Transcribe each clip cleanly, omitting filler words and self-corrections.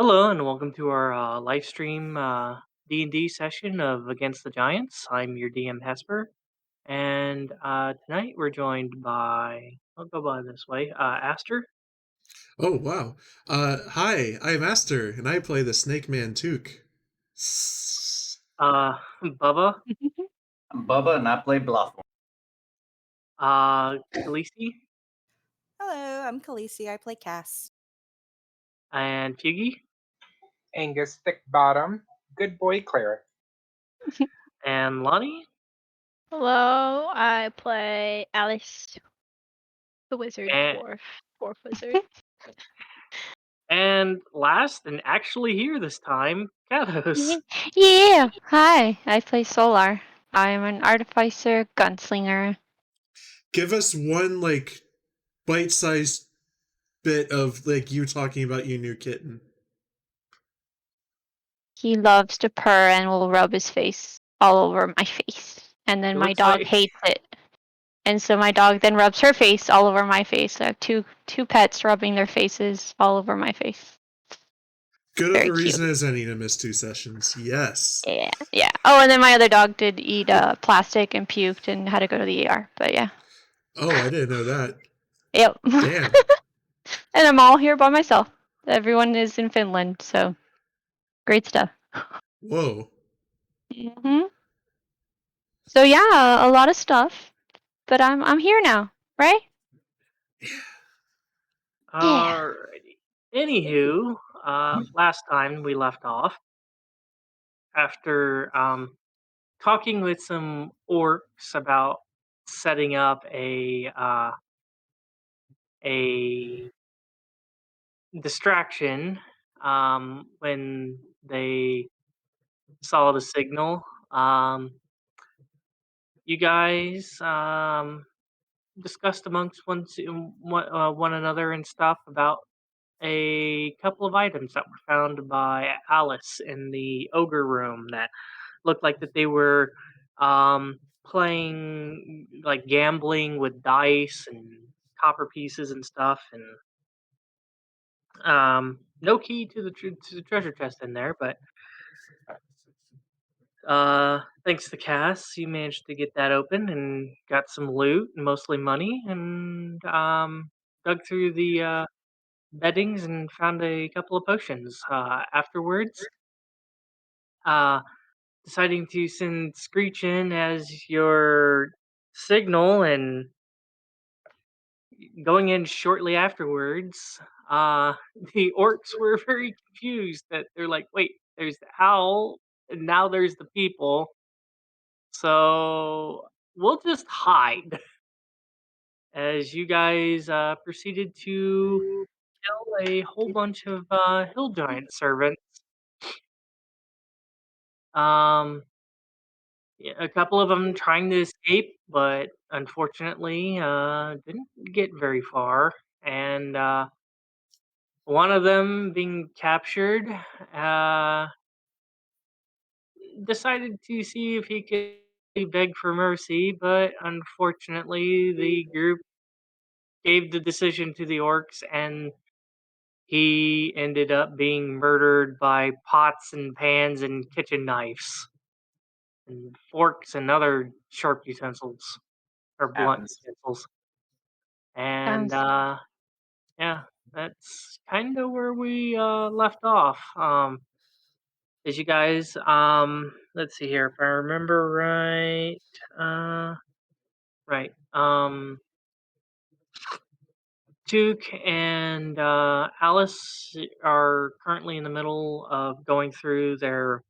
Hello and welcome to our Lifestream D&D session of Against the Giants. I'm your DM Hesper, and tonight we're joined by, I'll go by this way, Aster, Oh wow. Hi, I'm Aster, and I play the Snake Man Took. Bubba, I'm Bubba and I play Blothorn. Khaleesi, Hello, I'm Khaleesi. I play Cass. and Feugy, Angus Thiccbottom, good boy Cleric. and Lani. Hello, I play Alice, the wizard and, dwarf wizard. and last, and actually here this time, Cados. Yeah, hi, I play Solar. I'm an artificer gunslinger. Give us one bite-sized bit of you talking about your new kitten. He loves to purr and will rub his face all over my face. And then It my looks dog like hates it. And so my dog then rubs her face all over my face. I have two pets rubbing their faces all over my face. Good of Very a cute. reason as any to miss 2 sessions. Yes. Yeah. Oh, and then my other dog did eat plastic and puked and had to go to the ER. But yeah. Oh, I didn't know that. Yep. Damn. And I'm all here by myself. Everyone is in Finland, so great stuff. Whoa. hmm So yeah, a lot of stuff, but I'm here now, right? Yeah. Alrighty. Anywho, last time we left off, after talking with some orcs about setting up a distraction when they saw the signal. You guys discussed amongst one another and stuff about a couple of items that were found by Alice in the ogre room that looked like that they were playing like gambling with dice and copper pieces and stuff, and no key to to the treasure chest in there, but thanks to Cass, you managed to get that open and got some loot, mostly money, and dug through the beddings and found a couple of potions. Afterwards, uh, deciding to send Screech in as your signal and going in shortly afterwards, uh, the orcs were very confused that they're like, wait, there's the owl, and now there's the people. So we'll just hide as you guys proceeded to kill a whole bunch of hill giant servants. Um, yeah, a couple of them trying to escape, but unfortunately didn't get very far. And one of them being captured decided to see if he could beg for mercy, but unfortunately the group gave the decision to the orcs, and he ended up being murdered by pots and pans and kitchen knives and forks and other sharp utensils or blunt Happens. utensils. And Sounds yeah, that's kind of where we left off. As you guys, let's see here, if I remember right, right, Duke and Alice are currently in the middle of going through their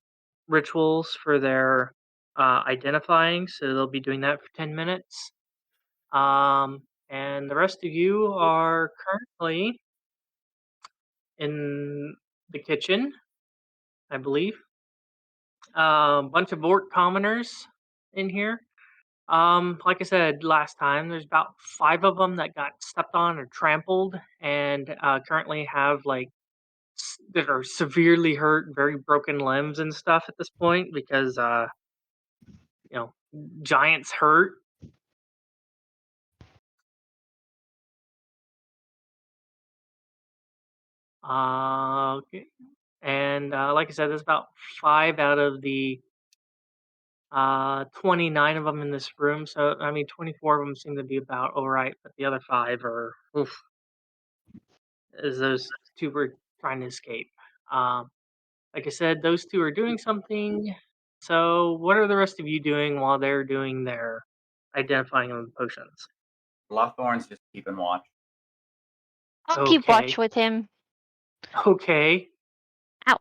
rituals for their identifying, so they'll be doing that for 10 minutes. And the rest of you are currently in the kitchen, I believe. A bunch of orc commoners in here. Like I said last time, there's about 5 of them that got stepped on or trampled, and currently have that are severely hurt, very broken limbs and stuff at this point because you know giants hurt. Okay. And like I said, there's about 5 out of the 29 of them in this room. So I mean, 24 of them seem to be about all right, but the other 5 are oof, as those 2 were trying to escape. Um, like I said, those 2 are doing something. So what are the rest of you doing while they're doing their identifying of the potions? Blothorn's just keeping watch. I'll keep Okay. watch with him. Okay. Ow.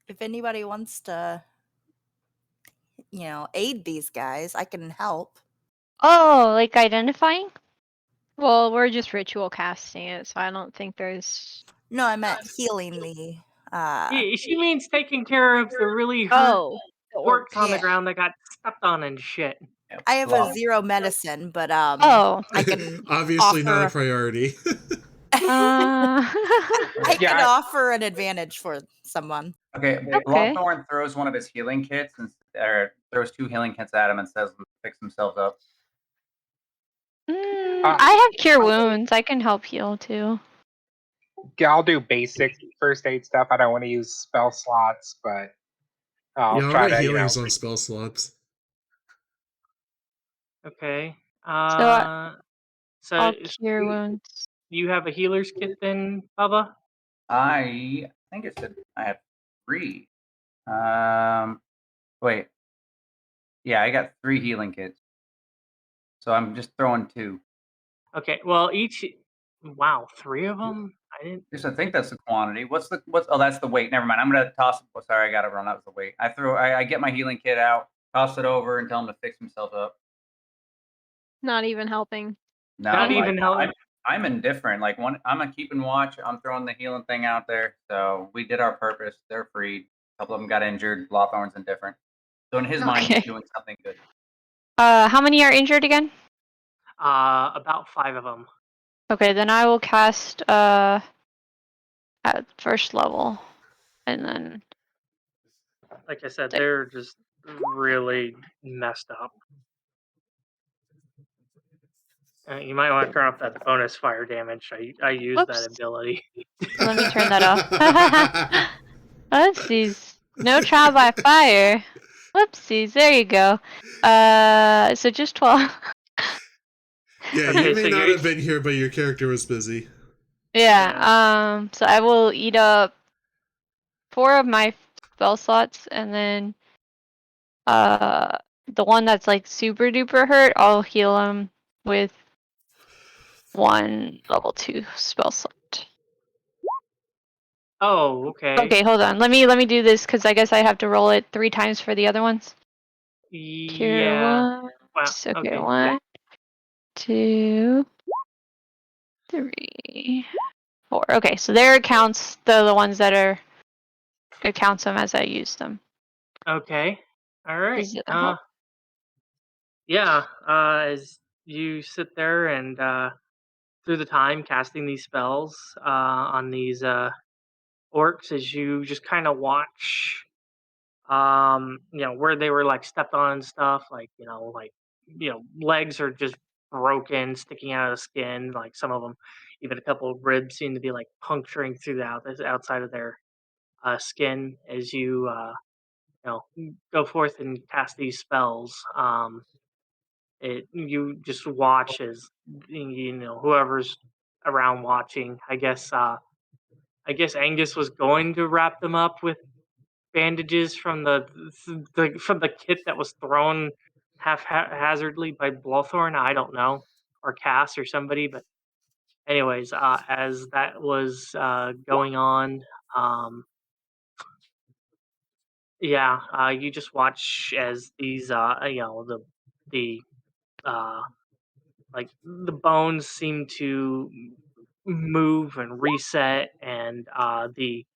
If anybody wants to, aid these guys, I can help. Oh, like identifying? Well, we're just ritual casting it, so I don't think there's. No, I meant healing the. She means taking care of the really hurt Oh, the orcs on the Yeah. ground that got stepped on and shit. Yep. I have Bloth- a 0 medicine, but Oh. I can Obviously not a offer- priority. I Yeah, can offer an advantage for someone. Okay, Okay. Blothorn throws one of his healing kits or throws 2 healing kits at him and says, "Fix themselves up." I have cure wounds. I can help heal too. Yeah, I'll do basic first aid stuff. I don't want to use spell slots, but I'll Yeah, try alright, to, healing's on spell slots. Okay. I'll So cure wounds. you have a healer's kit then, Bubba? I think it said I have 3. Wait. Yeah, I got 3 healing kits. So I'm just throwing 2. Okay. Well, each. Wow, 3 of them. I didn't. Yes, I think that's the quantity. What's? Oh, that's the weight. Never mind. I'm gonna toss. Oh, sorry, I got it wrong. That was the weight. I get my healing kit out, toss it over, and tell him to fix himself up. Not even helping. No, Not like, even helping. I'm indifferent. Like I'm keeping watch. I'm throwing the healing thing out there. So we did our purpose. They're freed. A couple of them got injured. Blothorn's indifferent. So in his mind, he's Okay. doing something good. How many are injured again? About 5 of them. Okay, then I will cast at first level, and then Like I said, they're just really messed up. You might want to turn off that bonus fire damage. I use that Whoops. ability. Let me turn that off. Whoopsies. No trial by fire. Whoopsies. There you go. So just 12. Yeah, Okay, you may so not you're- have been here, but your character was busy. Yeah. So I will eat up 4 of my spell slots, and then the one that's like super duper hurt, I'll heal him with 1 level 2 spell slot. Oh, okay. Okay, hold on. Let me do this because I guess I have to roll it 3 times for the other ones. Cure Yeah. wounds. Wow. Okay, Okay. 1, 2, 3, 4. Okay, so there it counts the ones that are. It counts them as I use them. Okay. All right. Does it help? Yeah. As you sit there and through the time casting these spells on these orcs, as you just kind of watch, where they were like stepped on and stuff, like legs are just broken, sticking out of the skin. Like some of them, even a couple of ribs seem to be like puncturing through the outside of their skin as you go forth and cast these spells. You just watch as whoever's around watching. I guess Angus was going to wrap them up with bandages from the kit that was thrown haphazardly by Blothorn. I don't know, or Cass or somebody. But anyways, as that was going on, you just watch as these the like the bones seem to move and reset, and the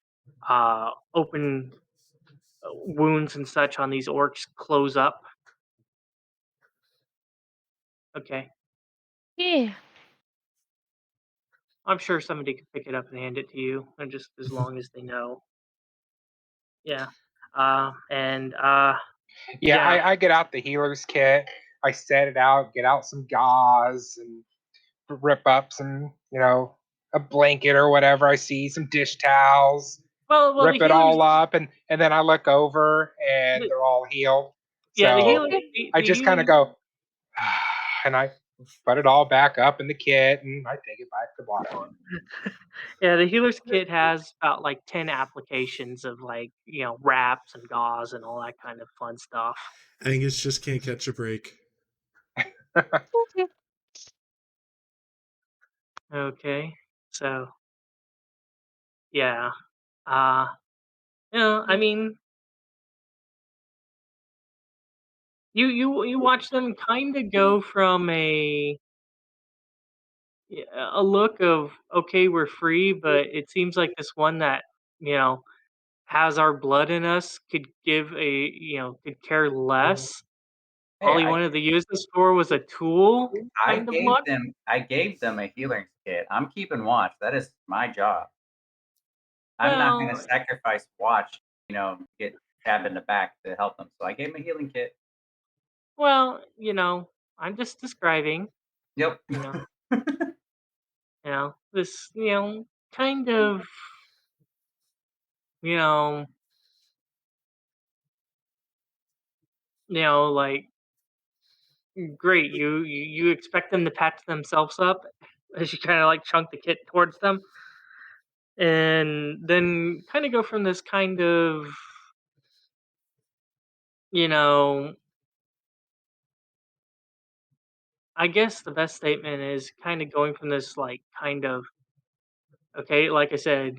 open wounds and such on these orcs close up. Okay, Yeah. I'm sure somebody could pick it up and hand it to you, and just as long as they know. Yeah, and Yeah, Yeah. I get out the healer's kit. I set it out, get out some gauze, and rip up some, a blanket or whatever. I see some dish towels. Well, Rip the it healers, all up, and then I look over, and the, they're all healed. yeah, the So healer, I the just kind of healers, go, and I put it all back up in the kit, and I take it back to Blothorn. yeah, the healer's kit has about like 10 applications of like, wraps and gauze and all that kind of fun stuff. Angus just can't catch a break. Okay, so yeah, uh, I mean, you watch them kind of go from a look of okay, we're free, but it seems like this one that you know has our blood in us could give could care less. Hey, All he wanted to use this for was a tool kind of look. I gave them a healing kit. I'm keeping watch. That is my job. I'm not going to Well, sacrifice watch, get stabbed in the back to help them. So I gave them a healing kit. well, I'm just describing, Yep. you know, this, kind of, you know, like great. You expect them to patch themselves up as you kind of like chunk the kit towards them, and then kind of go from this kind of, you know, I guess the best statement is kind of going from this like kind of okay, like I said,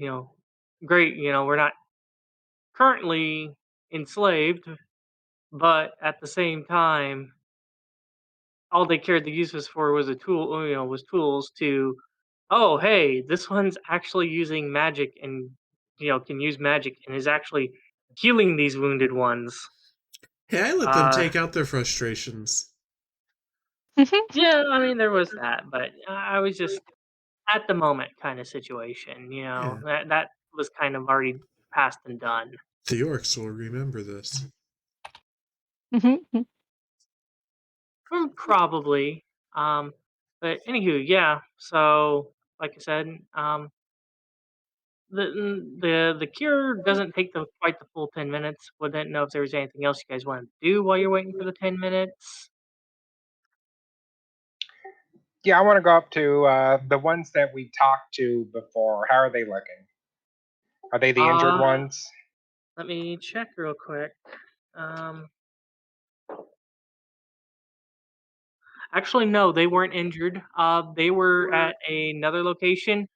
great. We're not currently enslaved, but at the same time, all they cared to use us for was a tool. Was tools to, oh hey, this one's actually using magic and can use magic and is actually healing these wounded ones. Hey, I let them take out their frustrations. Yeah, I mean there was that, but I was just at the moment kind of situation. Yeah. That was kind of already past and done. The orcs will remember this. Probably. But anywho, yeah. So, like I said, the cure doesn't take quite the full 10 minutes. Wouldn't know if there was anything else you guys wanted to do while you're waiting for the 10 minutes. Yeah, I want to go up to the ones that we talked to before. How are they looking? Are they the injured ones? Let me check real quick. Actually, no, they weren't injured. They were at another location.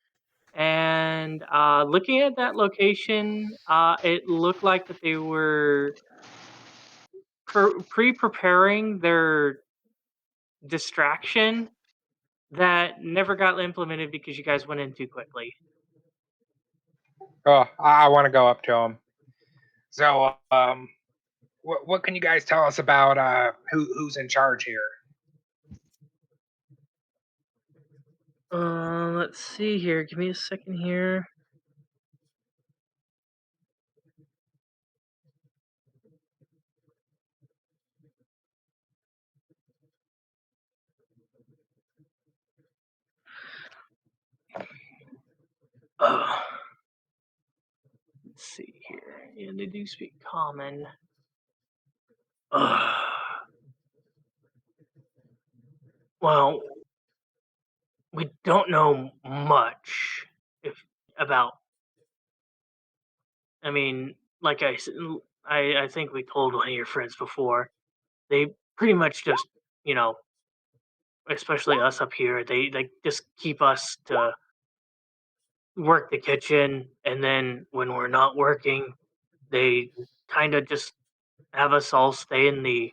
And looking at that location, it looked like that they were pre-preparing their distraction that never got implemented because you guys went in too quickly. Oh, I want to go up to them. So, what can you guys tell us about who's in charge here? Let's see here. Give me a second here. Let's see here. Yeah, they do speak common. Well, we don't know much about. I mean, like I think we told one of your friends before. They pretty much just, especially us up here. They just keep us to work the kitchen, and then when we're not working, they kind of just have us all stay in the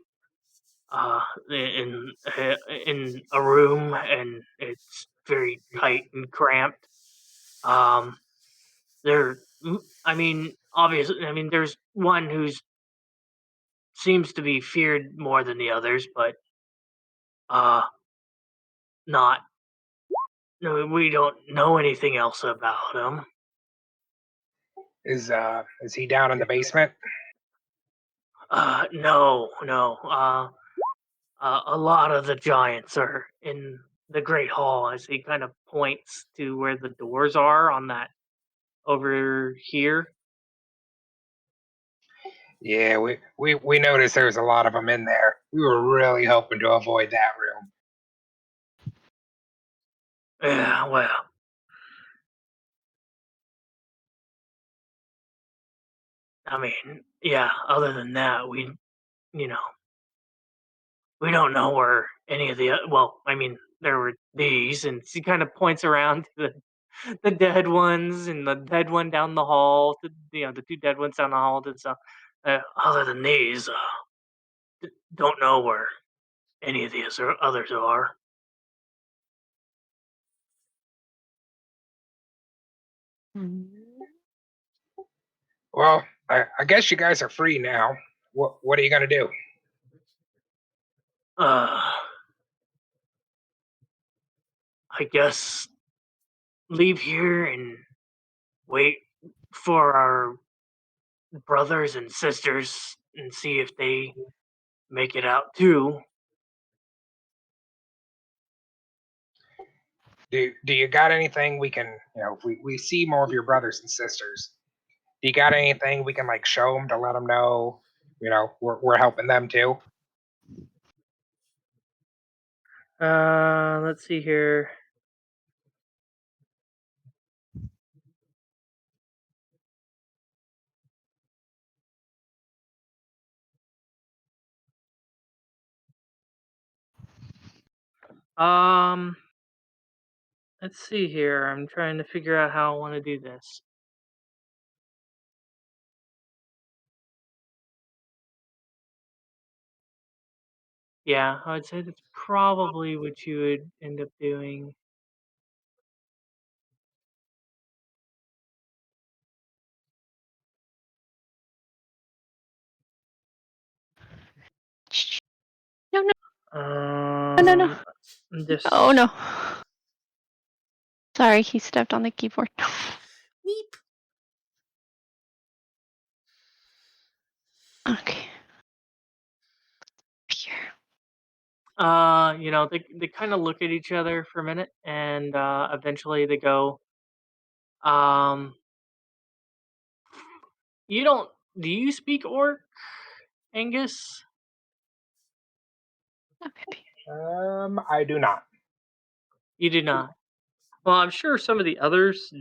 uh in a room, and it's very tight and cramped. Um, there, I mean, obviously, I mean, there's one who's seems to be feared more than the others, but not. No, we don't know anything else about him. Is he down in the basement? No. A lot of the giants are in the Great Hall as he kind of points to where the doors are on that over here. Yeah, we noticed there's a lot of them in there. We were really hoping to avoid that room. Yeah, well, I mean, yeah. Other than that, you know, we don't know where any of the well, I mean, there were these, and he kind of points around to the dead ones and the dead one down the hall, to, the two dead ones down the hall and stuff. Other than these, don't know where any of these or others are. Well, I guess you guys are free now. What are you gonna do? I guess leave here and wait for our brothers and sisters and see if they make it out too. Do you got anything we can, if we see more of your brothers and sisters, do you got anything we can like show them to let them know, we're helping them too? Let's see here. Um, let's see here. I'm trying to figure out how I want to do this. Yeah, I would say that's probably what you would end up doing. No, no, no, no. Just Oh no. Sorry, he stepped on the keyboard. Weep. Okay. Here. they kind of look at each other for a minute, and eventually they go, um, you don't. Do you speak Orc, Angus? Oh, maybe. I do not. You do not. Well, I'm sure some of the others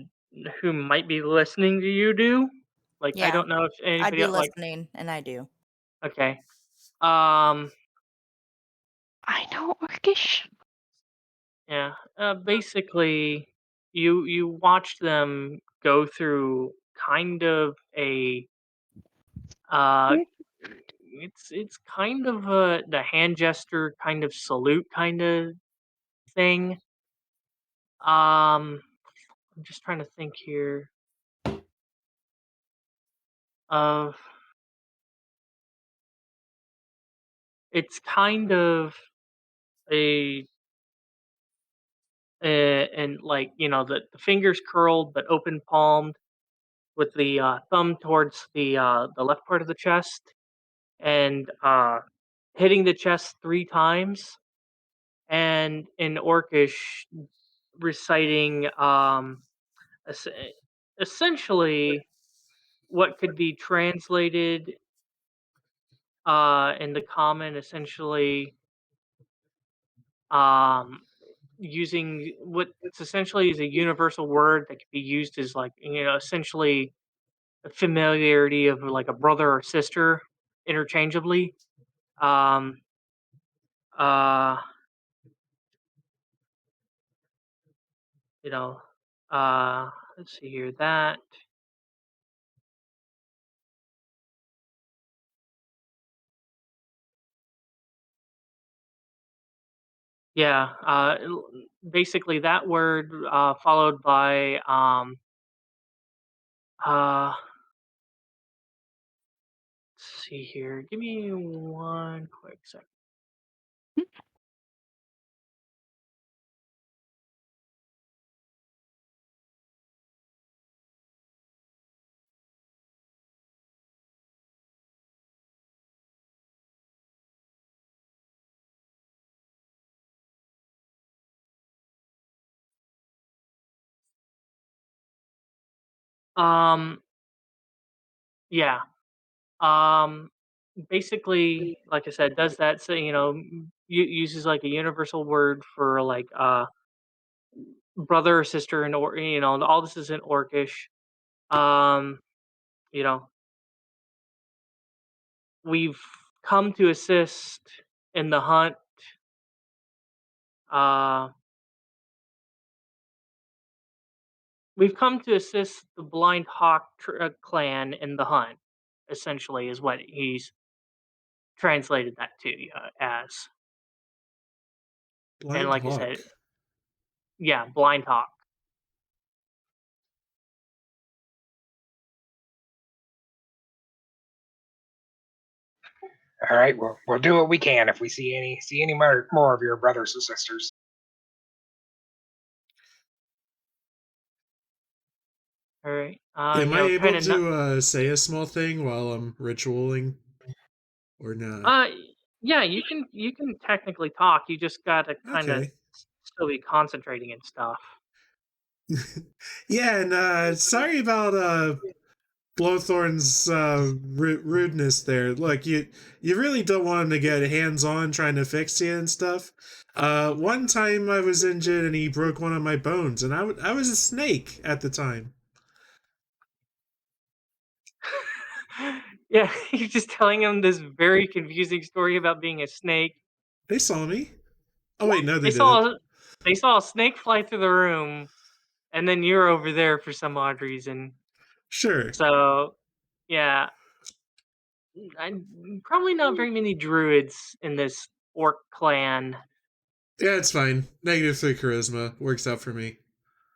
who might be listening to you do. Like, I Yeah, don't know if I'd anybody be else, like, listening, and I do. okay. I know Orcish. Yeah. Basically, you watch them go through kind of a uh, it's kind of the hand gesture kind of salute kind of thing. I'm just trying to think here of it's kind of a and like the fingers curled but open palmed with the thumb towards the left part of the chest and hitting the chest 3 times and in Orcish reciting es- essentially what could be translated in the common essentially um, using what essentially is a universal word that could be used as like essentially a familiarity of like a brother or sister interchangeably. Um, uh, you know, let's see here. That yeah. Basically that word followed by let's see here. Give me one quick second. Yeah. Um, Basically, like I said, does that, so uses like a universal word for like brother or sister, and or all this is in Orcish. Um, you know, we've come to assist in the hunt. Uh, we've come to assist the Blind Hawk clan in the hunt. Essentially, is what he's translated that to as. And Blind like I said, Hawk. yeah, Blind Hawk. All right, we'll do what we can if we see any more of your brothers or sisters. All right. Am I Kind able of not. to say a small thing while I'm ritualing, or not? Yeah, you can technically talk. You just gotta kind of Okay. still be concentrating and stuff. Yeah, and sorry about Blothorn's rudeness there. Look, you really don't want him to get hands-on trying to fix you and stuff. One time I was injured and he broke one of my bones, and I was a snake at the time. Yeah, you're just telling him this very confusing story about being a snake. They saw me. Oh wait, no, They they didn't. saw they saw a snake fly through the room, and then you're over there for some odd reason. Sure. So, yeah, I probably not very many druids in this orc clan. Yeah, it's fine. -3 charisma works out for me.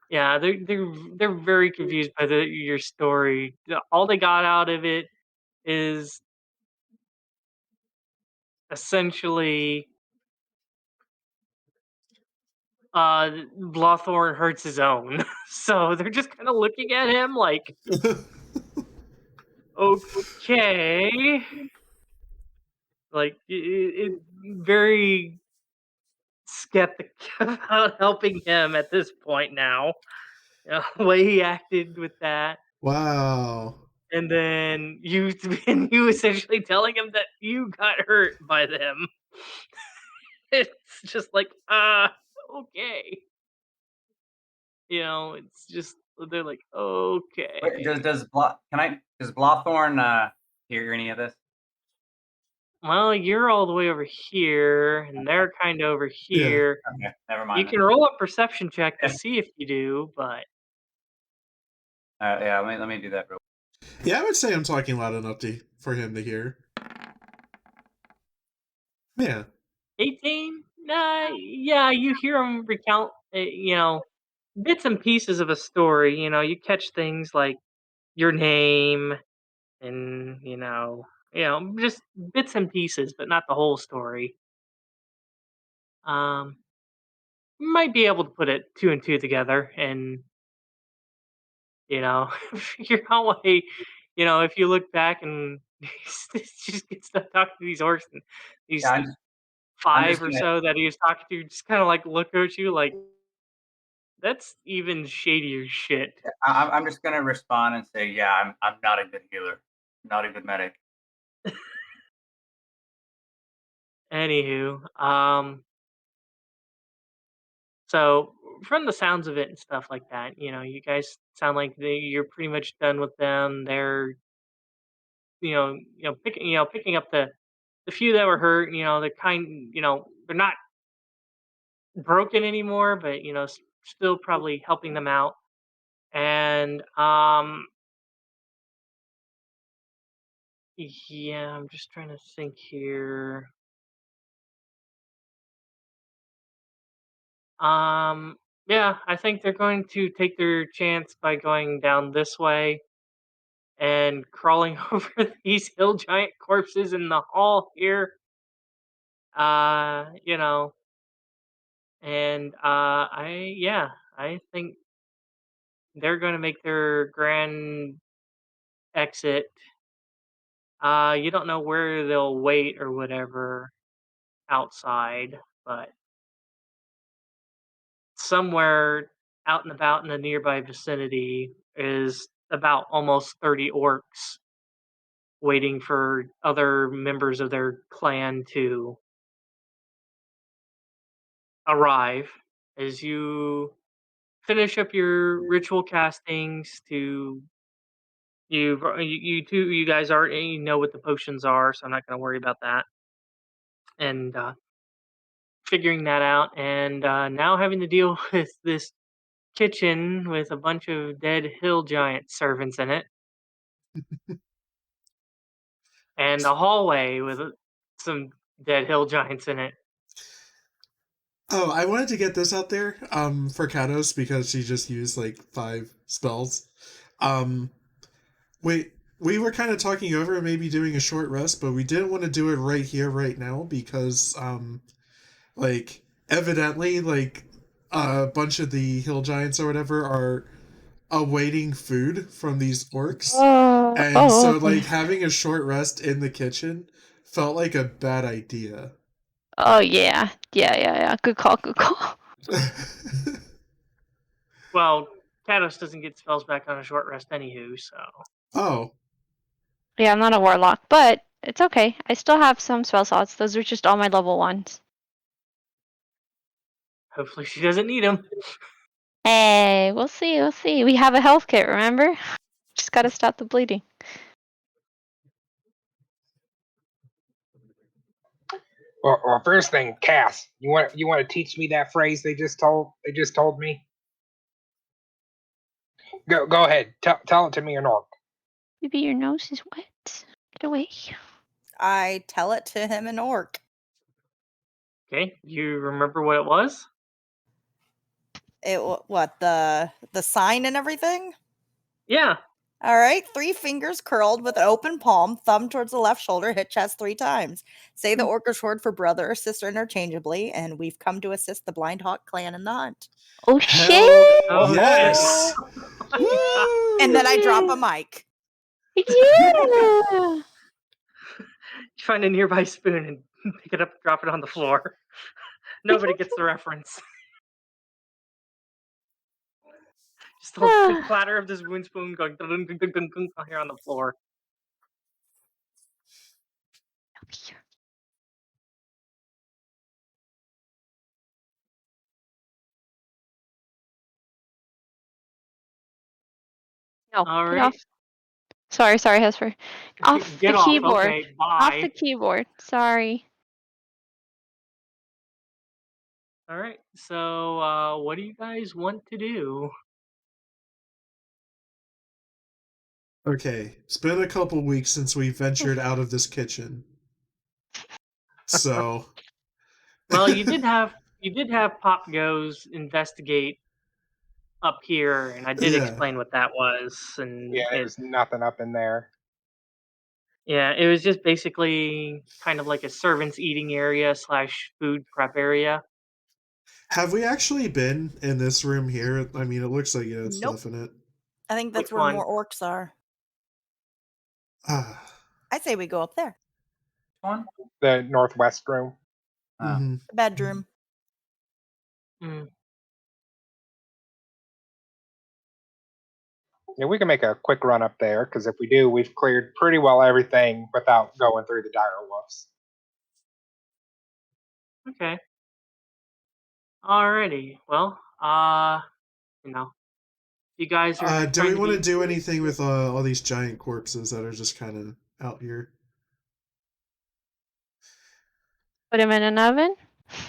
Yeah, they're very confused by your story. All they got out of it is essentially Blothorn hurts his own. So they're just kind of looking at him like, okay, like very skeptic about helping him at this point now. The way he acted with that. Wow. And then and you essentially telling him that you got hurt by them. It's just like, okay. It's just they're like, Wait, okay. does Blothorn hear any of this? Well, you're all the way over here, and they're kind of over Yeah. here. Okay, never You mind. can roll a perception check to Then. see if you do, but Yeah, let me do that real. Yeah, I would say I'm talking loud enough for him to hear. Yeah. 18? Nah, yeah, you hear them recount, bits and pieces of a story. You catch things like your name and, just bits and pieces, but not the whole story. Um, might be able to put it two and two together and, figure out why, if you look back and just get stuck talking to these orcs and Yeah, these I'm just five or gonna. so that he was talking to, just kind of like look at you like, that's even shadier shit. I'm just gonna respond and say, yeah, I'm not a good healer, not a good medic. Anywho, so from the sounds of it and stuff like that, you guys sound like you're pretty much done with them. They're, picking up the few that were hurt. They're they're not broken anymore, but still probably helping them out. And yeah, I'm just trying to think here. Yeah, I think they're going to take their chance by going down this way and crawling over these hill giant corpses in the hall here. Uh, you know, and I think they're going to make their grand exit. You don't know where they'll wait or whatever outside, but somewhere out and about in the nearby vicinity is about almost 30 orcs waiting for other members of their clan to arrive as you finish up your ritual castings. You guys already know what the potions are, so I'm not going to worry about that. And figuring that out, and now having to deal with this kitchen with a bunch of dead hill giant servants in it, and a hallway with some dead hill giants in it. Oh, I wanted to get this out there for Cados because she just used like 5 spells. Wait, we were kind of talking over maybe doing a short rest, but we didn't want to do it right here, right now, because like evidently, like a bunch of the hill giants or whatever are awaiting food from these orcs, and so okay. like having a short rest in the kitchen felt like a bad idea. Oh yeah. Good call. Well, Cados doesn't get spells back on a short rest anywho, so Oh, Yeah, I'm not a warlock, but it's okay. I still have some spell slots. Those are just all my level 1s. hopefully she doesn't need them. Hey, we'll see. We have a health kit, remember? Just gotta stop the bleeding. Well, first thing, Cass, you want to teach me that phrase they just told me? Go ahead. Tell it to me in orc. Maybe your nose is wet. Get away. I tell it to him in orc. Okay, you remember what it was? What the sign and everything? Yeah. All right, 3 fingers curled with an open palm, thumb towards the left shoulder, hit chest 3 times. Say the orcish word for brother or sister interchangeably, and we've come to assist the Blind Hawk clan in the hunt. Oh hell shit! Oh, yes! Woo! And then I drop a mic. Yeah. Find a nearby spoon and pick it up, drop it on the floor. Nobody gets the reference. Just the clatter of this wound spoon going here on the floor. No, All get right. off. Sorry, Hesper. Off Get the off. keyboard. Okay, Off bye. the keyboard. Sorry. All right. So, what do you guys want to do? Okay, it's been a couple weeks since we ventured out of this kitchen. So, Well, you did have Pop Goes investigate up here, and I did yeah. explain what that was, and Yeah, there's nothing up in there. yeah, it was just basically kind of like a servants' eating area / food prep area. Have we actually been in this room here? I mean, it looks like it had Nope. stuff in it. I think that's Which where one? more orcs are. Ah. I say we go up there. One? The northwest room. Mhm. The bedroom. Mm. Yeah, we can make a quick run up there, because if we do, we've cleared pretty well everything without going through the dire wolves. Okay. Alrighty. Well, you guys are Do trying we to want to be do anything with all these giant corpses that are just kind of out here? Put him in an oven?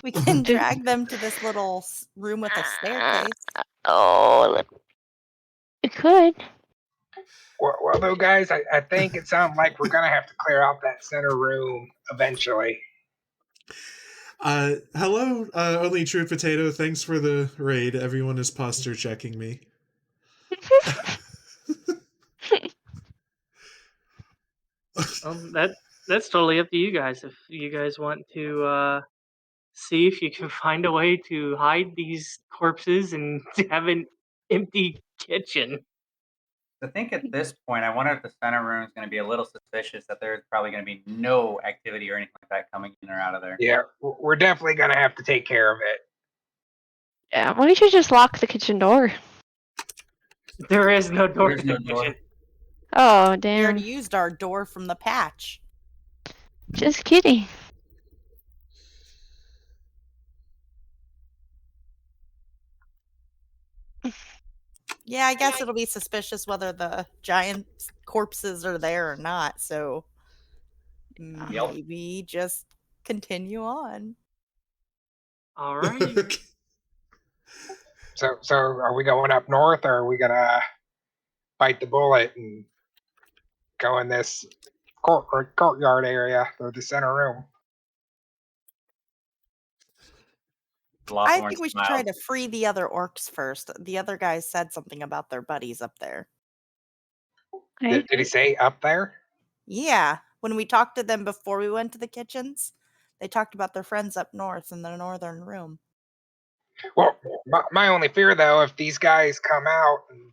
We can drag them to this little room with a staircase. Oh, it could. Well, though, guys, I think it sounds like we're going to have to clear out that center room eventually. Hello, Only True Potato. Thanks for the raid. Everyone is posture checking me. That's totally up to you guys. If you guys want to see if you can find a way to hide these corpses and have an empty kitchen. I think at this point, I wonder if the center room is going to be a little suspicious that there's probably going to be no activity or anything like that coming in or out of there. Yeah, we're definitely going to have to take care of it. Yeah, why don't you just lock the kitchen door? There is no door There's to the no door. kitchen. Oh, We damn. already used our door from the patch. Just kidding. Yeah, I guess it'll be suspicious whether the giant corpses are there or not. So maybe just continue on. Alrighty. Okay. So are we going up north, or are we gonna bite the bullet and go in this courtyard area or the center room? I think we should try to free the other orcs first. The other guys said something about their buddies up there. Right. Did he say up there? Yeah, when we talked to them before we went to the kitchens, they talked about their friends up north in the northern room. Well, my only fear though, if these guys come out and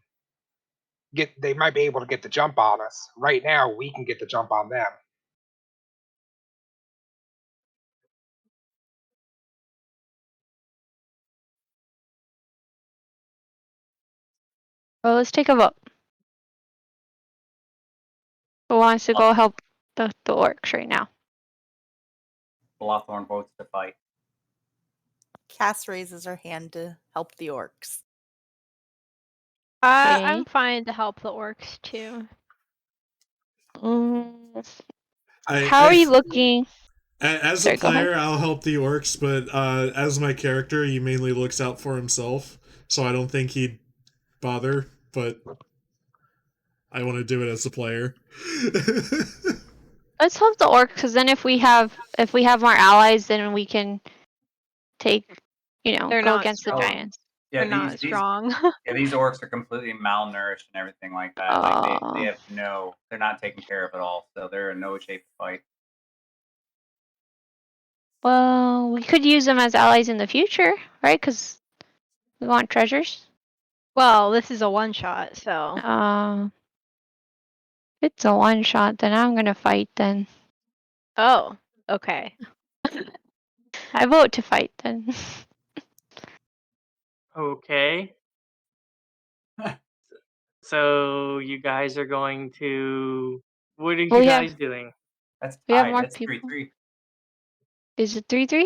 they might be able to get the jump on us. Right now, we can get the jump on them. Well, let's take a vote. Who wants to go help the orcs right now? Blothorn votes to fight. Cass raises her hand to help the orcs. I'm Okay. fine to help the orcs too. How are you looking? As Sorry, a go ahead. player, I'll help the orcs, but as my character, he mainly looks out for himself, so I don't think he'd bother, but I want to do it as a player. Let's help the orcs, because then if we have more allies, then we can take, They're go not against the strong. giants. Yeah, They're not strong. these orcs are completely malnourished and everything like that. Like they have they're not taken care of at all, so they're in no shape to fight. Well, we could use them as allies in the future, right? Because we want treasures. Well, this is a one shot, so. It's a one shot, then I'm gonna fight then. Oh, okay. I vote to fight then. Okay. So you guys are going to. What are you guys doing? That's We have tied. more That's people. 3-3. Is it 3-3?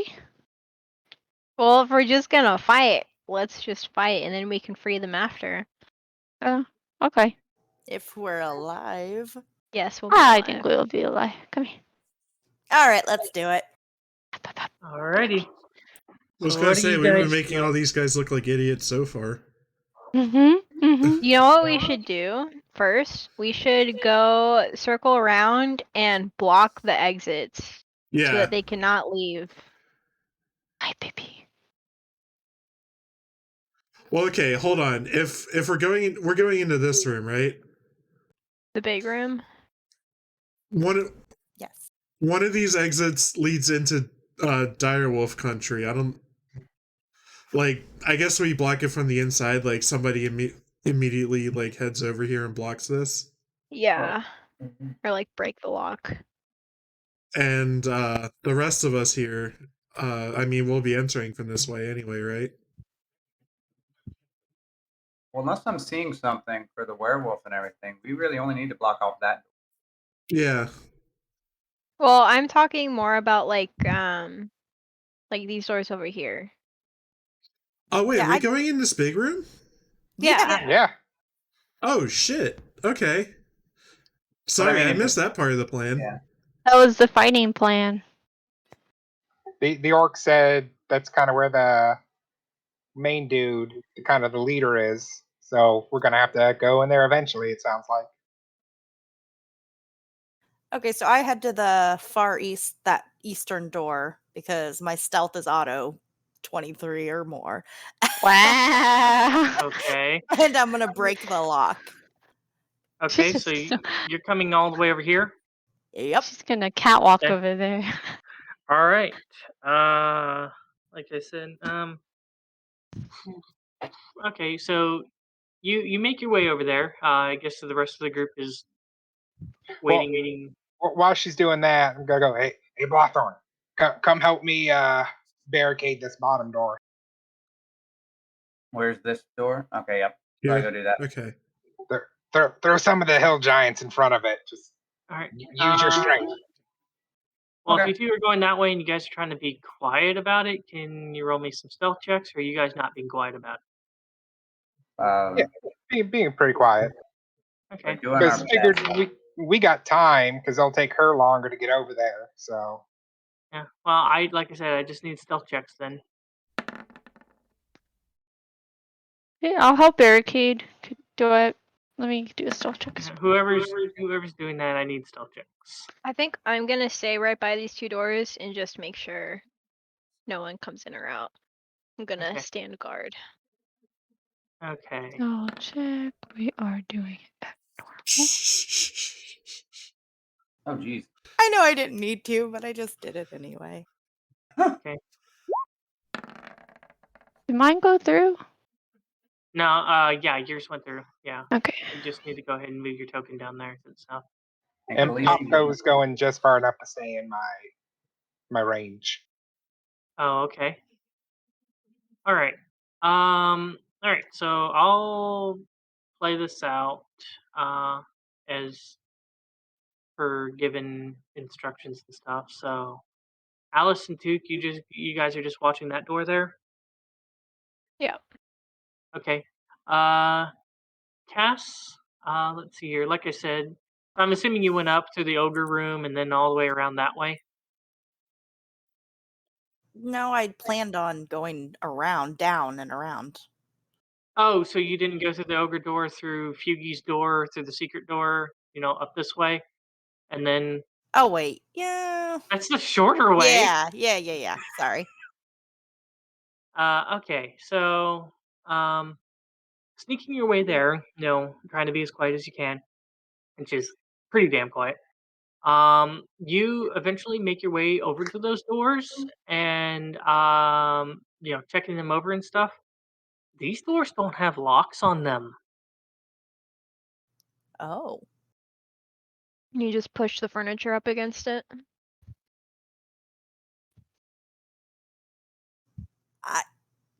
Well, if we're just gonna fight, let's just fight, and then we can free them after. Okay. If we're alive. Yes, we'll be alive. I think we'll be alive. Come here. All right, let's do it. Alrighty. I was So gonna what do say, you we've been guys making do? all these guys look like idiots so far. You know what we should do first? We should go circle around and block the exits so Yeah. that they cannot leave. Hi, baby. Well, okay, hold on. If we're going into this room, right? The big room. Yes. One of these exits leads into Direwolf country. I guess we block it from the inside, like somebody immediately like heads over here and blocks this. Yeah. Or like break the lock. And the rest of us here, we'll be entering from this way anyway, right? Well, unless I'm seeing something for the werewolf and everything, we really only need to block off that. Yeah. Well, I'm talking more about like these doors over here. Oh wait, are we going in this big room? Yeah. Oh shit. Okay. Sorry, I missed that part of the plan. Yeah. That was the fighting plan. The orc said that's kind of where the main dude, kind of the leader is. So we're gonna have to go in there eventually, it sounds like. Okay, so I head to the far east, that eastern door, because my stealth is auto 23 or more. Wow. Okay. And I'm going to break the lock. Okay, so you're coming all the way over here? Yep. She's gonna catwalk Okay. over there. All right. Like I said, okay, so you make your way over there. I guess the rest of the group is waiting. While she's doing that, I'm gonna go. Hey, Blothorn, come help me barricade this bottom door. Where's this door? Okay, yep. So I go do that. Okay. Throw some of the hill giants in front of it. Just All right. use your strength. Well, Okay. if you two are going that way and you guys are trying to be quiet about it, can you roll me some stealth checks, or are you guys not being quiet about it? Being pretty quiet. Okay. We're doing our Because figured best. we got time because it'll take her longer to get over there. So Yeah. Well, like I said, I just need stealth checks then. Yeah, I'll help barricade. Do it. Let me do a stealth check. Yeah, whoever's doing that, I need stealth checks. I think I'm gonna stay right by these two doors and just make sure no one comes in or out. I'm gonna Okay. stand guard. Okay. Stealth check. We are doing it at normal. Oh, geez. I know I didn't need to, but I just did it anyway. Okay. Did mine go through? No. Yeah. Yours went through. Yeah. Okay. You just need to go ahead and move your token down there and stuff. and Khaleesi- Popco's going just far enough to stay in my range. Oh, okay. All right. All right. So I'll play this out as per given instructions and stuff. So Alice and Took, you guys are just watching that door there. Yeah. Okay. Cass. Let's see here. Like I said, I'm assuming you went up to the ogre room and then all the way around that way. No, I planned on going around, down, and around. Oh, so you didn't go through the ogre door, through Feugy's door, through the secret door, up this way, and then Oh wait, yeah, that's the shorter way. yeah. Sorry. Okay, so sneaking your way there, trying to be as quiet as you can, which is pretty damn quiet. You eventually make your way over to those doors and checking them over and stuff. These doors don't have locks on them. Oh, You just push the furniture up against it.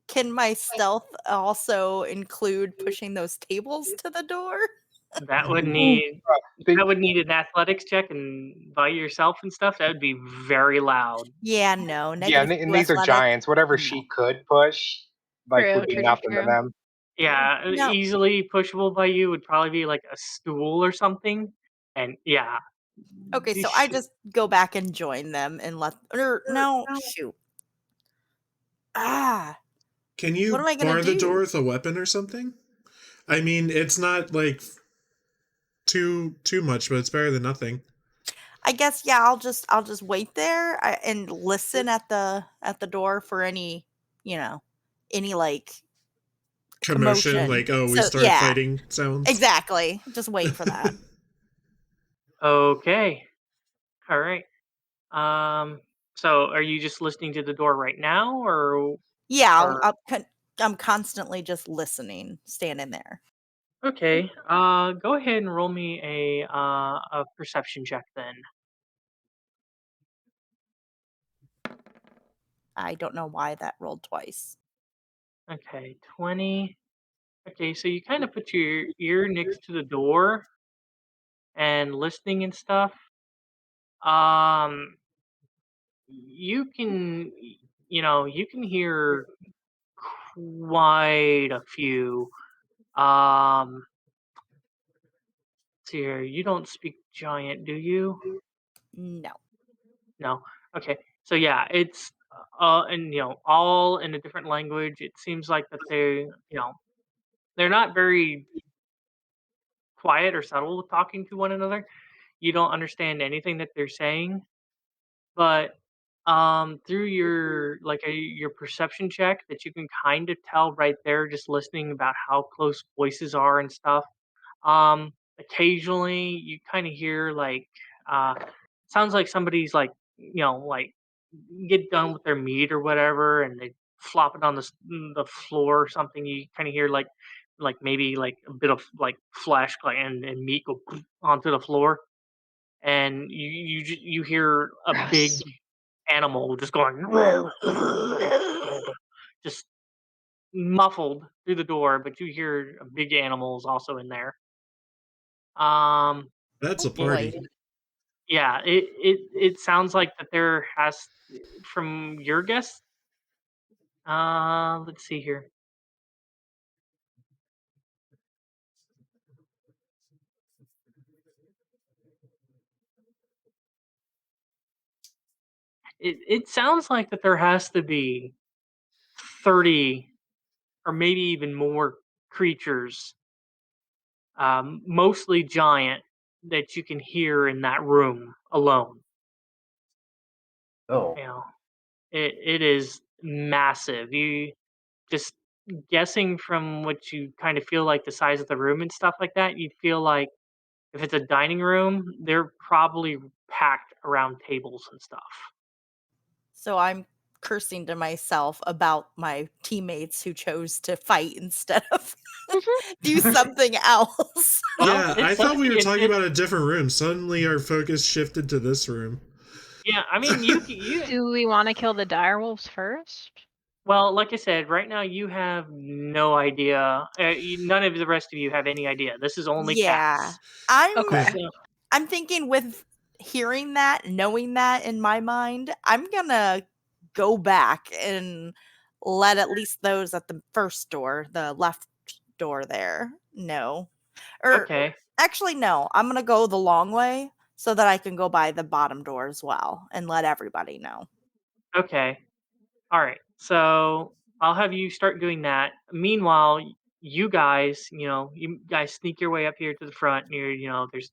can my stealth also include pushing those tables to the door? That would need Big- that would need an athletics check, and by yourself and stuff, that would be very loud. Yeah, no. yeah, Negative and two these are athletics. giants. Whatever No. she could push, would be True, nothing to true. them. Yeah, No. easily pushable by you would probably be like a stool or something. And yeah. Okay, you so I sh- just go back and join them and no, shoot. Can you What am I gonna bar the do? door with a weapon or something? I mean, it's not like too much, but it's better than nothing. I guess I'll just wait there and listen at the door for any like Commotion, like, oh, we So, start yeah. fighting sounds. Exactly. Just wait for that. Okay. All right. So are you just listening to the door right now, or Yeah, or- I'm constantly just listening, standing there. okay? Go ahead and roll me a perception check then. I don't know why that rolled twice. Okay, 20. Okay, so you kind of put your ear next to the door and listening and stuff. You can, you can hear quite a few. See here, you don't speak giant, do you? No. No. Okay. So yeah, it's and all in a different language. It seems like that they're not very quiet or subtle with talking to one another. You don't understand anything that they're saying, but through your perception check that you can kind of tell right there just listening about how close voices are and stuff. Occasionally you kind of hear like sounds like somebody's like like get done with their meat or whatever and they flop it on the floor or something. You kind of hear like maybe like a bit of like flesh like, and meat go onto the floor, and you hear a big Gross. animal just going just muffled through the door, but you hear a big animal is also in there. That's a boy. party. Yeah, it sounds like that there has, from your guess. Let's see here. It sounds like that there has to be 30 or maybe even more creatures, mostly giant, that you can hear in that room alone. Oh, You know, it is massive. You just guessing from what you kind of feel like the size of the room and stuff like that, you feel like if it's a dining room, they're probably packed around tables and stuff. So I'm cursing to myself about my teammates who chose to fight instead of do something else. Well, Yeah, I it's thought we were it, talking it, about a different room. Suddenly our focus shifted to this room. yeah. I mean, you. Do we want to kill the direwolves first? Well, like I said, right now you have no idea. None of the rest of you have any idea. This is only Yeah. Cass. Okay. I'm thinking with hearing that, knowing that in my mind, I'm gonna go back and let at least those at the first door, the left door there, know. Or Okay. actually, no, I'm gonna go the long way so that I can go by the bottom door as well and let everybody know. Okay. All right. So I'll have you start doing that. Meanwhile, you guys, you guys sneak your way up here to the front. There's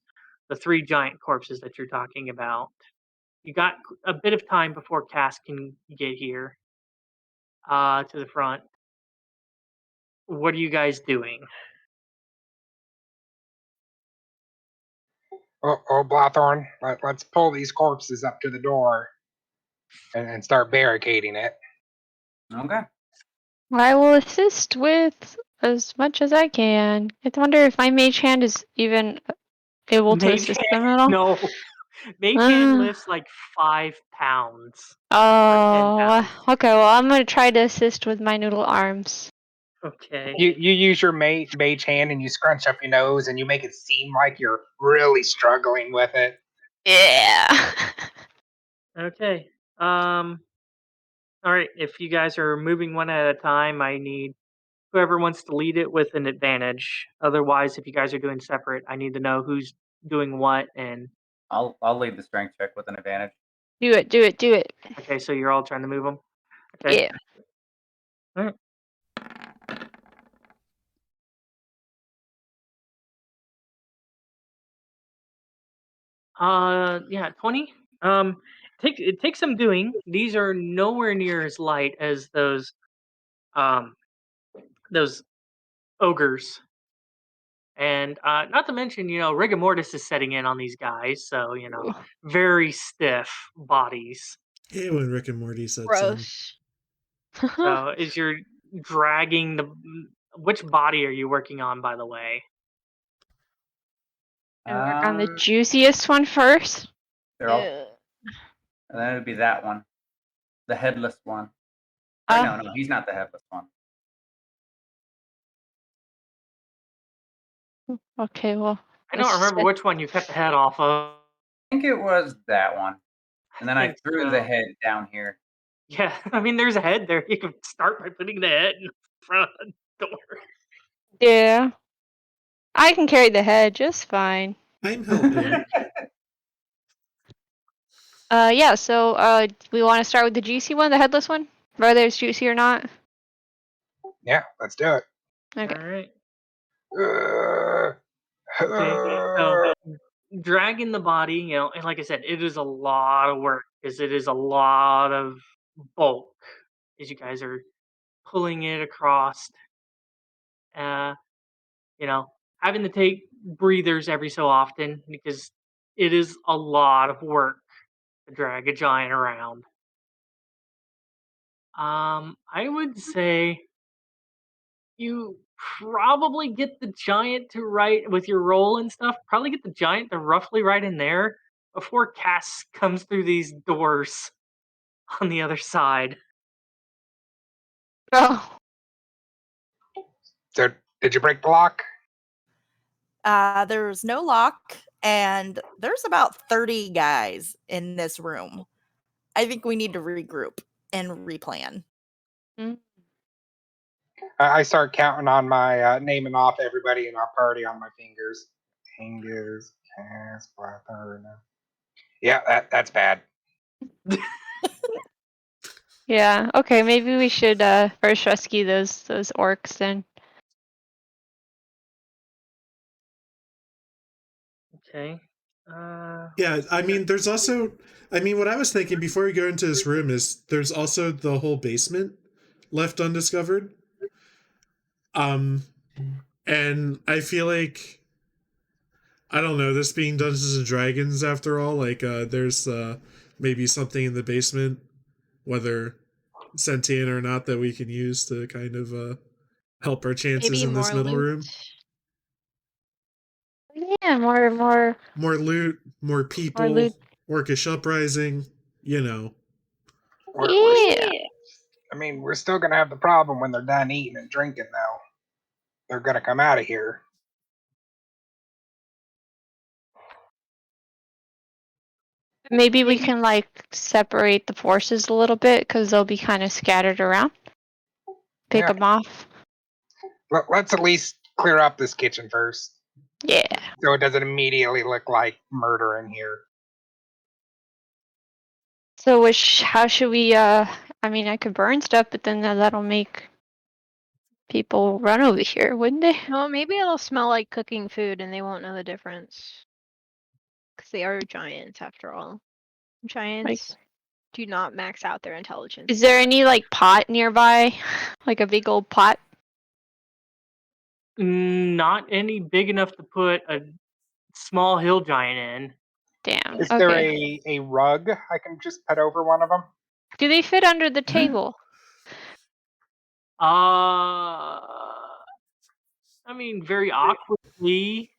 the three giant corpses that you're talking about. You got a bit of time before Cass can get here, to the front. What are you guys doing? Blothorn, let's pull these corpses up to the door and start barricading it. okay. I will assist with as much as I can. I wonder if my mage hand is even able to Mage assist hand? them at all. No. Mage hand lifts like 5 pounds. Oh, okay. Well, I'm gonna try to assist with my noodle arms. Okay. You use your mage hand and you scrunch up your nose and you make it seem like you're really struggling with it. Yeah. Okay. All right. If you guys are moving one at a time, I need whoever wants to lead it with an advantage. Otherwise, if you guys are doing separate, I need to know who's doing what. And I'll lead the strength check with an advantage. Do it. Do it. Do it. okay, so you're all trying to move them. Okay. Yeah. All right. Yeah, 20. It takes some doing. These are nowhere near as light as um those ogres. And not to mention, rigor mortis is setting in on these guys, so very stiff bodies. Yeah, when Rick and Morty sets in. Gross. So is you're dragging which body are you working on, by the way? And work on the Um, juiciest one first. they're all, and then it would be that one, the headless one. Or no, he's not the headless one. Okay, well. I don't remember which one you cut the head off of. I think it was that one. And then I think threw so. the head down here. Yeah, I mean, there's a head there. You can start by putting the head in front of the door. Yeah. I can carry the head just fine. I'm helping. Yeah, so we want to start with the juicy one, the headless one? Whether it's juicy or not? Yeah, let's do it. Okay. All right. Uh, Okay. So dragging the body, and like I said, it is a lot of work because it is a lot of bulk as you guys are pulling it across. Uh, having to take breathers every so often because it is a lot of work to drag a giant around. I would say you probably get the giant to right with your roll and stuff. Probably get the giant to roughly right in there before Cass comes through these doors on the other side. Oh. So, did you break the lock? There's no lock, and there's about 30 guys in this room. I think we need to regroup and replan. I start counting on my naming off everybody in our party on my fingers. Angus, Cass, Blothorn. Yeah, that's bad. Yeah. Okay. Maybe we should first rescue those orcs then. Okay. Yeah, I mean, there's also, what I was thinking before we go into this room is there's also the whole basement left undiscovered. And I feel like, I don't know, this being Dungeons and Dragons after all, like, there's maybe something in the basement, whether sentient or not, that we can use to kind of help our chances Maybe in this more middle loot. room. Yeah, more More loot, more people, loot. orcish uprising, you know. Yeah. I mean, we're still gonna have the problem when they're done eating and drinking, though. They're gonna come out of here. Maybe we can like separate the forces a little bit because they'll be kind of scattered around. Pick Yeah. them off. Let's at least clear up this kitchen first, Yeah. so it doesn't immediately look like murder in here. So how should we? I mean, I could burn stuff, but then that'll make people run over here, wouldn't they? No, maybe it'll smell like cooking food and they won't know the difference. Because they are giants after all. Giants do not max out their intelligence. Is there any like pot nearby, like a big old pot? Not any big enough to put a small hill giant in. Damn. Is Okay. there a rug I can just put over one of them? Do they fit under the table? I mean, very awkwardly.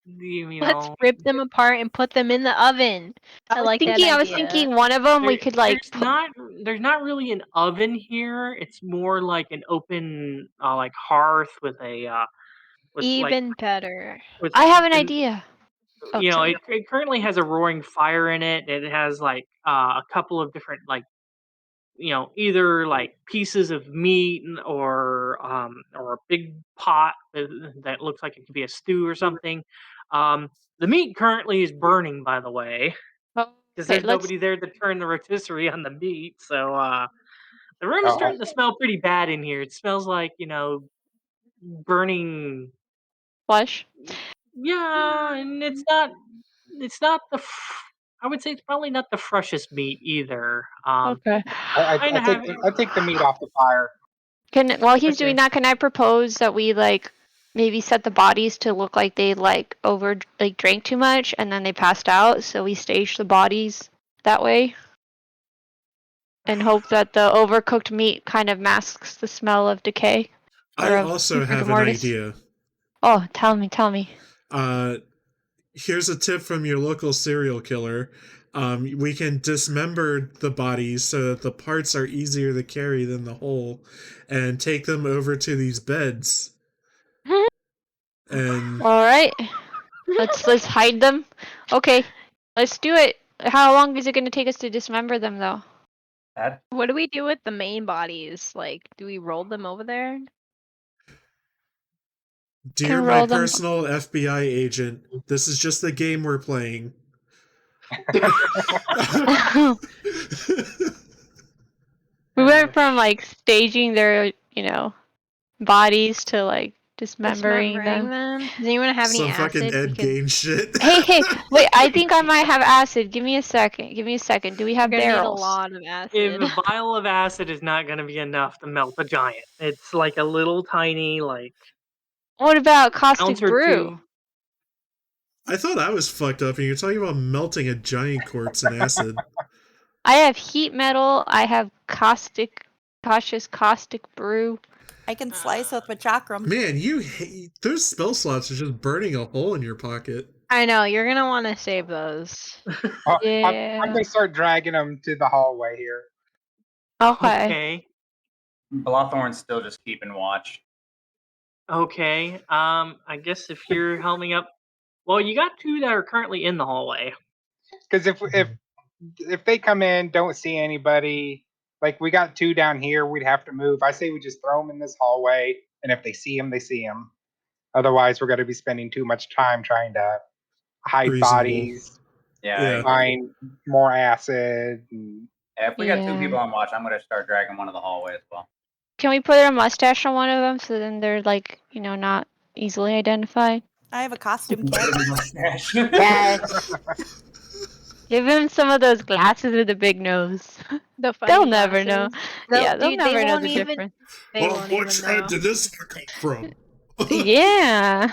Let's rip them apart and put them in the oven. I like that idea. I was thinking one of them we could like. There's not really an oven here. It's more like an open like hearth with a with Even like, better. with I have an idea. You know, it currently has a roaring fire in it. It has like a couple of different like, you know, either like pieces of meat or a big pot that looks like it could be a stew or something. The meat currently is burning, by the way, because there's nobody there to turn the rotisserie on the meat. So the room is starting to smell pretty bad in here. It smells like, you know, burning flesh. Yeah, and it's not I would say it's probably not the freshest meat either. Okay. I take the meat off the fire. While he's doing that, can I propose that we like maybe set the bodies to look like they like drank too much and then they passed out, so we stage the bodies that way? And hope that the overcooked meat kind of masks the smell of decay. I also have an idea. Oh, tell me. Here's a tip from your local serial killer. We can dismember the bodies so that the parts are easier to carry than the whole, and take them over to these beds. And all right, let's hide them. Okay, let's do it. How long is it going to take us to dismember them, though? What do we do with the main bodies? Like, do we roll them over there? Dear my personal FBI agent, this is just the game we're playing. We went from like staging their, bodies to like dismembering them. Does anyone have any acid? Some fucking Ed Gain shit. Hey, wait! I think I might have acid. Give me a second. Do we have We're gonna barrels? need a lot of acid. If a vial of acid is not going to be enough to melt a giant, it's like a little tiny like. What about caustic brew? I thought I was fucked up, and you're talking about melting a giant corpse in acid. I have heat metal. I have caustic brew. I can slice with my chakram. Man, those spell slots are just burning a hole in your pocket. I know, you're gonna want to save those. Yeah. I'm gonna start dragging them to the hallway here. Okay. Blothorn's still just keeping watch. Okay. I guess if you're helming up, well, you got 2 that are currently in the hallway. Because if they come in, don't see anybody, like we got 2 down here, we'd have to move. I say we just throw them in this hallway, and if they see them, they see them. Otherwise, we're going to be spending too much time trying to hide Reasonable. bodies, Yeah. find more acid. And... If we got 2 Yeah. people on watch, I'm gonna start dragging one of the hallway as well. Can we put a mustache on one of them so then they're like, not easily identified? I have a costume kit. Yes. Give him some of those glasses with a big nose. The funny They'll never know. glasses. Yeah, they'll Dude, never they know won't the even. difference. They won't what even tribe know. did this come from? Yeah.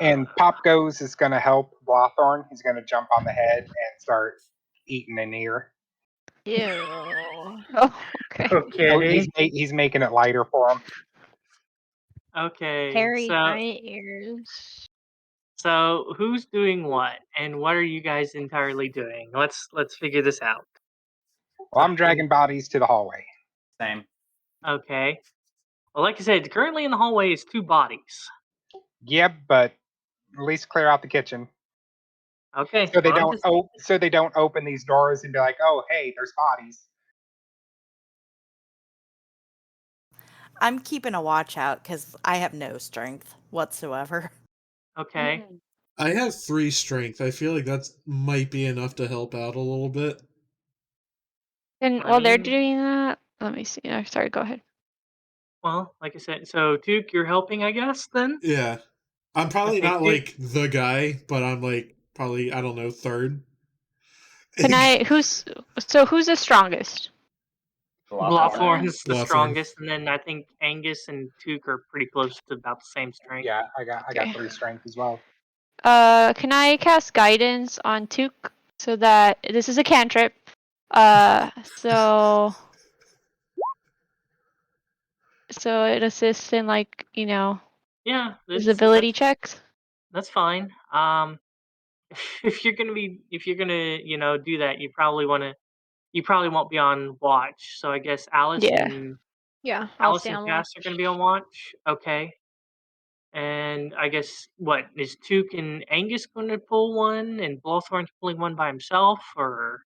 And Pop Goes is going to help Blothorn. He's going to jump on the head and start eating an ear. Ew. Oh, okay. So he's making it lighter for him. Okay. Hairy So, giant ears. so who's doing what, and what are you guys entirely doing? Let's figure this out. Well, I'm dragging bodies to the hallway. Same. Okay. Well, like I said, currently in the hallway is 2 bodies. Yep, but at least clear out the kitchen. Okay. So they well, I'm don't just- so they don't open these doors and be like, oh hey, there's bodies. I'm keeping a watch out because I have no strength whatsoever. Okay. I have 3 strength. I feel like that might be enough to help out a little bit. And I while they're mean- doing that, let me see. Oh, sorry, go ahead. Well, like I said, so Duke, you're helping, I guess, then? Yeah. I'm probably Okay, not Duke. like the guy, but I'm like probably, I don't know, 3rd. Who's the strongest? Blothorn's the Blothorn. strongest, and then I think Angus and Duke are pretty close to about the same strength. Yeah, I got Okay. 3 strength as well. Can I cast guidance on Took so that this is a cantrip? So it assists in Yeah, his ability that's, checks. that's fine. If you're gonna do that, you probably won't be on watch. So I guess Alice Yeah. and Yeah, I'll stay Cass on are watch. gonna be on watch. Okay. And I guess what is Took and Angus going to pull one, and Blothorn's pulling one by himself, or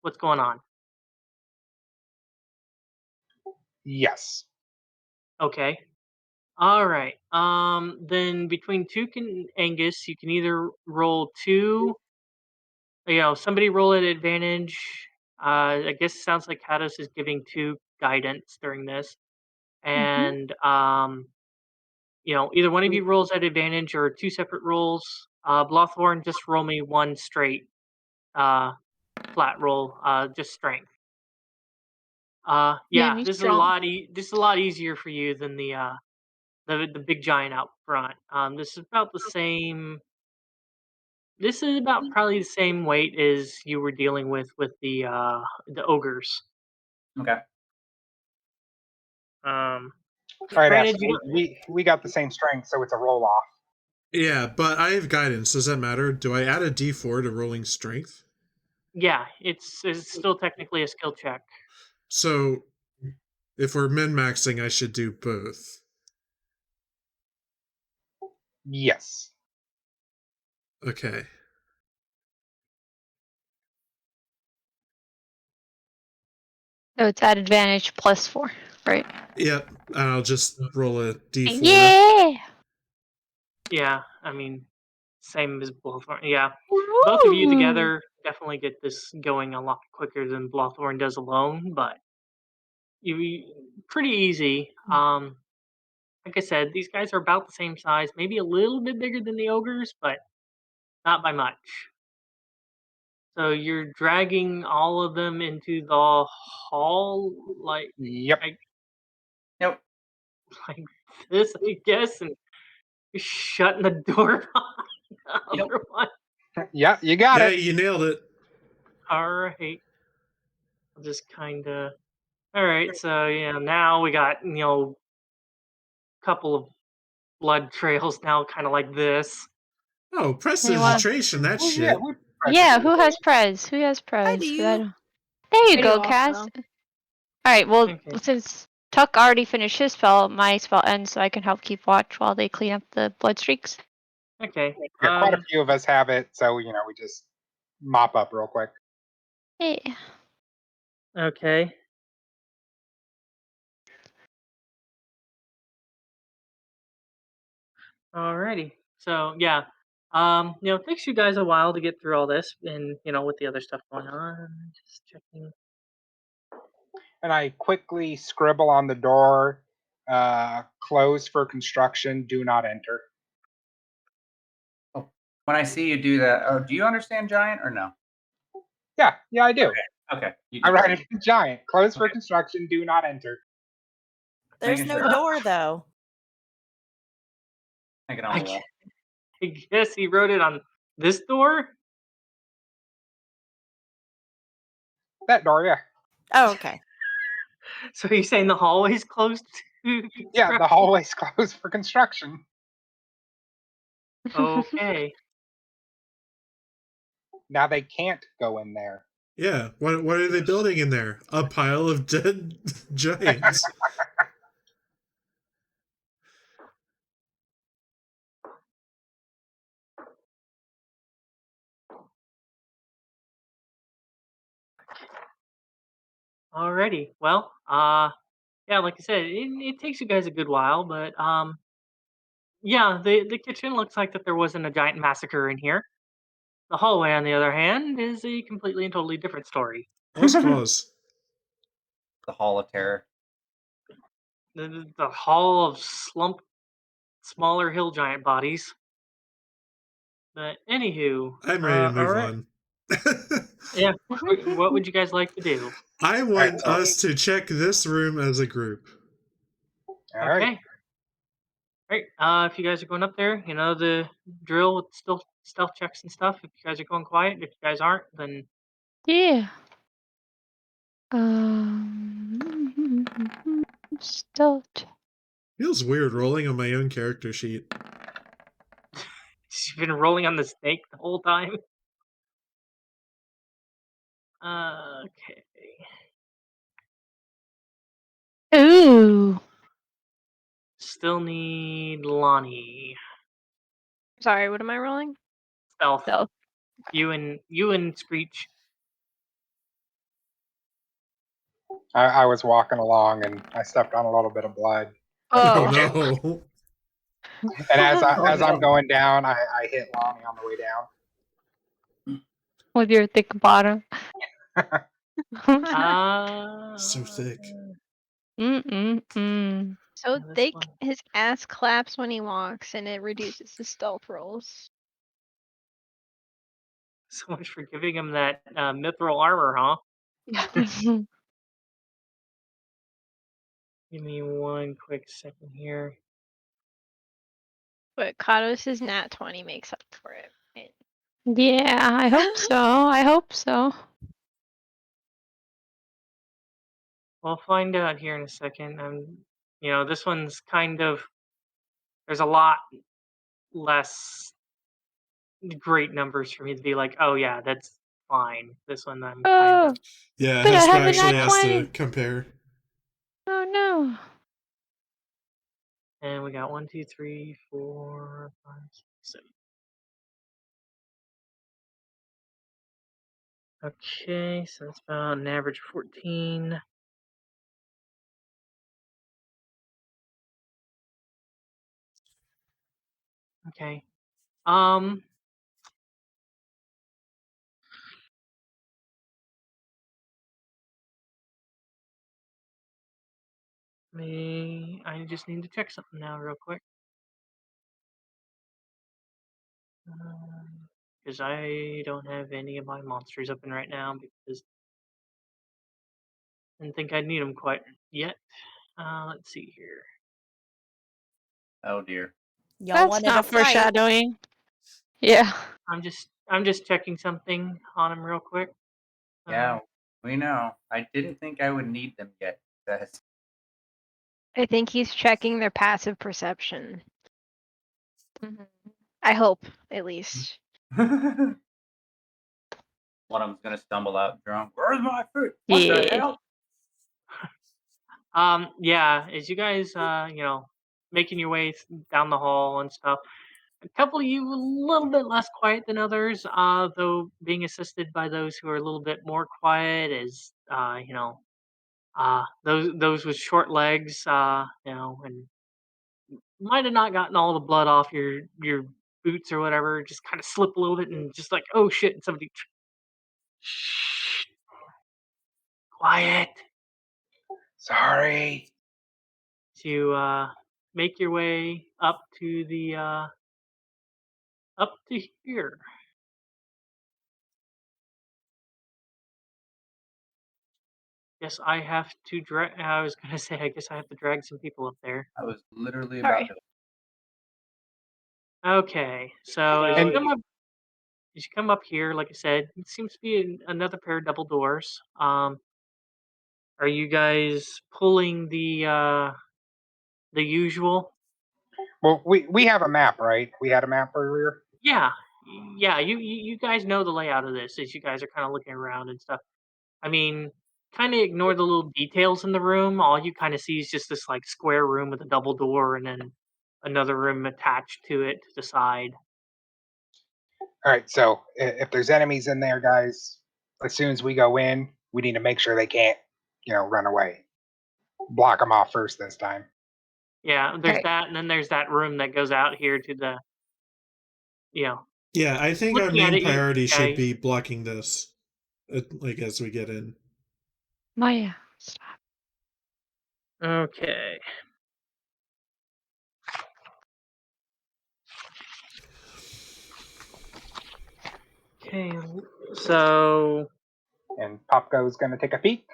what's going on? Yes. Okay. All right. Then between Took and Angus, you can either roll 2. Somebody roll at advantage. I guess it sounds like Cados is giving 2 guidance during this, and either one of you rolls at advantage or 2 separate rolls. Blothorn, just roll me 1 straight flat roll, just strength. Yeah, Yeah, he's this is strong. this is a lot easier for you than the big giant out front. This is about the same. This is about probably the same weight as you were dealing with the ogres. Okay. Um, All right, granted, Aster, we got the same strength, so it's a roll off. Yeah, but I have guidance. Does that matter? Do I add a d4 to rolling strength? yeah, it's still technically a skill check. So if we're min-maxing, I should do both. Yes. Okay. So it's at advantage +4, right? Yep. I'll just roll a d4. Yeah. Yeah, I mean, same as Blothorn. Yeah, both of you together definitely get this going a lot quicker than Blothorn does alone, but pretty easy. Like I said, these guys are about the same size, maybe a little bit bigger than the ogres, but not by much. So you're dragging all of them into the hall, like Yep. Yep. like this, I guess, and you're shutting the door behind the Yep. other one. Yeah, you got Yeah, it. you nailed it. All right. I'll just kind of. All right. So now we got couple of blood trails now, kind of like this. Oh, prestidigitation, that's Oh, shit. yeah, Yeah, who has Prez? Who has Prez? do. I don't- There you I do go, also. Cass. Alright, well, Okay. since Tuck already finished his spell, my spell ends, so I can help keep watch while they clean up the blood streaks. Okay. Yeah, quite a few of us have it, so we just mop up real quick. Yeah. Okay. Alrighty. So yeah. It takes you guys a while to get through all this, and with the other stuff going on. Just checking. And I quickly scribble on the door, closed for construction, do not enter. Oh, when I see you do that, do you understand giant or no? Yeah, I do. Okay. You I do. write it in giant. Closed for Okay. construction, do not enter. There's Making no sure. door though. Make it I on the wall. guess he wrote it on this door. That door, yeah. Oh, okay. So you're saying the hallway's closed to Yeah, the hallway's closed for construction. Okay. Now they can't go in there. Yeah, what are they building in there? A pile of dead giants. Alrighty. Well, yeah, like I said, it takes you guys a good while, but yeah, the kitchen looks like that there wasn't a giant massacre in here. The hallway, on the other hand, is a completely and totally different story. Lost cause. The Hall of Terror. The hall of slumped, smaller hill giant bodies. But anywho, I'm ready to move alright. on. Yeah, what would you guys like to do? I want Alright, us to check this room as a group. All right. Okay. Alright, if you guys are going up there, the drill with still stealth checks and stuff. If you guys are going quiet, if you guys aren't, then Yeah. Stealth. Feels weird rolling on my own character sheet. you've been rolling on the snake the whole time. Okay. Ooh. Still need Lani. Sorry, what am I rolling? Stealth. Stealth. You and Screech. I was walking along and I stepped on a little bit of blood. Oh. No. And as Oh, I'm no. going down, I hit Lani on the way down. With your thick bottom. So thick. Mm-mm-mm. So Yeah, this thick, one. his ass claps when he walks, and it reduces his stealth rolls. So much for giving him that mithril armor, huh? Give me one quick second here. But Cados' nat 20 makes up for it. Right? Yeah, I hope so. I hope so. We'll find out here in a second. This one's kind of. There's a lot less great numbers for me to be like, oh yeah, that's fine. This one I'm kind Oh, of. Yeah, but I Hesper have a actually nat has 20. to compare. Oh no. And we got 1, 2, 3, 4, 5, 6, 7. Okay, so that's about an average of 14. Okay. I just need to check something now real quick. Because I don't have any of my monsters open right now because I didn't think I'd need them quite yet. Let's see here. Oh dear. Y'all That's wanted a not fight. foreshadowing. Yeah. I'm just checking something on them real quick. Yeah, we know. I didn't think I would need them yet. Says. I think he's checking their passive perception. I hope, at least. One of them's gonna stumble out drunk. Where's my food? What the Yeah. hell? Yeah, as you guys, making your way down the hall and stuff, a couple of you a little bit less quiet than others, though being assisted by those who are a little bit more quiet as, those with short legs, and might have not gotten all the blood off your boots or whatever, just kind of slip a little bit and just like, oh shit, and somebody, shh, quiet. Sorry. To make your way up to the up to here. Guess I have to drag. I was gonna say, I guess I have to drag some people up there. I was literally Sorry. about to. Okay, so as And- you come up, here, like I said, it seems to be another pair of double doors. Are you guys pulling the usual? Well, we have a map, right? We had a map earlier. Yeah, yeah. You guys know the layout of this as you guys are kind of looking around and stuff. I mean, kind of ignore the little details in the room. All you kind of see is just this like square room with a double door and then another room attached to it to the side. All right. So if there's enemies in there, guys, as soon as we go in, we need to make sure they can't, run away. Block them off first this time. Yeah, there's Right. that, and then there's that room that goes out here to the, Yeah, I think our Looking at main it, priority should yeah. be blocking this, like as we get in. Maya, stop. Okay. Okay, so And Popco's going to take a peek.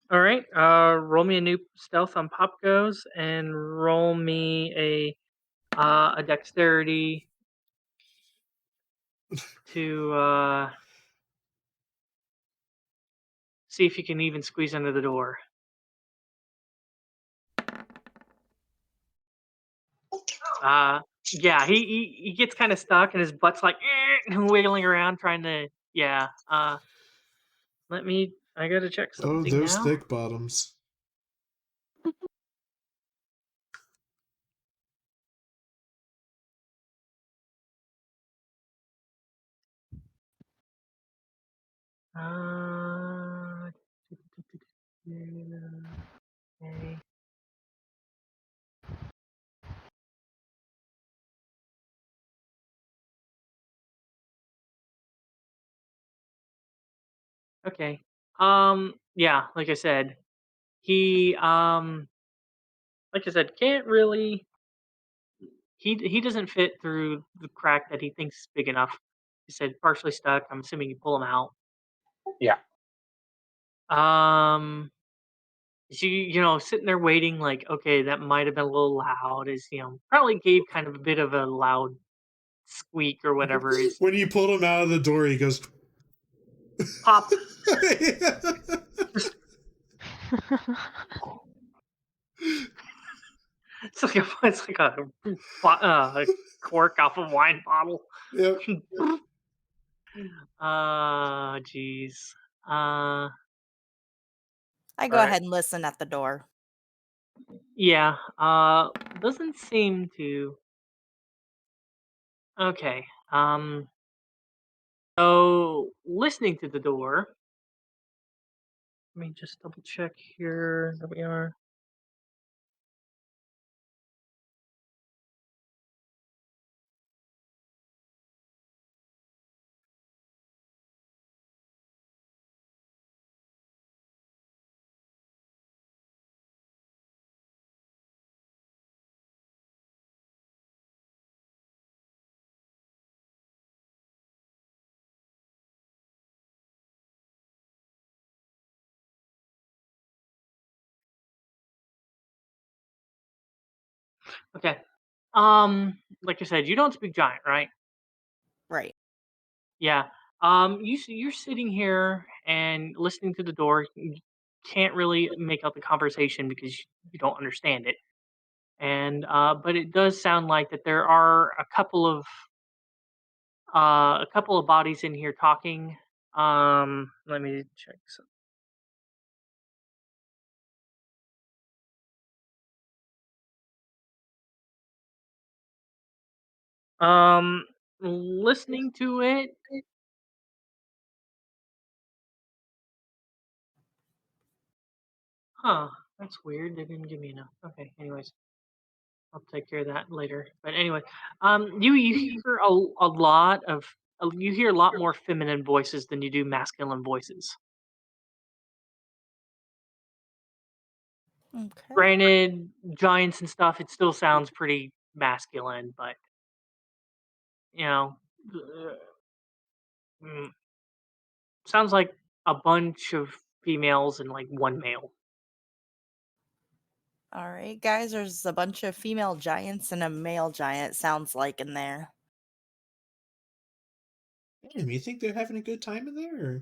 all right, roll me a new stealth on Pop Goes and roll me a dexterity to see if you can even squeeze under the door. Yeah, he gets kind of stuck and his butt's like wiggling around trying to, yeah. I gotta check Oh, something those now. Thiccbottoms. Uh, okay. Okay. Yeah, like I said, he like I said, can't really he doesn't fit through the crack that he thinks is big enough. He said partially stuck. I'm assuming you pull him out. Yeah. Sitting there waiting, like, okay, that might have been a little loud. Probably gave kind of a bit of a loud squeak or whatever. Is When you pulled him out of the door, he goes pop. It's like a cork off a wine bottle. Yep. Jeez. I go Alright. ahead and listen at the door. Yeah. Doesn't seem to. Okay. So listening to the door. Let me just double check here. There we are. Okay. Like I said, you don't speak giant, right? Right. Yeah. You're sitting here and listening to the door. You can't really make out the conversation because you don't understand it. And but it does sound like that there are a couple of bodies in here talking. Let me check. Listening to it. Huh, that's weird. They didn't give me enough. Okay, anyways, I'll take care of that later. But anyway, you hear a lot of you hear a lot more feminine voices than you do masculine voices. Okay. Granted, giants and stuff, it still sounds pretty masculine, but you know, uh, mm, sounds like a bunch of females and like one male. All right, guys. There's a bunch of female giants and a male giant. Sounds like in there. Damn, you think they're having a good time in there? Or...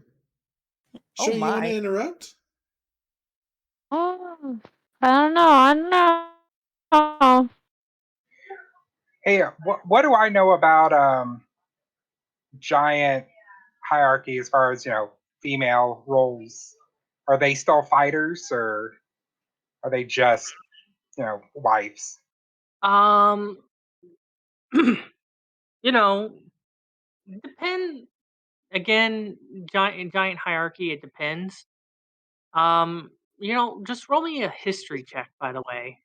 Oh Sure, you want my. to interrupt? Oh, I don't know. I don't know. Hey, what do I know about giant hierarchy as far as female roles? Are they still fighters, or are they just wives? Um, you know, depend again. Giant hierarchy. It depends. Um, just roll me a history check, by the way,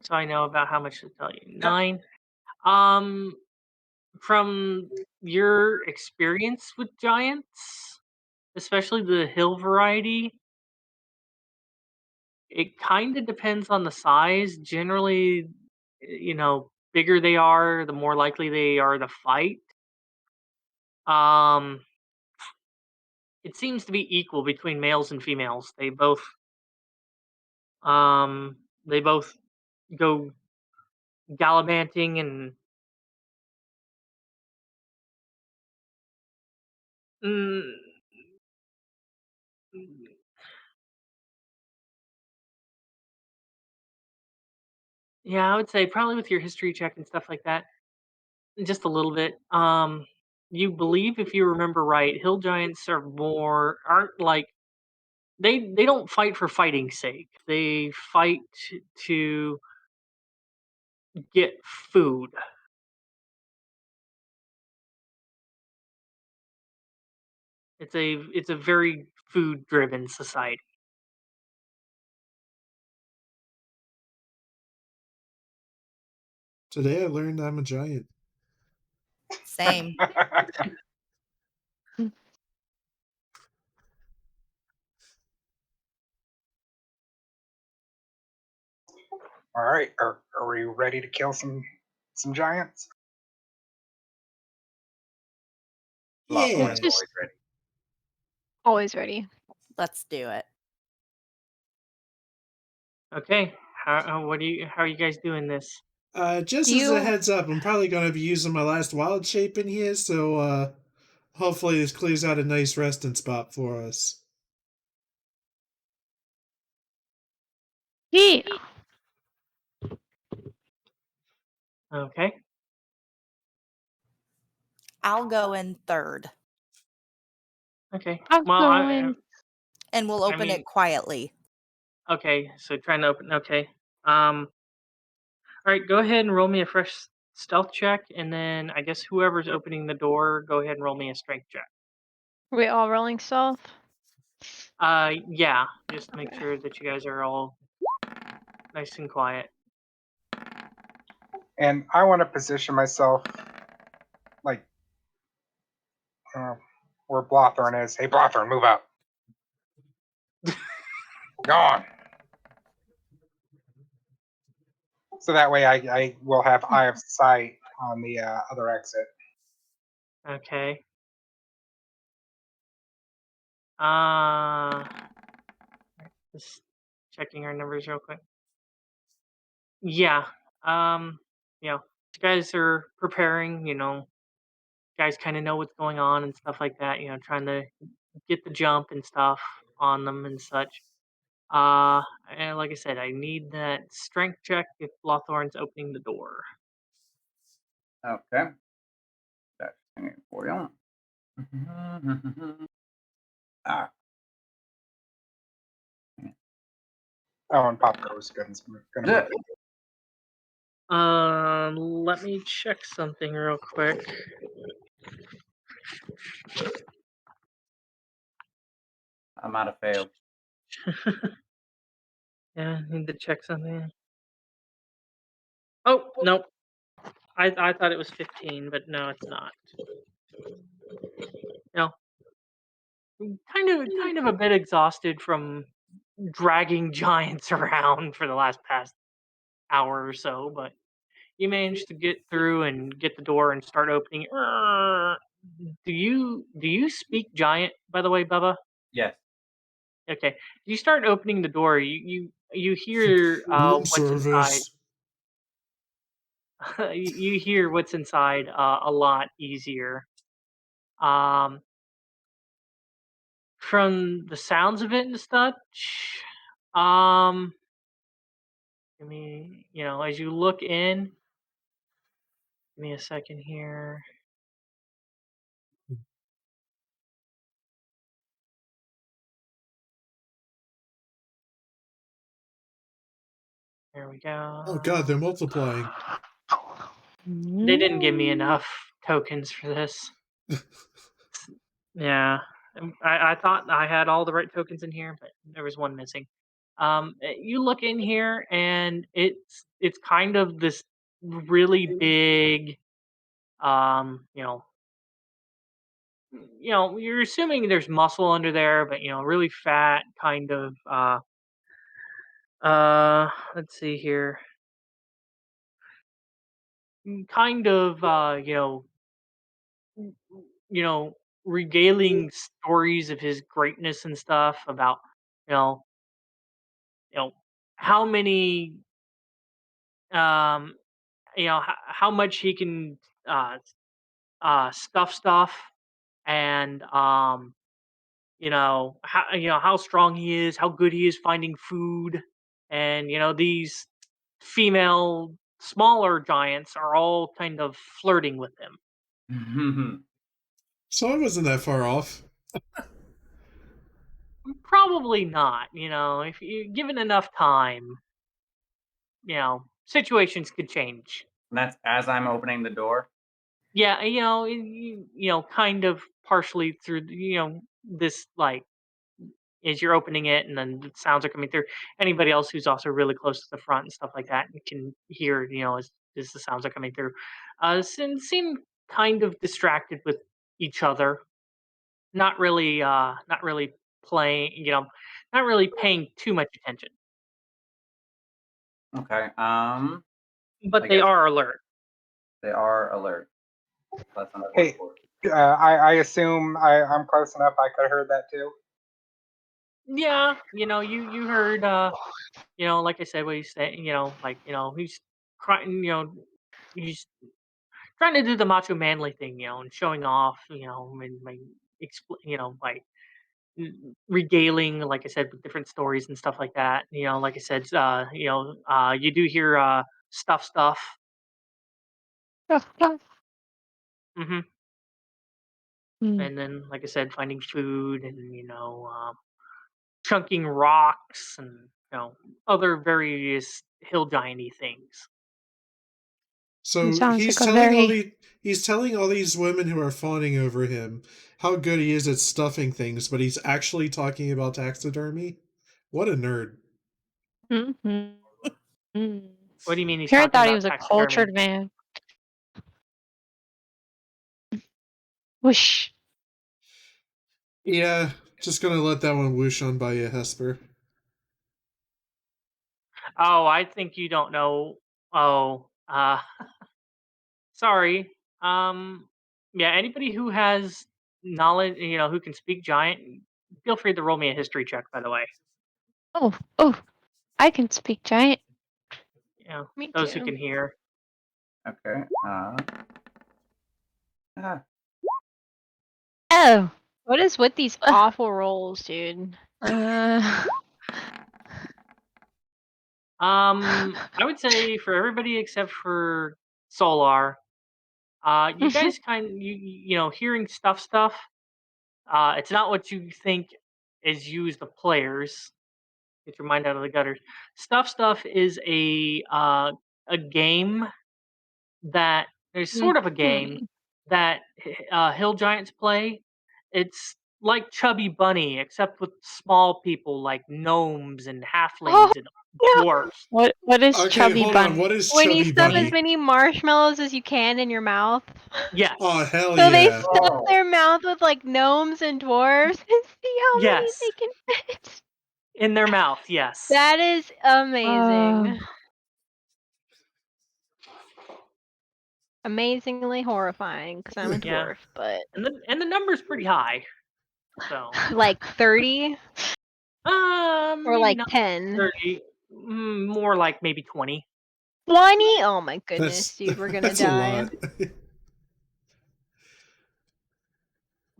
so I know about how much to tell you. 9. Um, from your experience with giants, especially the hill variety, it kind of depends on the size. Generally, bigger they are, the more likely they are to fight. Um, it seems to be equal between males and females. They both go gallivanting and mm, yeah, I would say probably with your history check and stuff like that, just a little bit. You believe, if you remember right, hill giants aren't like they don't fight for fighting's sake. They fight to get food. It's a very food driven society. Today I learned I'm a giant. Same. All right, are we ready to kill some giants? Yeah. Blothorn's Just- always ready. Always ready. Let's do it. Okay, how are you guys doing this? Just Do as a you- heads up, I'm probably going to be using my last wild shape in here, so hopefully this clears out a nice resting spot for us. Yeah. Okay, I'll go in third, okay. I'm Well, going. and we'll I open mean, it quietly. okay. So trying to open. Okay. All right. Go ahead and roll me a fresh stealth check, and then I guess whoever's opening the door, go ahead and roll me a strength check. Are we all rolling stealth? Yeah. Just make Okay. sure that you guys are all nice and quiet. And I want to position myself like where Blothorn is. Hey, Blothorn, move up. Go on. So that way I will have eye of sight on the other exit. Okay. Just checking our numbers real quick. Yeah. You guys are preparing. Guys kind of know what's going on and stuff like that. Trying to get the jump and stuff on them and such. And like I said, I need that strength check if Blothorn's opening the door. Okay. That's it for you. Ah, Oh, and Pop goes gonna yeah. move. Let me check something real quick. I might have failed. Yeah, I need to check something. Oh, nope. I thought it was 15, but no, it's not. No. Kind of a bit exhausted from dragging giants around for the past hour or so, but you managed to get through and get the door and start opening it. Do you speak giant, by the way, Bubba? Yes. Okay. You start opening the door. You hear Room what's inside. service. You hear what's inside a lot easier. Um, from the sounds of it and such. Um, I mean, as you look in, give me a second here. There we go. Oh god, they're multiplying. They didn't give me enough tokens for this. Yeah, I thought I had all the right tokens in here, but there was one missing. You look in here, and it's kind of this really big. Um, you know, you're assuming there's muscle under there, but really fat kind of. Let's see here. Kind of. You know, regaling stories of his greatness and stuff about, you know, you know, how many, um, how much he can uh, stuff, and how strong he is, how good he is finding food, and these female smaller giants are all kind of flirting with him. So I wasn't that far off. Probably not. If you given enough time, situations could change. And that's as I'm opening the door. Yeah, kind of partially through this, like, as you're opening it, and then the sounds are coming through. Anybody else who's also really close to the front and stuff like that can hear, as the sounds are coming through. Seem kind of distracted with each other, not really playing, not really paying too much attention. Okay. But I they guess are alert. they are alert. That's Hey, unfortunate. I assume I'm close enough. I could have heard that too. Yeah, you heard, like I said, what he's saying, like, he's crying, he's trying to do the macho manly thing, and showing off, and like, by regaling, like I said, with different stories and stuff like that. Like I said, you do hear stuff. hmm Mm. And then, like I said, finding food, and chunking rocks, and other various hill gianty things. So Sounds like a very he's telling all these women who are fawning over him how good he is at stuffing things, but he's actually talking about taxidermy? What a nerd. What do you mean he's Here I talking thought he about was a taxidermy? cultured man. Whoosh. Yeah, just gonna let that one whoosh on by you, Hesper. Oh, I think you don't know. Oh, sorry. Yeah, anybody who has knowledge, who can speak giant, feel free to roll me a history check, by the way. Oh, I can speak giant. Me Those who too. can hear. Okay. Oh. What is with these awful rolls, dude? I would say for everybody except for Solar, You guys you know, hearing stuff. It's not what you think is used the players. Get your mind out of the gutter. Stuff is a game that there's sort of a game Mhm. that hill giants play. It's like Chubby Bunny, except with small people like gnomes and Oh, halflings and no. dwarfs. What is Okay, Chubby hold on. Bunny? What is When you Chubby stuff as Bunny? many marshmallows as you can in your mouth. Yes. Oh, hell So they yeah. stuff Oh. their mouth with like gnomes and dwarves and see how many Yes. they can fit. In their mouth, yes. That is amazing. Amazingly horrifying because I'm a Yeah. dwarf, but And the number's pretty high. So like 30 or maybe like not 10. 30. More like maybe 20. 20? Oh my goodness, That's dude, we're gonna that's a die. lot.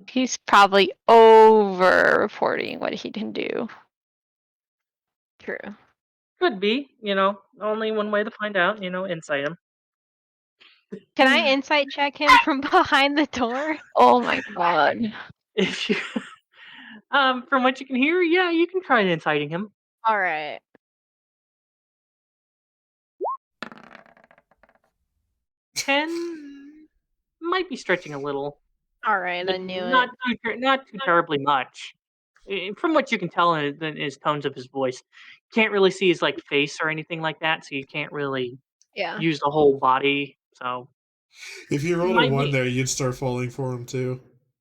He's probably over reporting what he can do. True. Could be, you know, only one way to find out, you know, insight him. Can I insight check him from behind the door? Oh my god. If you from what you can hear, yeah, you can try inciting him. All right. 10 might be stretching a little. All right, I But knew not it. not too terribly much. From what you can tell in his tones of his voice, can't really see his like face or anything like that, so you can't really Yeah. use the whole body. So If you rolled a might 1 be. there, you'd start falling for him too.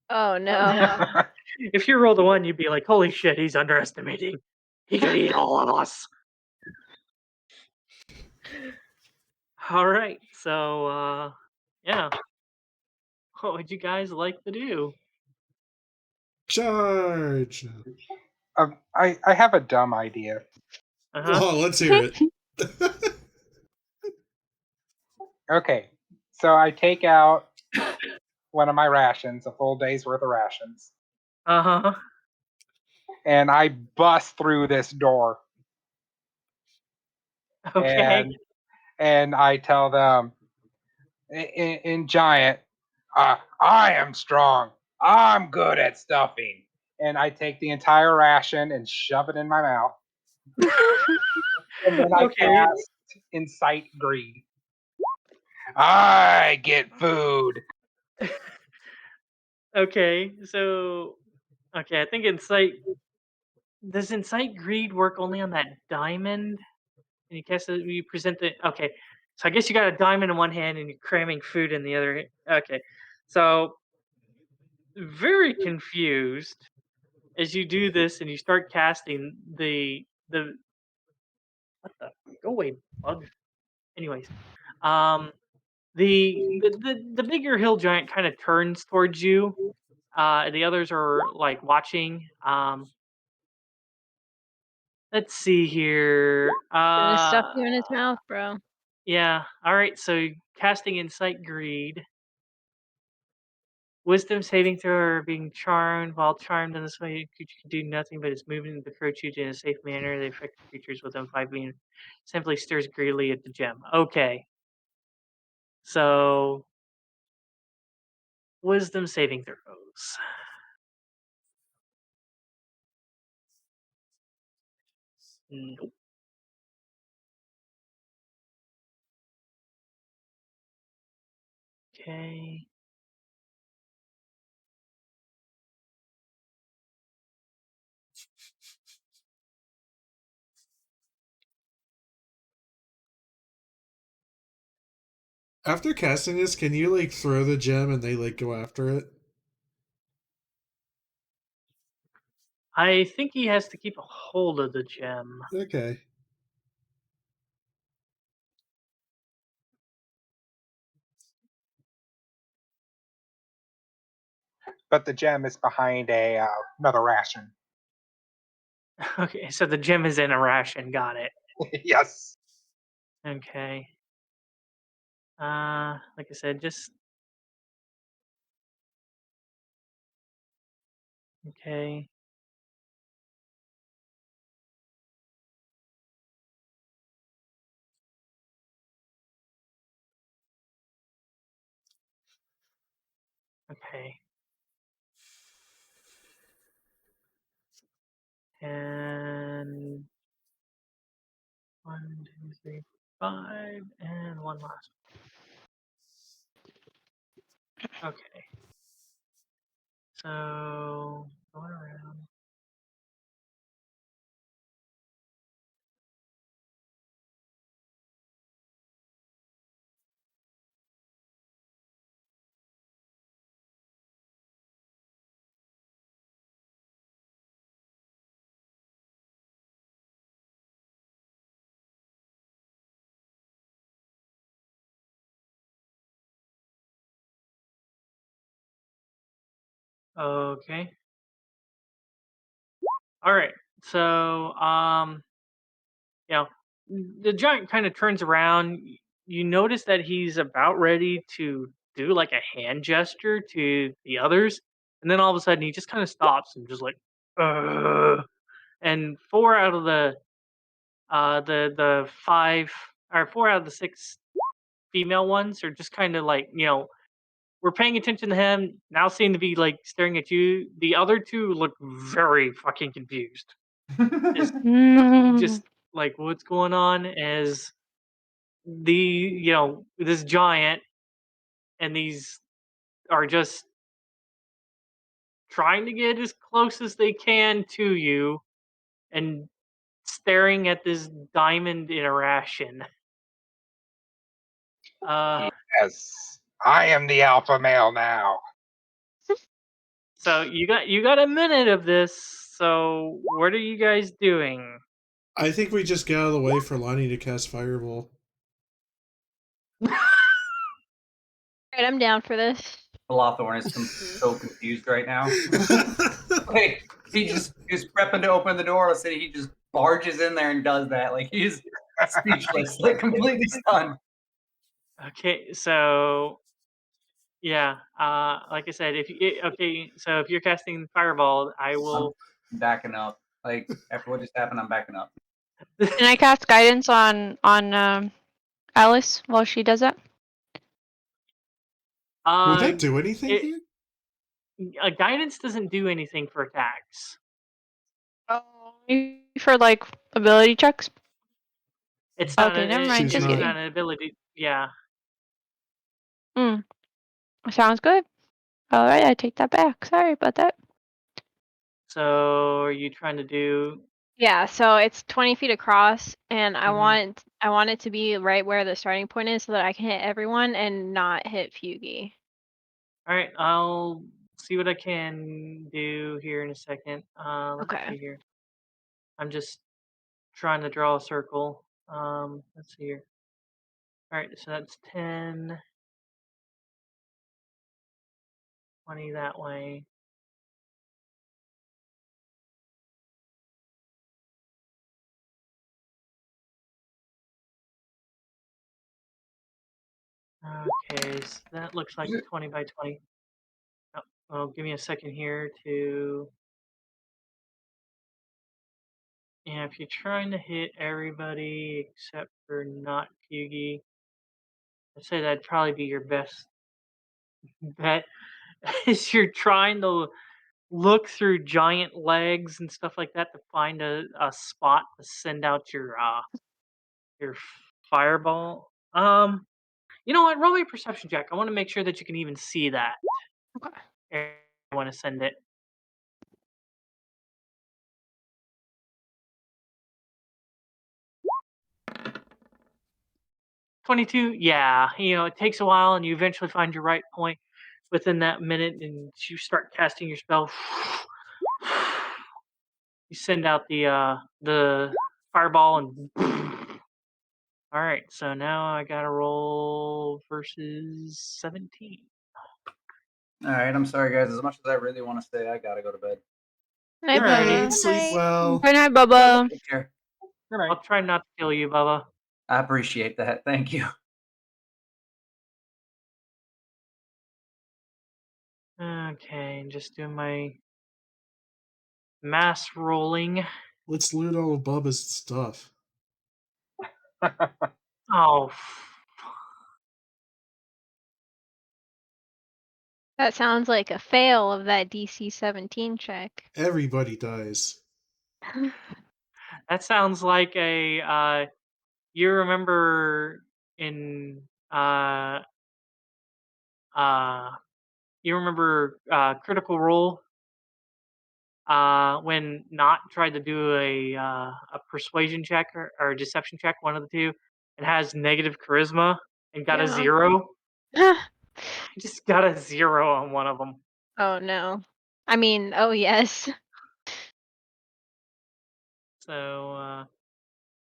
Oh no. If you roll the 1, you'd be like, "Holy shit, he's underestimating. He could eat all of us." All right, so yeah, what would you guys like to do? Charge! I have a dumb idea. Oh, let's hear it. Okay, so I take out one of my rations, a full day's worth of rations, Uh huh. and I bust through this door, Okay. and I tell them in giant, I am strong. I'm good at stuffing, and I take the entire ration and shove it in my mouth, and then I Okay. cast incite greed. I get food. Okay. So, okay, I think incite. Does incite greed work only on that diamond? And you cast it, you present it. Okay. So I guess you got a diamond in one hand and you're cramming food in the other. Okay. So very confused as you do this and you start casting the what the go away bug. Anyways, um, the bigger hill giant kind of turns towards you. The others are like watching. Let's see here. Gonna stuff you in his mouth, bro. Yeah. All right. So casting Insight Greed. Wisdom saving throw or being charmed. While charmed in this way, creature can do nothing but its movement to approach you in a safe manner. They affect creatures within 5 being simply stirs greedily at the gem. Okay. So wisdom saving throws. Nope. Okay. After casting this, can you like throw the gem and they like go after it? I think he has to keep a hold of the gem. Okay. But the gem is behind another ration. Okay, so the gem is in a ration. Got it. Yes. Okay. Like I said, just okay. Okay. And 1, 2, 3, 5, and one last one. Okay. So going around. Okay. All right. So you know, the giant kind of turns around. You notice that he's about ready to do like a hand gesture to the others, and then all of a sudden he just kind of stops and just like, "Ugh." And four out of the five, or four out of the six female ones are just kind of like, we're paying attention to him now, seem to be like staring at you. The other two look very fucking confused. Just Mm. just like what's going on is this giant and these are just trying to get as close as they can to you and staring at this diamond interaction. Uh Yes, I am the alpha male now. so you got a minute of this. So what are you guys doing? I think we just get out of the way for Lani to cast Fireball. Alright, I'm down for this. Blothorn is so confused right now. Like he's prepping to open the door. Let's say he just barges in there and does that. Like he's speechless, like completely stunned. Okay, so yeah, like I said, so if you're casting Fireball, I will. I'm backing up. Like after what just happened, I'm backing up. Can I cast guidance on Alice while she does that? Would that do anything it- here? Guidance doesn't do anything for attacks. For like ability checks? It's not. Okay, never mind. She's Just It's not- kidding. not an ability. Yeah. Sounds good. All right, I take that back. Sorry about that. So are you trying to do? Yeah, so it's 20 feet across, and I Mhm. want it to be right where the starting point is, so that I can hit everyone and not hit Feugy. All right, I'll see what I can do here in a second. Let's Okay. see here. I'm just trying to draw a circle. Let's see here. All right, so that's 10, 20 that way. Okay, so that looks like 20 by 20. Oh, well, give me a second here to. Yeah, if you're trying to hit everybody except for not Feugy, I'd say that'd probably be your best bet. Is you're trying to look through giant legs and stuff like that to find a spot to send out your fireball. You know what? Roll me a perception check. I want to make sure that you can even see that. Okay. I want to send it. $22. Yeah, it takes a while, and you eventually find your right point within that minute, and you start casting your spell. You send out the fireball, and all right. So now I gotta roll versus 17. All right, I'm sorry guys. As much as I really want to say, I gotta go to bed. Night, All right, Bubba. sleep night. well. Good night, Bubba. Take care. I'll try not to kill you, Bubba. I appreciate that. Thank you. Okay, just doing my mass rolling. Let's loot all of Bubba's stuff. Oh, That sounds like a fail of that DC 17 check. Everybody dies. That sounds like a you remember in you remember Critical Role when Not tried to do a persuasion check or a deception check, one of the two, and has negative charisma and got a Yeah. 0. I just got a 0 on one of them. Oh no. I mean, oh yes. So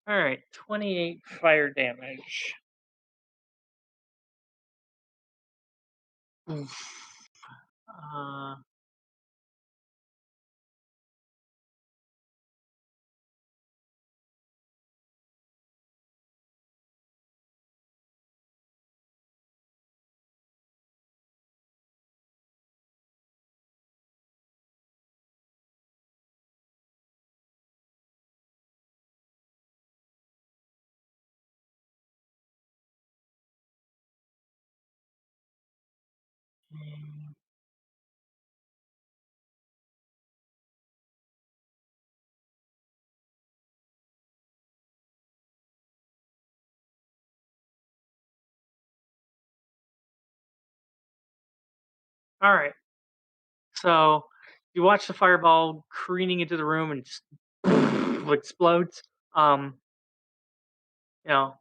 all right, 28 fire damage. Oof. All right. So you watch the fireball careening into the room and just explodes. You know,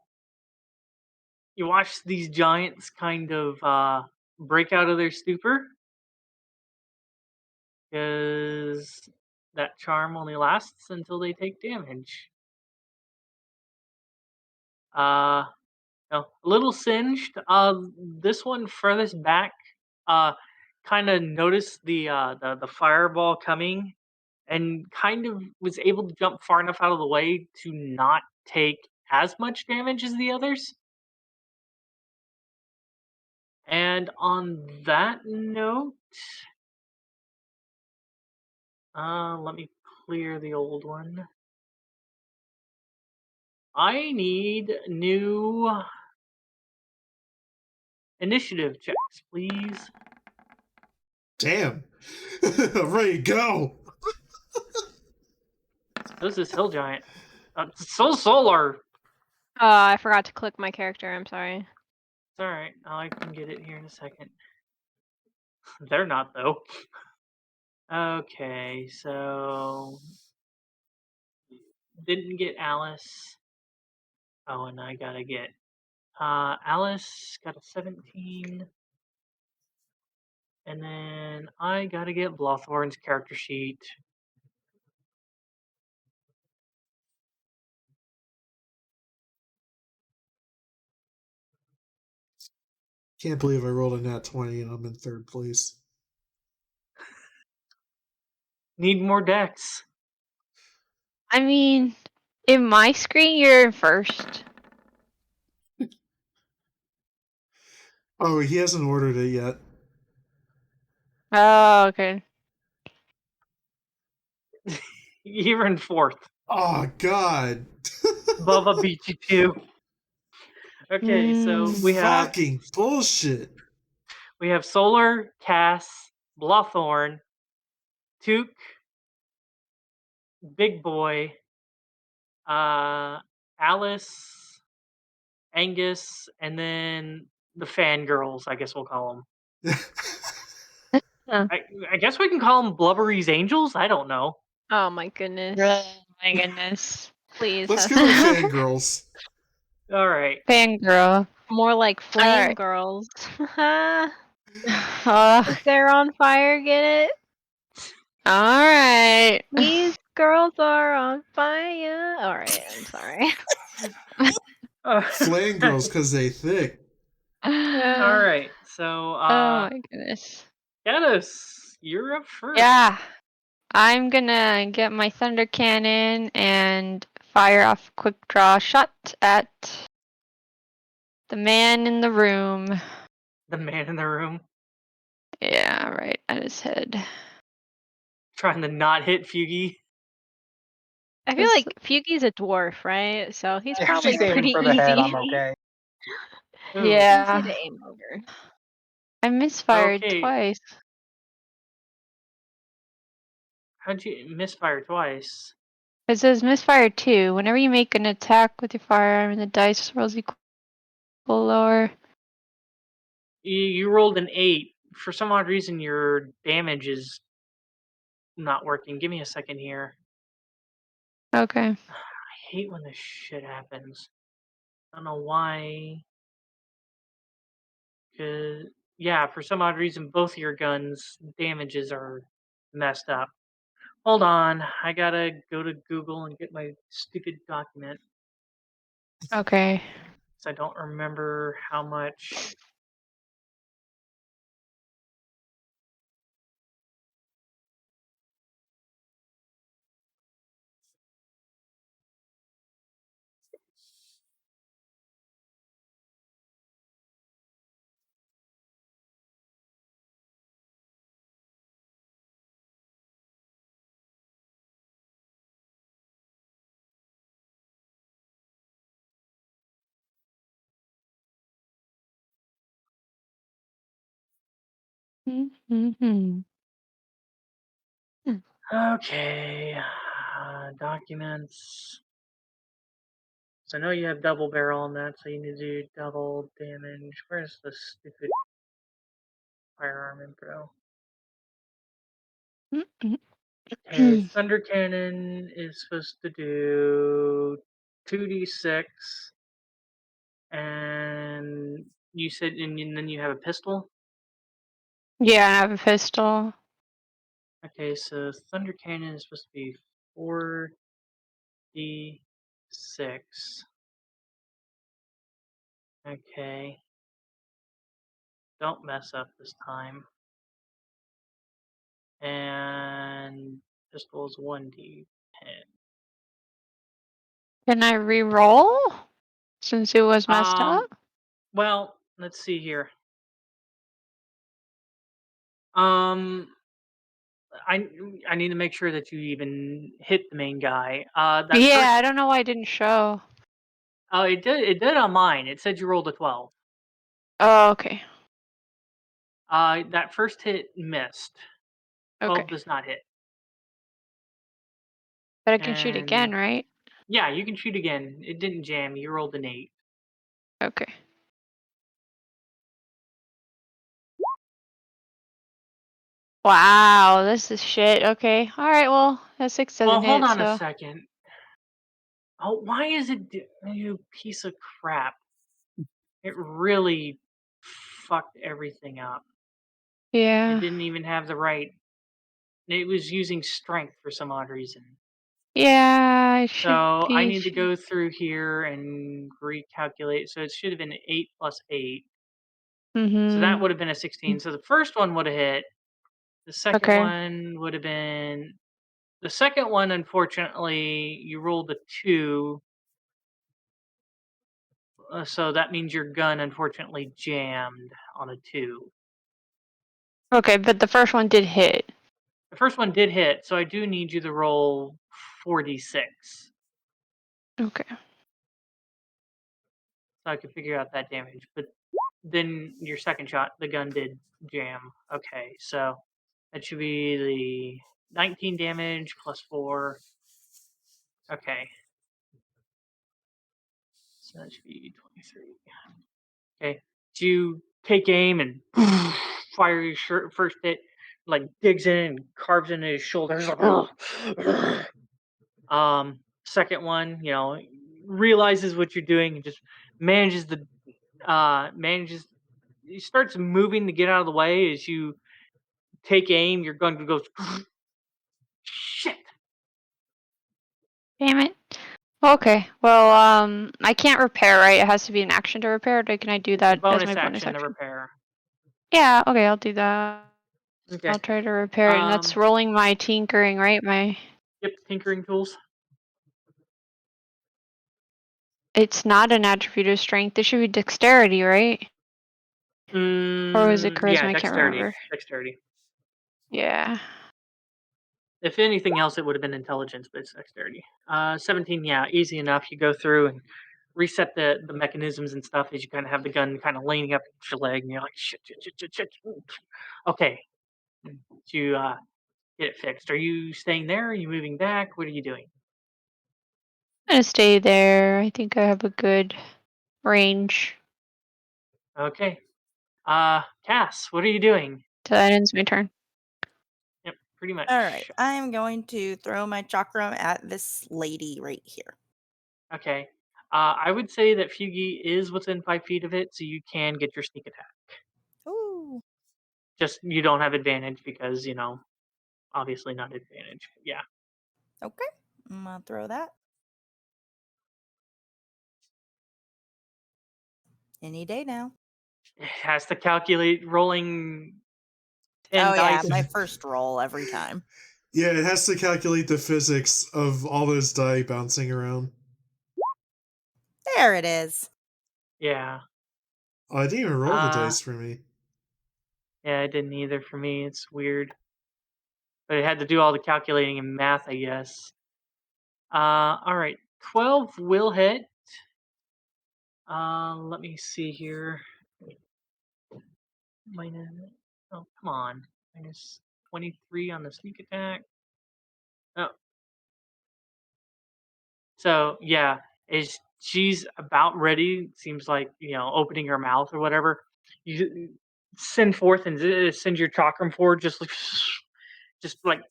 you watch these giants kind of break out of their stupor because that charm only lasts until they take damage. Uh, a little singed. This one furthest back, kind of noticed the fireball coming, and kind of was able to jump far enough out of the way to not take as much damage as the others. And on that note, let me clear the old one. I need new initiative checks, please. Damn. I'm ready to go. Who's this hill giant? So solar. I forgot to click my character. I'm sorry. It's all right. I can get it here in a second. They're not though. Okay, so didn't get Alice. Oh, and I gotta get Alice got a 17. And then I gotta get Blothorn's character sheet. Can't believe I rolled a nat 20 and I'm in 3rd place. Need more decks. I mean, in my screen, you're in first. Oh, he hasn't ordered it yet. Oh, okay. You're in 4th. Oh, God. Bubba beat you too. Okay, so we have Fucking bullshit. we have Solar, Cass, Blothorn, Took, Big Boy, Alice, Angus, and then the fangirls, I guess we'll call them. I guess we can call them Blubbery's Angels? I don't know. Oh my goodness. Oh my goodness. Please. Let's go Hesper. with fangirls. All right. Fangirl. More like flame Alright. girls. Uh, If they're on fire, get it? Alright. These girls are on fire. Alright, I'm sorry. Flame girls because they thick. All right. So, Oh my goodness. Cados, you're up first. Yeah. I'm gonna get my thunder cannon and fire off a quick draw shot at the man in the room. The man in the room Yeah, right at his head. trying to not hit Feugy. I feel like Feugy's a dwarf, right? So he's If probably she's aiming pretty for the easy. head, I'm okay. Ooh. Yeah. Easy to aim over. I misfired Okay. twice. How'd you misfire twice? It says misfire 2. Whenever you make an attack with your firearm and the dice rolls equal lower. You rolled an 8. For some odd reason, your damage is not working. Give me a second here. Okay. I hate when this shit happens. I don't know why. Cause yeah, for some odd reason, both of your guns' damages are messed up. Hold on, I gotta go to Google and get my stupid document. Okay. Cause I don't remember how much. Mm-hmm. Okay, documents. So I know you have double barrel on that, so you need to do double damage. Where's the stupid firearm info? Okay, Thunder Cannon is supposed to do 2d6, and you said, and then you have a pistol? Yeah, I have a pistol. Okay, so Thunder Cannon is supposed to be 4d6. Okay. Don't mess up this time. And pistol is 1d10. Can I re-roll? Since it was messed up? Well, let's see here. I need to make sure that you even hit the main guy. That Yeah, first. I don't know why it didn't show. Oh, it did. It did on mine. It said you rolled a 12. Oh, okay. That first hit missed. 12 Okay. does not hit. But I can shoot again, And right? yeah, you can shoot again. It didn't jam. You rolled an 8. Okay. Wow, this is shit. Okay. Alright, well, that 6 Well, doesn't hold hit, on a so. second. Oh, why is it you piece of crap? It really fucked everything up. It Yeah. didn't even have the right. It was using strength for some odd reason. Yeah, it should So I be. need to go through here and recalculate. So it should have been 8 plus 8. So that Mm-hmm. would have been a 16. So the first one would have hit. The second Okay. one would have been. The second one, unfortunately, you rolled a 2. So that means your gun, unfortunately, jammed on a 2. Okay, but the first one did hit. The first one did hit, so I do need you to roll 4d6. Okay. So I can figure out that damage. But then your second shot, the gun did jam. Okay, so that should be the 19 damage plus 4. Okay. So that should be 23. Okay. So you take aim and fire your first hit, like digs in and carves into his shoulder. Second one, realizes what you're doing and just manages the manages he starts moving to get out of the way as you take aim. Your gun goes shit. Damn it. Okay. Well, I can't repair, right? It has to be an action to repair, or can I do It's a that as my bonus bonus action to action? repair. Yeah, okay, I'll do that. Okay. I'll try to repair it, and that's rolling my tinkering, right? Yep, tinkering tools. It's not an attribute of strength. It should be dexterity, right? Or is it charisma? Yeah, I can't dexterity. remember. Dexterity. Yeah. If anything else, it would have been intelligence, but it's dexterity. 17, yeah, easy enough. You go through and reset the mechanisms and stuff as you kind of have the gun kind of leaning up your leg, and you're like, shit. Okay, to get it fixed. Are you staying there? Are you moving back? What are you doing? I'm gonna stay there. I think I have a good range. Okay. Cass, what are you doing? So that ends my turn. Yep, pretty much. All right, I am going to throw my chakram at this lady right here. Okay. I would say that Feugy is within 5 feet of it, so you can get your sneak attack. Ooh. Just you don't have advantage because, obviously not advantage. Yeah. Okay, I'm gonna throw that. Any day now. It has to calculate rolling 10 Oh yeah, dice. my first roll every time. Yeah, it has to calculate the physics of all those die bouncing around. There it is. Yeah. Oh, I didn't even roll the dice for me. Yeah, it didn't either for me. It's weird. But it had to do all the calculating and math, I guess. All right. 12 will hit. Let me see here. Minus, oh, come on. Minus 23 on the sneak attack. Oh. So, yeah, is she's about ready, seems like, opening her mouth or whatever. You send forth and send your chakram forward, just like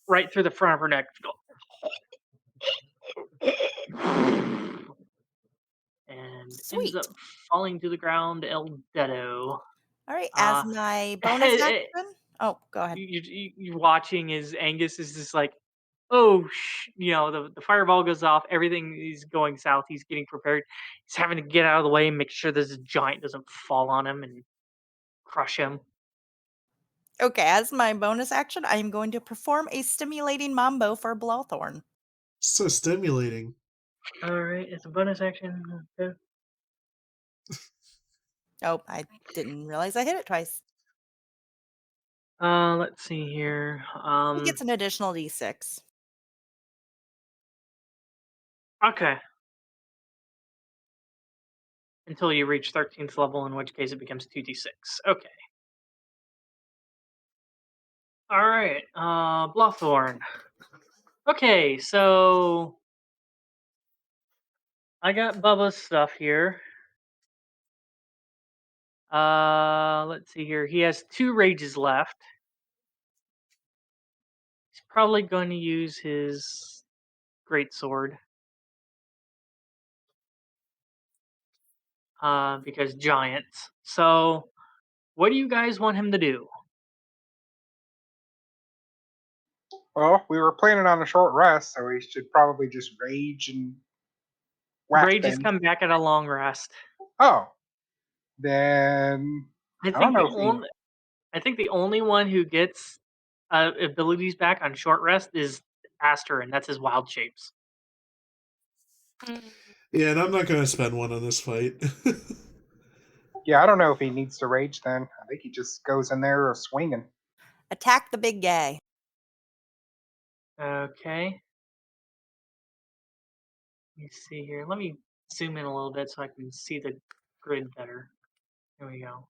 right through the front of her neck. And ends Sweet. up falling to the ground, El Dedo. All right, as my bonus action. Oh, go ahead. You're watching as Angus is just like, oh, the fireball goes off. Everything is going south. He's getting prepared. He's having to get out of the way and make sure this giant doesn't fall on him and crush him. Okay, as my bonus action, I am going to perform a stimulating mambo for Blothorn. So stimulating. All right, it's a bonus action. Okay. Oh, I didn't realize I hit it twice. Let's see here. He gets an additional d6. Okay. Until you reach 13th level, in which case it becomes 2d6. Okay. All right, Blothorn. Okay, so I got Bubba's stuff here. Let's see here. He has 2 rages left. He's probably going to use his greatsword. Because giants. So, what do you guys want him to do? Well, we were planning on a short rest, so we should probably just rage and whack Rages things. come back at a long rest. Oh, then I don't think know if he- I think the only one who gets abilities back on short rest is Aster, and that's his wild shapes. Yeah, and I'm not going to spend one on this fight. yeah, I don't know if he needs to rage. Then I think he just goes in there swinging. Attack the big guy. Okay. Let me see here. Let me zoom in a little bit so I can see the grid better. Here we go.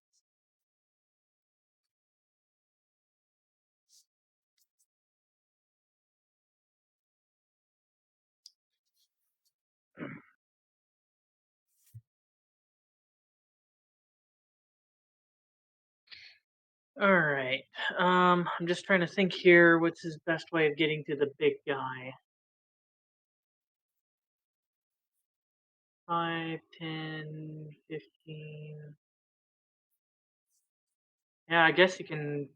All right. I'm just trying to think here. What's his best way of getting to the big guy? 5, 10, 15. Yeah, I guess you can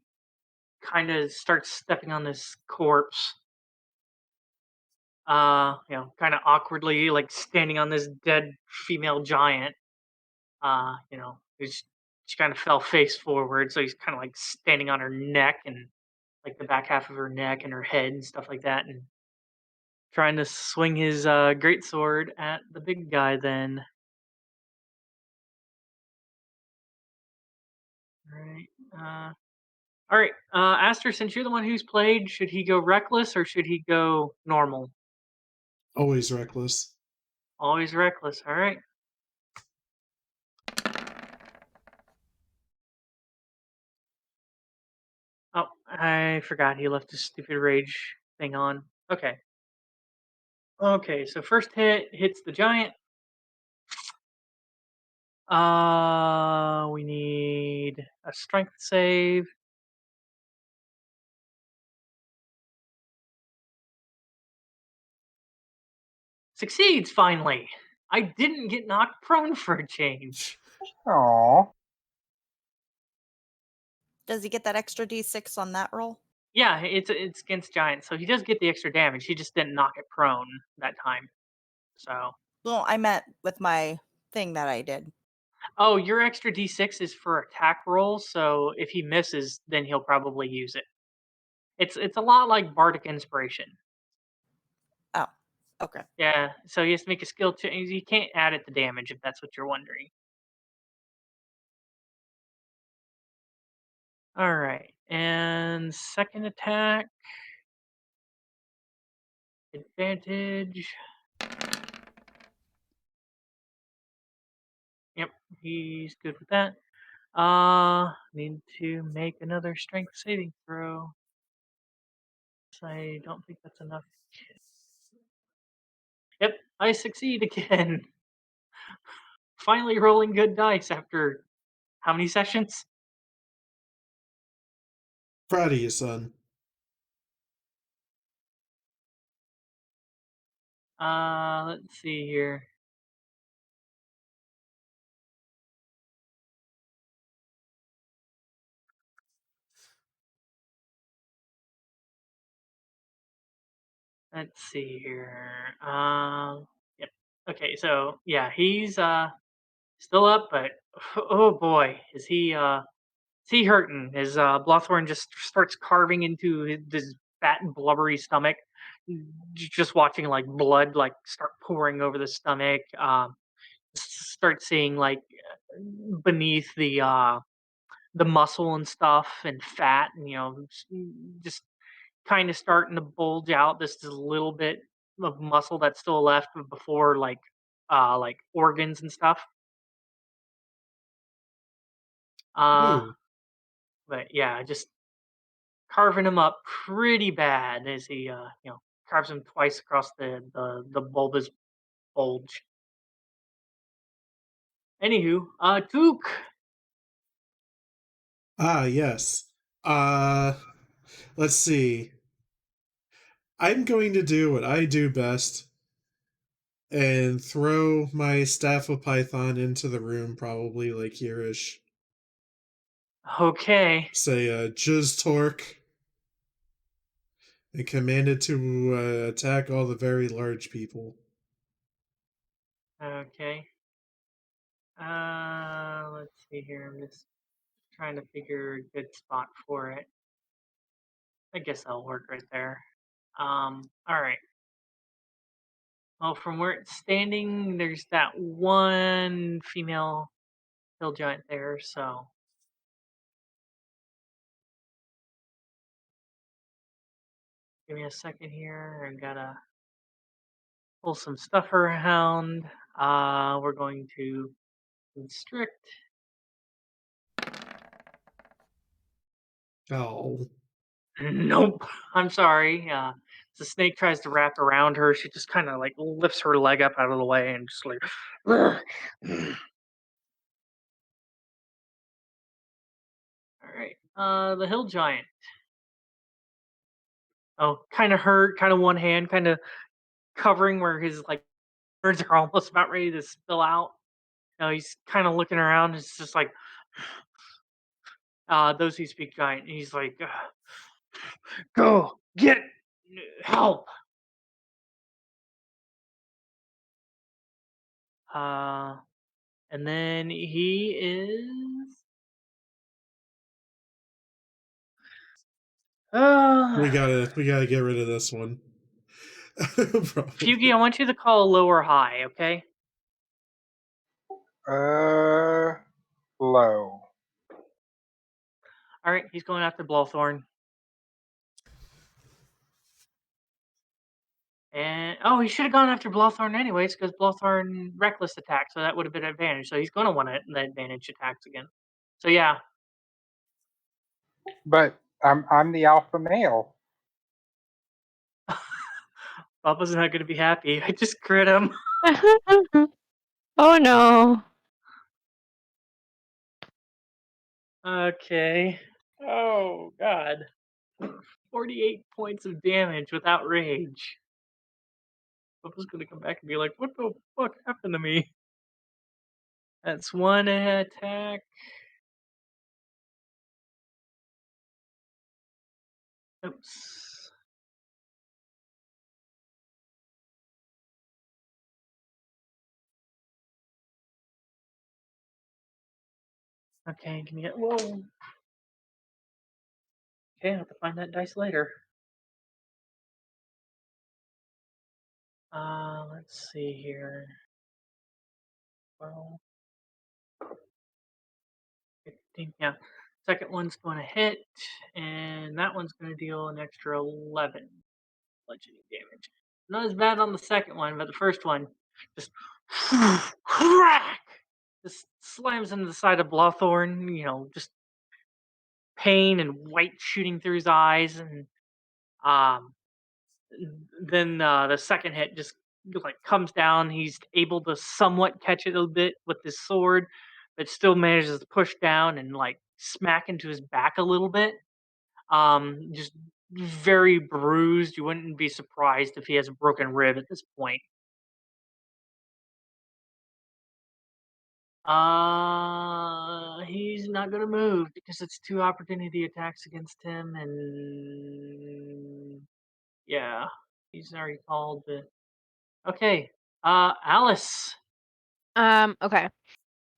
kind of start stepping on this corpse. Kind of awkwardly, like standing on this dead female giant. Who's she kind of fell face forward, so he's kind of like standing on her neck and like the back half of her neck and her head and stuff like that, and trying to swing his greatsword at the big guy. Then, all right. Aster, since you're the one who's played, should he go reckless or should he go normal? Always reckless. Always reckless. All right. Oh, I forgot he left his stupid rage thing on. Okay. Okay, so first hit hits the giant. We need a strength save. Succeeds finally. I didn't get knocked prone for a change. Aw. Does he get that extra d6 on that roll? Yeah, it's against giants, so he does get the extra damage. He just didn't knock it prone that time. So. Well, I meant with my thing that I did. Oh, your extra d6 is for attack rolls, so if he misses, then he'll probably use it. It's a lot like Bardic Inspiration. Oh, okay. Yeah, so he has to make a skill change. You can't add it to damage if that's what you're wondering. All right, and second attack, advantage. Yep, he's good with that. Need to make another strength saving throw. So I don't think that's enough. Yep, I succeed again. Finally rolling good dice after how many sessions? Proud of you, son. Let's see here. Let's see here. Yep. Okay, so yeah, he's still up, but oh boy, is he hurting? His Blothorn just starts carving into this fat and blubbery stomach. Just watching like blood like start pouring over the stomach. Start seeing like beneath the muscle and stuff and fat, and just kind of starting to bulge out. This is a little bit of muscle that's still left before like organs and stuff. Uh, Ooh. but yeah, just carving him up pretty bad as he carves him twice across the bulbous bulge. Anywho, Took. Ah, yes. Uh, let's see. I'm going to do what I do best and throw my staff of Python into the room, probably like here-ish. Okay. Say, Jizz Torque, and command it to attack all the very large people. Okay. Let's see here. I'm just trying to figure a good spot for it. I guess that'll work right there. All right. Well, from where it's standing, there's that one female hill giant there, so give me a second here. I gotta pull some stuff around. We're going to constrict. Oh. Nope. I'm sorry. The snake tries to wrap around her. She just kind of like lifts her leg up out of the way and just like. All right. The hill giant. Oh, kind of hurt. Kind of one hand, kind of covering where his like birds are almost about ready to spill out. He's kind of looking around. It's just like those who speak giant. He's like, go get help. And then he is. We gotta get rid of this one. Feugy, I want you to call low or high, okay? Low. All right, he's going after Blothorn. And Oh, he should have gone after Blothorn anyways, because Blothorn reckless attack, so that would have been advantage. So he's going to want the advantage attacks again. So yeah. But I'm the alpha male. Bubba's not going to be happy. I just crit him. Oh no. Okay. Oh, God. 48 points of damage without rage. Bubba's going to come back and be like, what the fuck happened to me? That's one attack. Oops. Okay, give me a... Whoa. Okay, I'll have to find that dice later. Let's see here. 12, 15, yeah. Second one's going to hit, and that one's going to deal an extra 11 bludgeoning damage. Not as bad on the second one, but the first one just crack! Just slams into the side of Blothorn, just pain and white shooting through his eyes, and um, then the second hit just like comes down. He's able to somewhat catch it a bit with his sword, but still manages to push down and like smack into his back a little bit. Just very bruised. You wouldn't be surprised if he has a broken rib at this point. He's not gonna move because it's 2 opportunity attacks against him, and yeah, he's already called. Okay, Alice, Okay.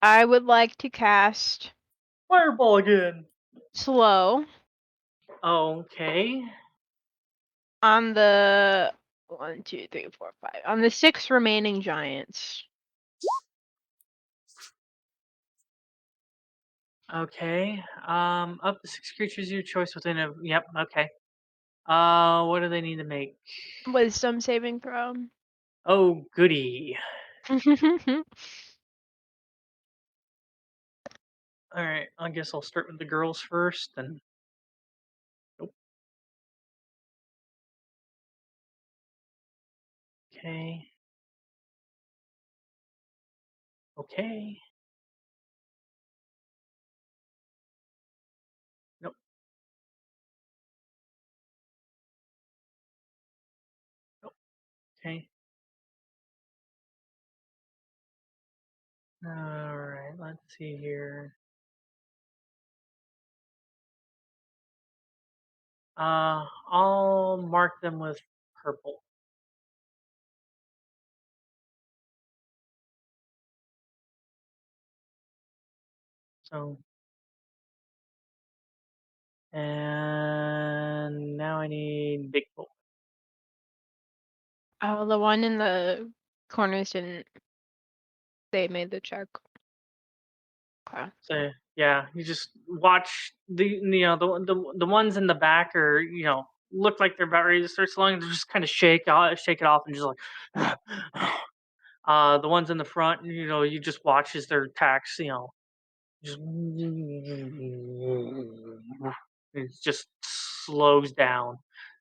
I would like to cast fireball again. slow Okay, on the 1, 2, 3, 4, 5 on the 6 remaining giants. okay. Up to 6 creatures of your choice within a. Yep. Okay. What do they need to make? Wisdom saving throw. Oh, goody. All right. I guess I'll start with the girls first, and nope. Okay. Okay. Nope. Nope. Okay. All right. Let's see here. I'll mark them with purple. So, and now I need big bolt. Oh, the one in the corners didn't. They made the check. Okay. So yeah, you just watch the ones in the back are look like they're about ready to start slowing. They just kind of shake it off, and just like the ones in the front, you just watch as their attacks, just it just slows down.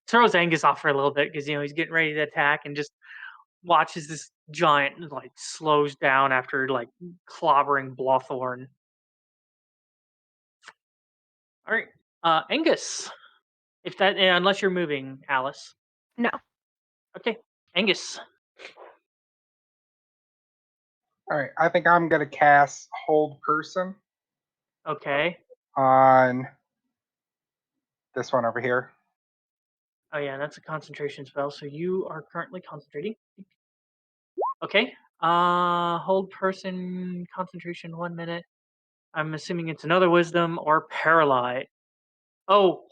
Throws Angus off for a little bit because he's getting ready to attack, and just watches this giant like slows down after like clobbering Blothorn. All right, Angus. If that, unless you're moving, Alice. No. Okay, Angus. All right, I think I'm gonna cast Hold Person Okay. on this one over here. Oh yeah, that's a concentration spell. So you are currently concentrating. Okay. Hold person concentration 1 minute. I'm assuming it's another wisdom or paralyze. Oh,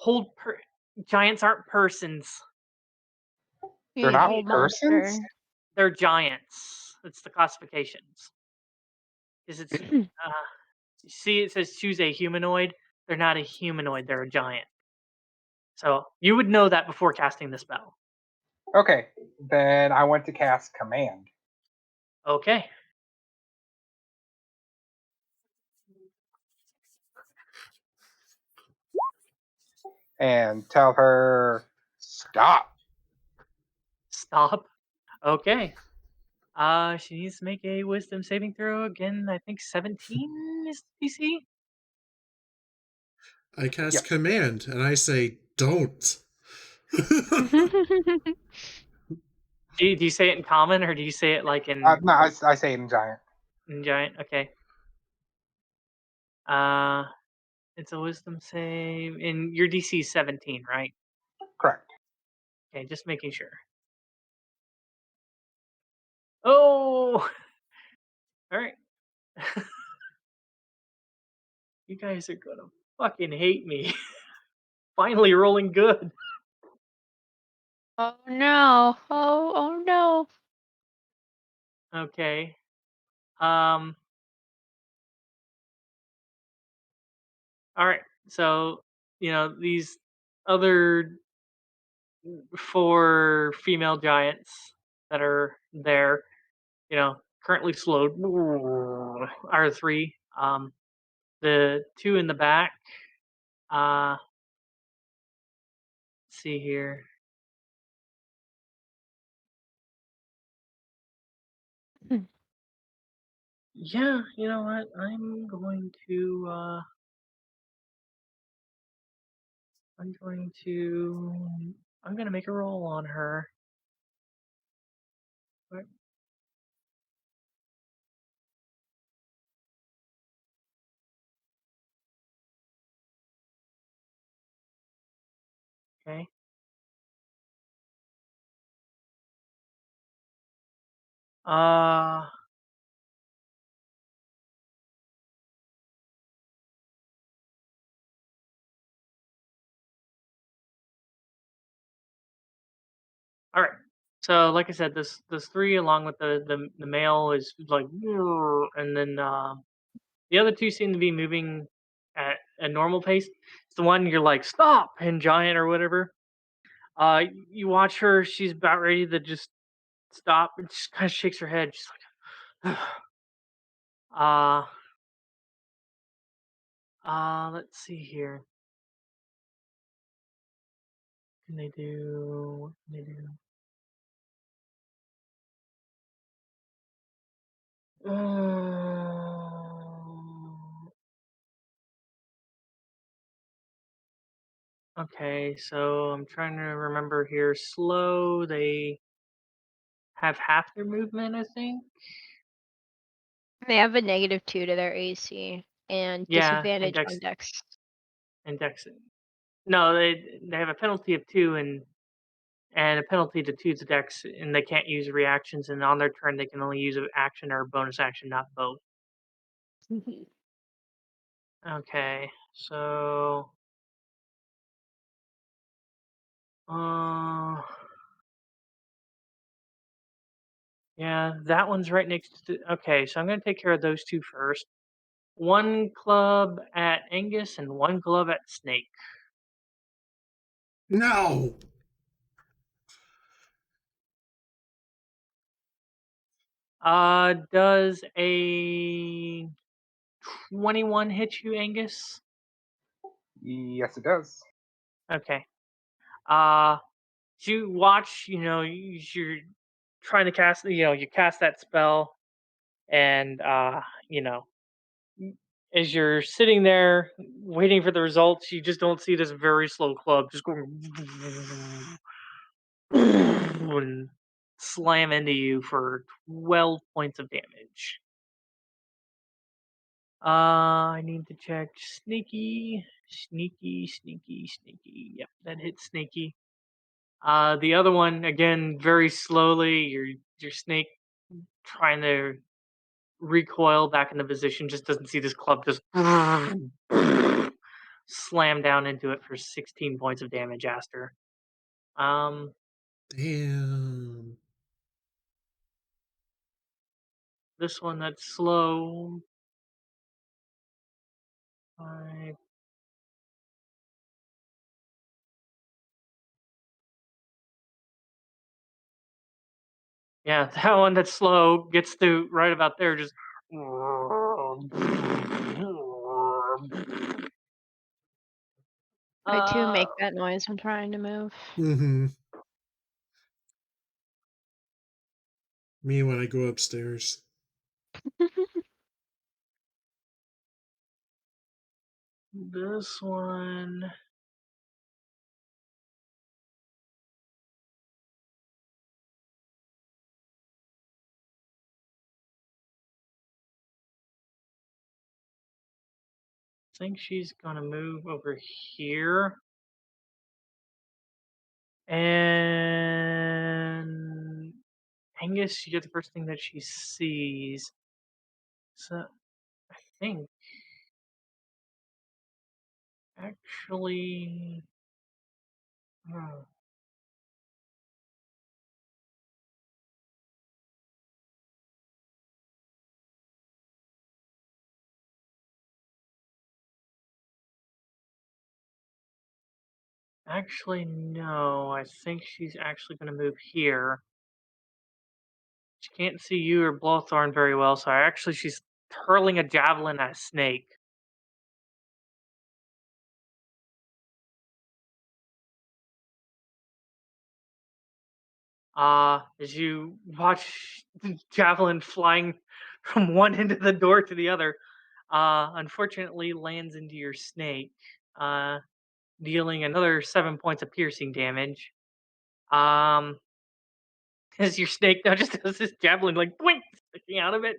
giants aren't persons. They're You not hold persons? monster. They're giants. It's the classifications. Because it's see, it says choose a humanoid. They're not a humanoid. They're a giant. So you would know that before casting the spell. Okay, then I want to cast Command Okay. and tell her stop. Stop. Okay. She needs to make a wisdom saving throw again. I think 17 is the DC. I cast Yep. command and I say, don't. Do you say it in common or do you say it like in, No, I say it in giant. in giant? Okay. It's a wisdom save. And your DC is 17, right? Correct. Okay, just making sure. Oh! Alright. You guys are gonna fucking hate me. Finally rolling good. Oh no. Oh no. Okay. Um. All right. So these other 4 female giants that are there, currently slowed are 3. The 2 in the back. Let's see here. Hmm. Yeah, you know what? I'm going to make a roll on her. Right. Okay. Uh all right. So like I said, this 3 along with the male is like, and then the other 2 seem to be moving at a normal pace. It's the one you're like, stop, and giant or whatever. You watch her; she's about ready to just stop, and just kind of shakes her head. She's like, uh, let's see here. What can they do? What can they do? Okay, so I'm trying to remember here. Slow, they have half their movement, I think. They have a -2 to their AC and Yeah, disadvantage on Dex. and Dex. No, they have a penalty of 2 and a penalty to 2 to Dex, and they can't use reactions. And on their turn, they can only use an action or a bonus action, not both. Okay, so uh, yeah, that one's right next to. Okay, so I'm gonna take care of those 2 first. 1 club at Angus and 1 club at Snake. No! Does a 21 hit you, Angus? Yes, it does. Okay. Uh, you watch, you're trying to cast, you cast that spell, and, as you're sitting there waiting for the results, you just don't see this very slow club just going and slam into you for 12 points of damage. I need to check sneaky, sneaky, sneaky, sneaky. Yep, that hits sneaky. The other one again, very slowly. Your snake trying to recoil back into position, just doesn't see this club just slam down into it for 16 points of damage. Aster. Um, Damn. this one that's slow. 5. Yeah, that one that's slow gets to right about there, just. I too make that noise when trying to move. Mm-hmm. Me when I go upstairs. This one. I think she's gonna move over here. And Angus, you get the first thing that she sees. So I think actually. Actually, no. I think she's actually going to move here. She can't see you or Blothorn very well, so she's hurling a javelin at a snake. As you watch the javelin flying from one end of the door to the other, unfortunately lands into your snake, dealing another 7 points of piercing damage. As your snake now just does this javelin like boink sticking out of it.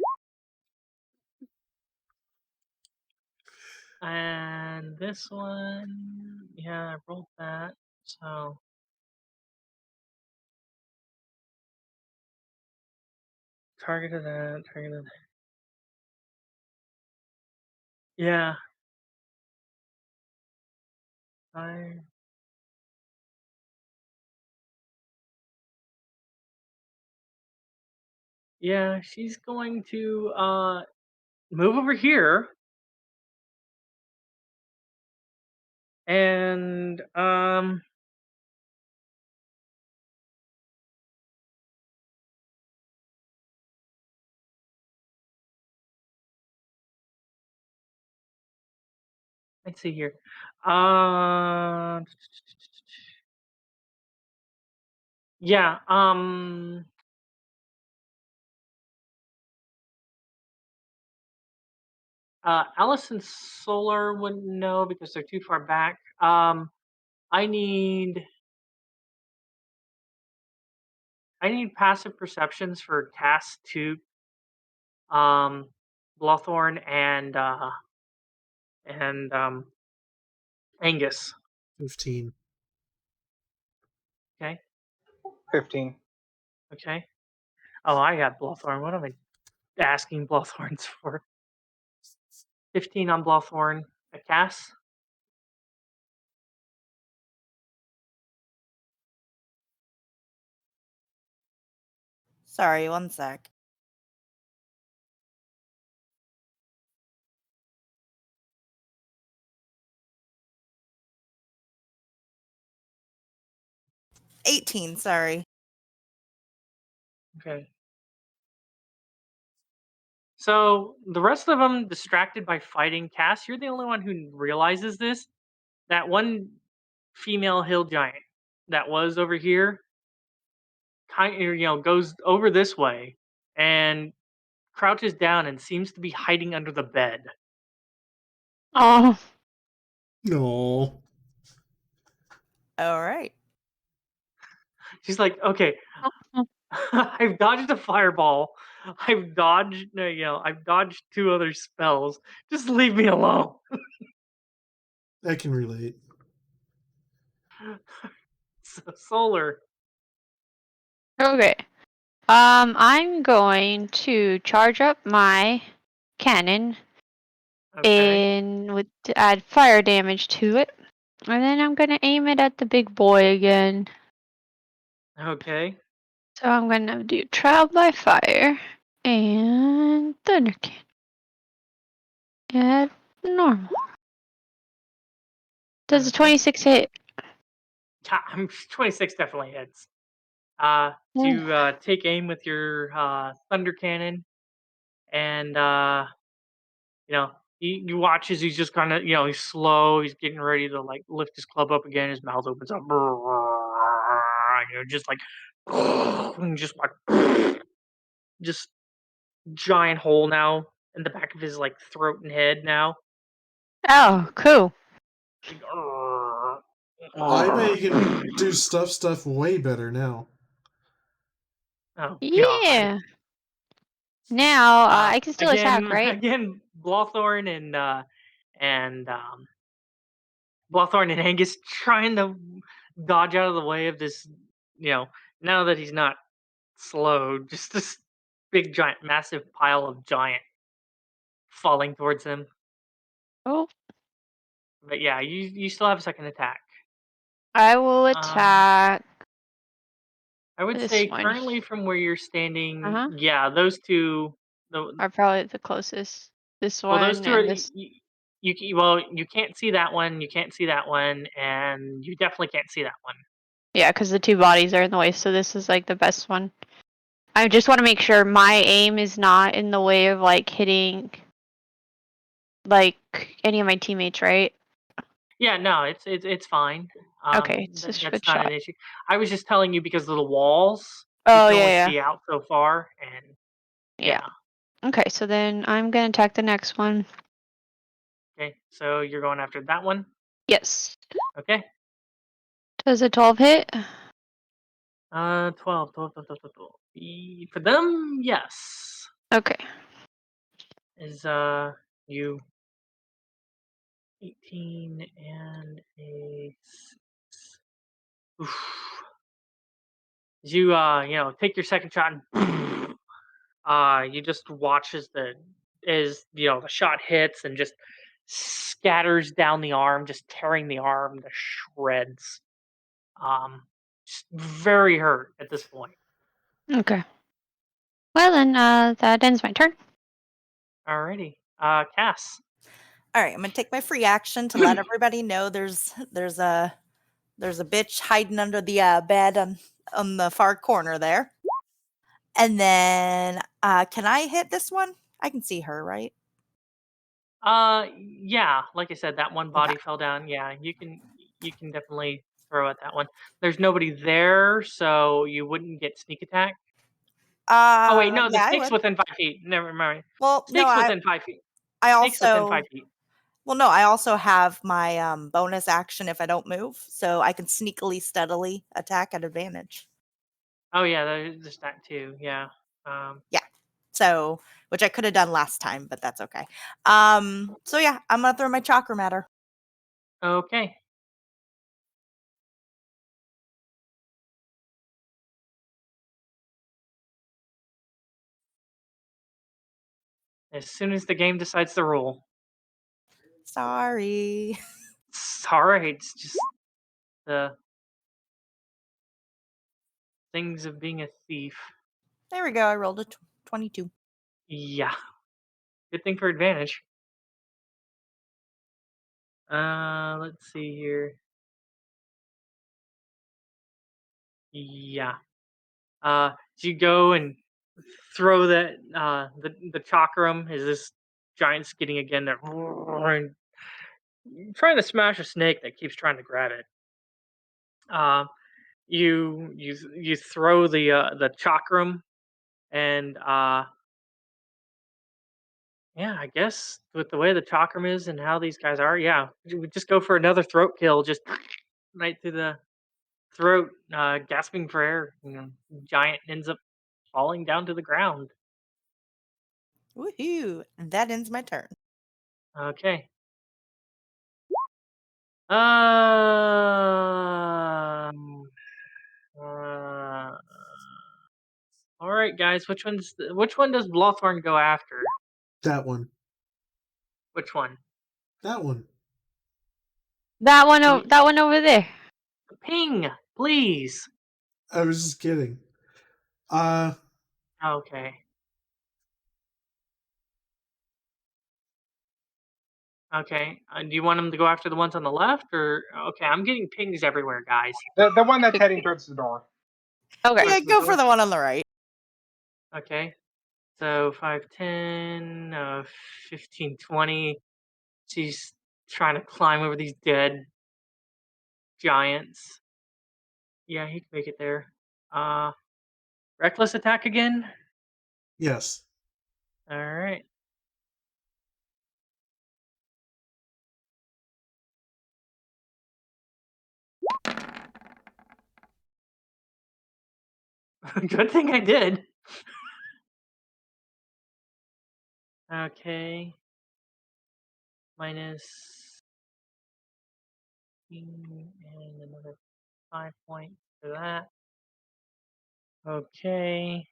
And this one, yeah, I rolled that. So targeted that, targeted. Yeah. Yeah, she's going to move over here. And let's see here. Yeah, Alice and Solar wouldn't know because they're too far back. I need passive perceptions for Cass to Blothorn and Angus. 15. Okay. 15. Okay. Oh, I got Blothorn. What am I asking Blothorns for? 15 on Blothorn. A Cass. Sorry, one sec. $18, sorry. Okay. So the rest of them distracted by fighting. Cass, you're the only one who realizes this. That one female hill giant that was over here, goes over this way and crouches down and seems to be hiding under the bed. Oh. No. All right. She's like, okay, I've dodged a fireball. I've dodged, I've dodged 2 other spells. Just leave me alone. I can relate. Solar. Okay. I'm going to charge up my cannon Okay. and to add fire damage to it. And then I'm gonna aim it at the big boy again. Okay. So I'm gonna do trial by fire and thunder cannon. At normal. Does a Okay. 26 hit? Yeah, 26 definitely hits. You take aim with your thunder cannon, and you watch as he's just kind of he's slow. He's getting ready to like lift his club up again. His mouth opens up, just like and just like just giant hole now in the back of his like throat and head now. Oh, cool. I bet you can do stuff way better now. Oh Yeah. Now I can still attack, right? Again, Blothorn and Blothorn and Angus trying to dodge out of the way of this. Now that he's not slow, just this big giant, massive pile of giant falling towards him. Oh. But yeah, you still have a second attack. I will attack. I would this say one. currently from where you're standing, yeah, those two are probably the closest. This one well, those two and are this. you can't see that one, you can't see that one, and you definitely can't see that one. Yeah, because the two bodies are in the way, so this is like the best one. I just want to make sure my aim is not in the way of like hitting like any of my teammates, right? Yeah, no, it's fine. Okay, it's just That's good not shot. an issue. I was just telling you because of the walls, Oh, you can only yeah. see out so far, and Yeah. Okay, so then I'm gonna attack the next one. Okay, so you're going after that one. Yes. Okay. Does a 12 hit? 12. For them, yes. Okay. Is you 18 and a 6. Oof. As you take your second shot and you just watch as the shot hits and just scatters down the arm, just tearing the arm to shreds. Just very hurt at this point. Okay. Well then, that ends my turn. Alrighty. Cass. All right, I'm gonna take my free action to let everybody know there's a bitch hiding under the bed on the far corner there. And then can I hit this one? I can see her, right? Yeah, like I said, that one body fell down. Yeah, you can definitely throw at that one. There's nobody there, so you wouldn't get sneak attack. Oh wait, no, the yeah, snake's within 5 feet. Never mind. Well, Snake's no, within 5 feet. Snake's within 5 feet. Well, no, I also have my bonus action if I don't move, so I can sneakily, steadily attack at advantage. Oh yeah, there's that too. Yeah. Yeah. So, which I could have done last time, but that's okay. So yeah, I'm gonna throw my chakram at her. Okay. As soon as the game decides the rule. Sorry. Sorry, it's just the things of being a thief. There we go. I rolled a 22. Yeah. Good thing for advantage. Let's see here. Yeah. So you go and throw that the chakram as this giant's getting again there and trying to smash a snake that keeps trying to grab it. You throw the chakram and yeah, I guess with the way the chakram is and how these guys are, yeah, we just go for another throat kill, just right through the throat, gasping for air. Giant ends up falling down to the ground. Woohoo! That ends my turn. Okay. All right, guys. Which one does Blothorn go after? That one. Which one? That one. That one over there. Ping, please. I was just kidding. Okay. Okay. Do you want him to go after the ones on the left, or okay? I'm getting pings everywhere, guys. The one that's heading towards the door. Okay. Yeah, go for the one on the right. Okay. So 5, 10, 15, 20. She's trying to climb over these dead giants. Yeah, he can make it there. Reckless attack again? Yes. Alright. Good thing I did. Okay. Minus and another 5 points for that. Okay.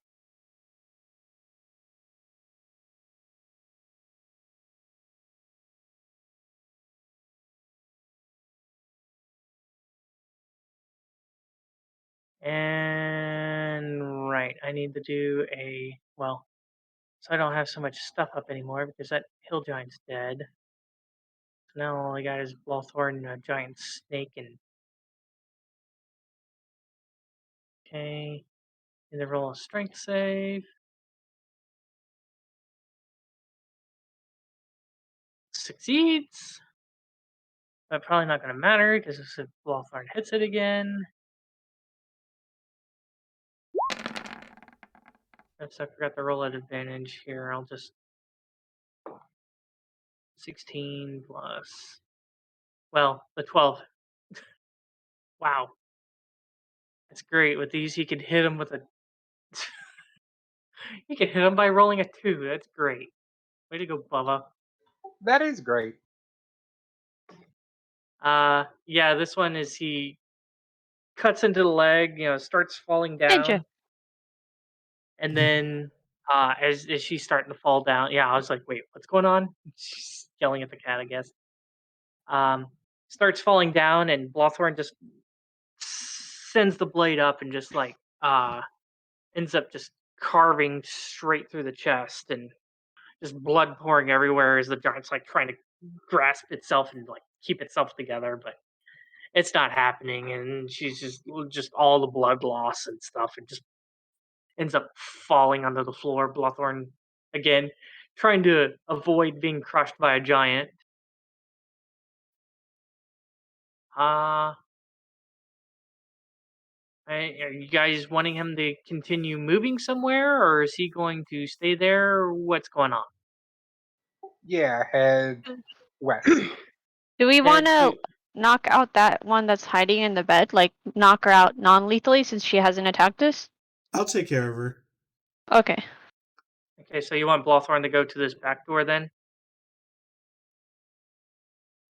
And right, I need to do a so I don't have so much stuff up anymore because that hill giant's dead. So now all I got is Blothorn, a giant snake, and okay. And then roll a strength save. Succeeds. But probably not gonna matter because if Blothorn hits it again. Oops, I forgot to roll at advantage here. I'll just 16 plus the 12. Wow. That's great. With these he could hit him with a he could hit him by rolling a 2. That's great. Way to go, Bubba. That is great. Yeah, this one is he cuts into the leg, starts falling Ninja. down. And then as she's starting to fall down, yeah, I was like, wait, what's going on? She's yelling at the cat, I guess. Starts falling down and Blothorn just sends the blade up and just like ends up just carving straight through the chest and just blood pouring everywhere as the giant's like trying to grasp itself and like keep itself together, but it's not happening, and she's just all the blood loss and stuff, and just ends up falling onto the floor. Blothorn again, trying to avoid being crushed by a giant. Uh, are you guys wanting him to continue moving somewhere, or is he going to stay there? Or what's going on? Yeah, head west. Do we want to to- knock out that one that's hiding in the bed? Like, knock her out non-lethally since she hasn't attacked us? I'll take care of her. Okay. Okay, so you want Blothorn to go to this back door then?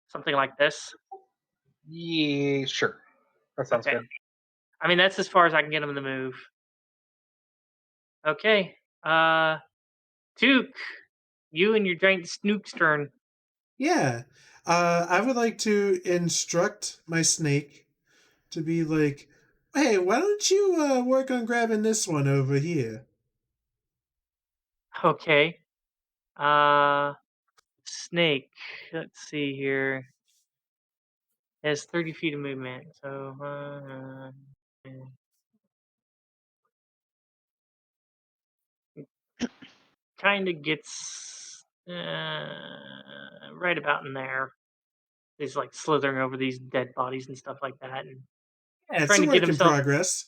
Something like this? Yeah, sure. That sounds Okay. good. I mean, that's as far as I can get him to move. Okay. Duke, you and your giant snook's turn. Yeah. I would like to instruct my snake to be like, hey, why don't you work on grabbing this one over here? Okay. Snake. Let's see here. It has 30 feet of movement, so kind of gets right about in there. He's like slithering over these dead bodies and stuff like that, and Yeah, it's trying a to get work in himself. progress.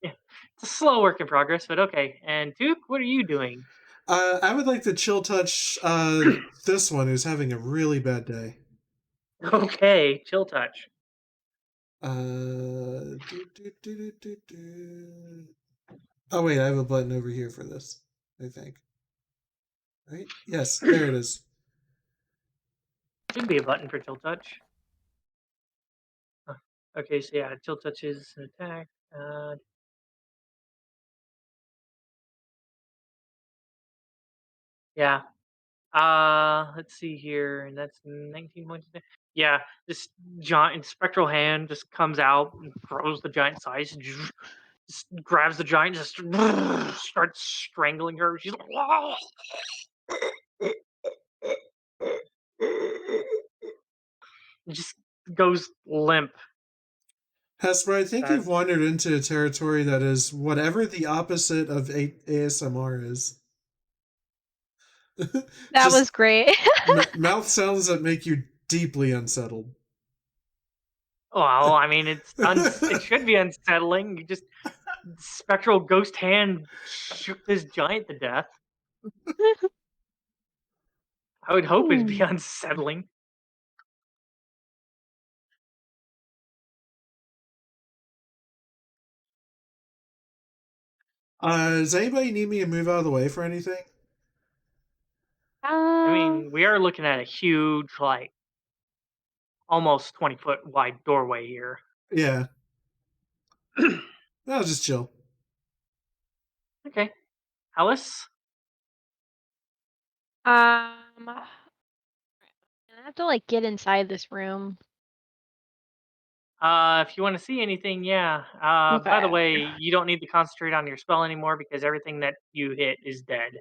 Yeah, it's a slow work in progress, but okay. And Duke, what are you doing? I would like to chill touch this one who's having a really bad day. Okay, chill touch. Do, do, do, do, do. Oh wait, I have a button over here for this, I think. Right? Yes, there it is. Should be a button for chill touch. Huh. Okay, so yeah, chill touch is an attack. Yeah. Let's see here, and that's 19 points. Yeah, this giant spectral hand just comes out and throws the giant size, just grabs the giant, just starts strangling her. She's like, just goes limp. Hesper, I think you've wandered into a territory that is whatever the opposite of ASMR is. That was great. Mouth sounds that make you deeply unsettled. Well, I mean, it should be unsettling. You just spectral ghost hand shook this giant to death. I would hope it'd be unsettling. Does anybody need me to move out of the way for anything? I mean, we are looking at a huge, like, almost 20-foot wide doorway here. Yeah. I'll just chill. Okay. Alice? I have to like get inside this room. If you want to see anything, yeah. By the Okay. way, you don't need to concentrate on your spell anymore because everything that you hit is dead.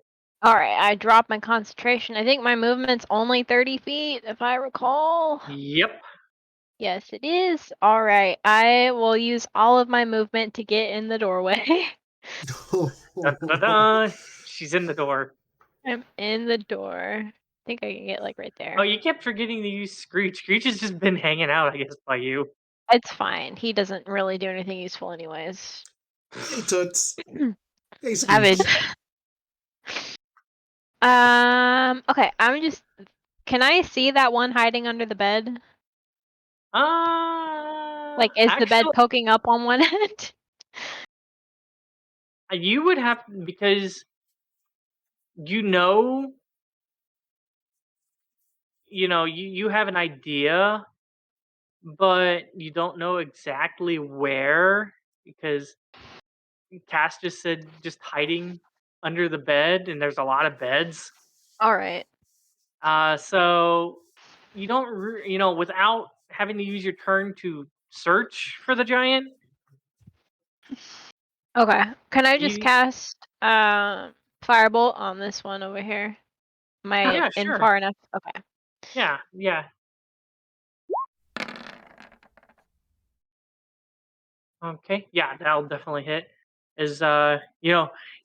All right, I dropped my concentration. I think my movement's only 30 feet, if I recall. Yep. Yes, it is. All right, I will use all of my movement to get in the doorway. Dun, dun, dun. She's in the door. I'm in the door. I think I can get like right there. Oh, you kept forgetting to use Screech. Screech has just been hanging out, I guess, by you. It's fine. He doesn't really do anything useful anyways. Hey, Toots. Hey, Savage. Okay, can I see that one hiding under the bed? Like, is the bed poking up on one end? You would have, because you have an idea, but you don't know exactly where, because Cass just said just hiding under the bed, and there's a lot of beds. All right. So you don't, without having to use your turn to search for the giant. Okay. Can I just cast Firebolt on this one over here? Am I in far enough? Okay. Yeah, yeah. Okay, yeah, that'll definitely hit.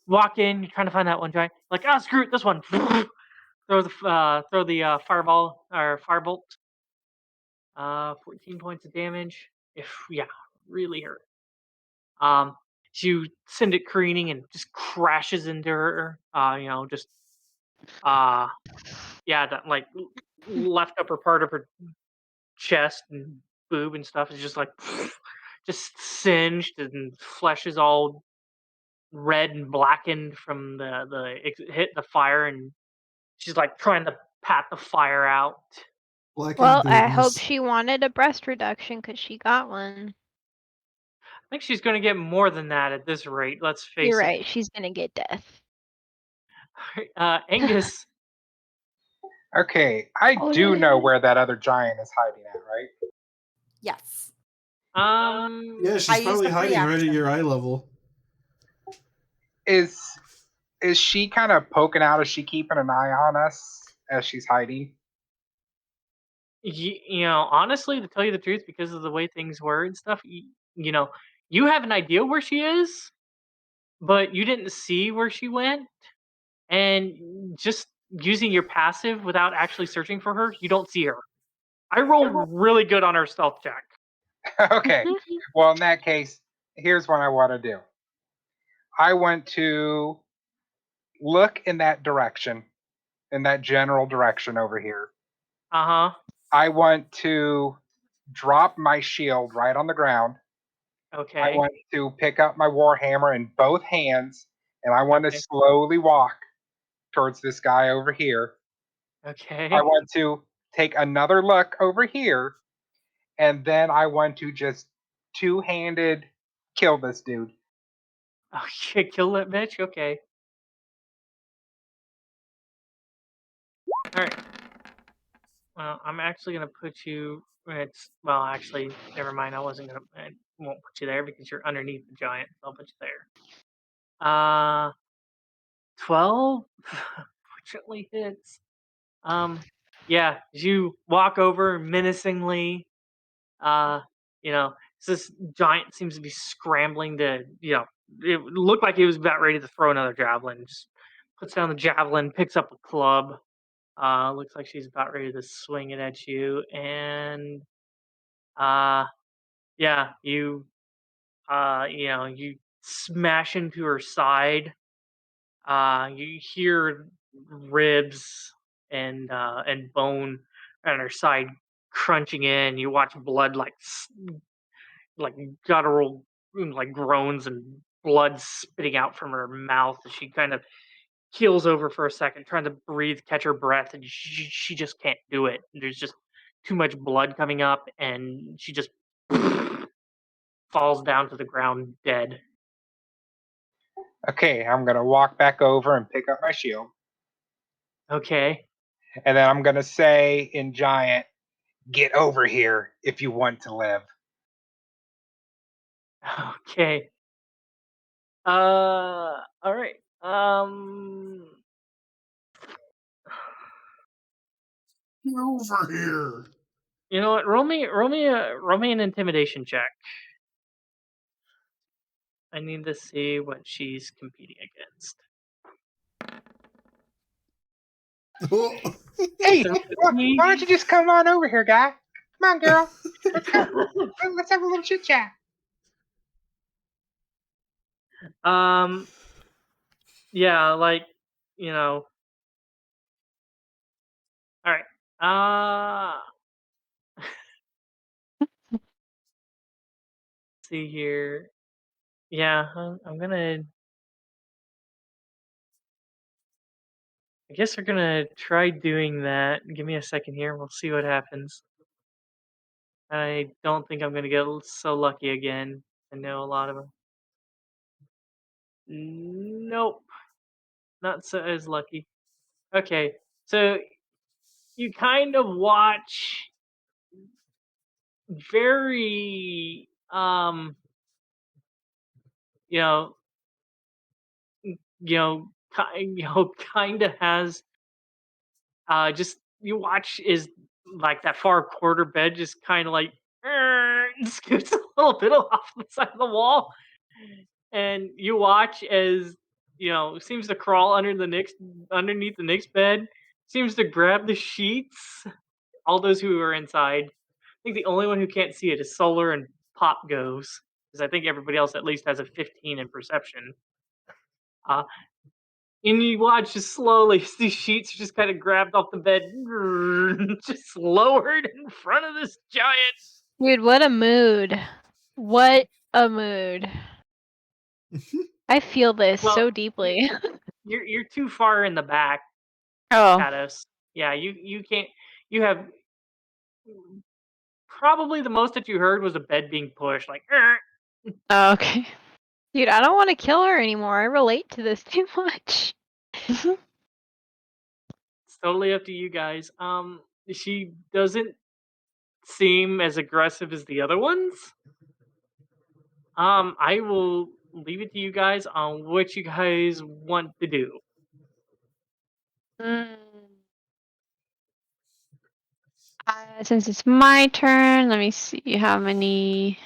Walk in, you're trying to find that one giant. Like, oh, screw it, this one. throw the fireball or firebolt. 14 points of damage. Really hurt. So you send it careening and just crashes into her. That like left upper part of her chest and boob and stuff is just like just singed, and flesh is all red and blackened from hit the fire, and she's like trying to pat the fire out. Well, I hope she wanted a breast reduction because she got one. I think she's going to get more than that at this rate. Let's face it. You're right. She's going to get death. Angus. Okay, I do know where that other giant is hiding at, right? Yes. Yeah, she's probably hiding right at your eye level. Is she kind of poking out? Is she keeping an eye on us as she's hiding? Honestly, to tell you the truth, because of the way things were and stuff, you have an idea where she is, but you didn't see where she went. And just using your passive without actually searching for her, you don't see her. I rolled really good on her stealth check. Okay. Well, in that case, here's what I want to do. I want to look in that direction, in that general direction over here. Uh-huh. I want to drop my shield right on the ground. Okay. I want to pick up my warhammer in both hands, and I want to slowly walk towards this guy over here. Okay. I want to take another look over here, and then I want to just two-handed kill this dude. Okay, kill that bitch? Okay. Alright. Well, I'm actually going to put you... actually, never mind. I won't put you there because you're underneath the giant. So I'll put you there. 12? Fortunately hits. Yeah, as you walk over menacingly, This giant seems to be scrambling to, it looked like he was about ready to throw another javelin. Just puts down the javelin, picks up a club. Looks like she's about ready to swing it at you, and yeah, you you smash into her side. You hear ribs and bone on her side crunching in. You watch blood like guttural like groans and blood spitting out from her mouth as she kind of keels over for a second, trying to breathe, catch her breath, and she just can't do it. There's just too much blood coming up, and she just falls down to the ground dead. Okay, I'm gonna walk back over and pick up my shield, Okay. and then I'm gonna say in giant, "Get over here if you want to live." Okay. All right. Get over here. You know what? Roll me an intimidation check. I need to see what she's competing against. Hey, So why don't you just come on over here, guy? Come on, girl. Let's go. Let's have a little chit chat. Yeah, like, all right. See here. Yeah, I'm gonna. I guess we're gonna try doing that. Give me a second here. We'll see what happens. I don't think I'm gonna get so lucky again. I know a lot of them. Nope, not so as lucky. Okay, so you kind of watch very you know kind of has just you watch is like that far quarter bed just kind of like scoots a little bit off the side of the wall, and you watch as seems to crawl underneath the next bed, seems to grab the sheets. All those who are inside. I think the only one who can't see it is Solar and Pop goes, because I think everybody else at least has a 15 in perception. Uh, and you watch just slowly as these sheets are just kind of grabbed off the bed, just lowered in front of this giant. Dude, what a mood. What a mood. I feel this Well, so deeply. You're too far in the back, Oh, Cados. Yeah, you can't. You have probably the most that you heard was a bed being pushed, like. oh okay. Dude, I don't want to kill her anymore. I relate to this too much. It's totally up to you guys. She doesn't seem as aggressive as the other ones. I will leave it to you guys on what you guys want to do. Since it's my turn, let me see how many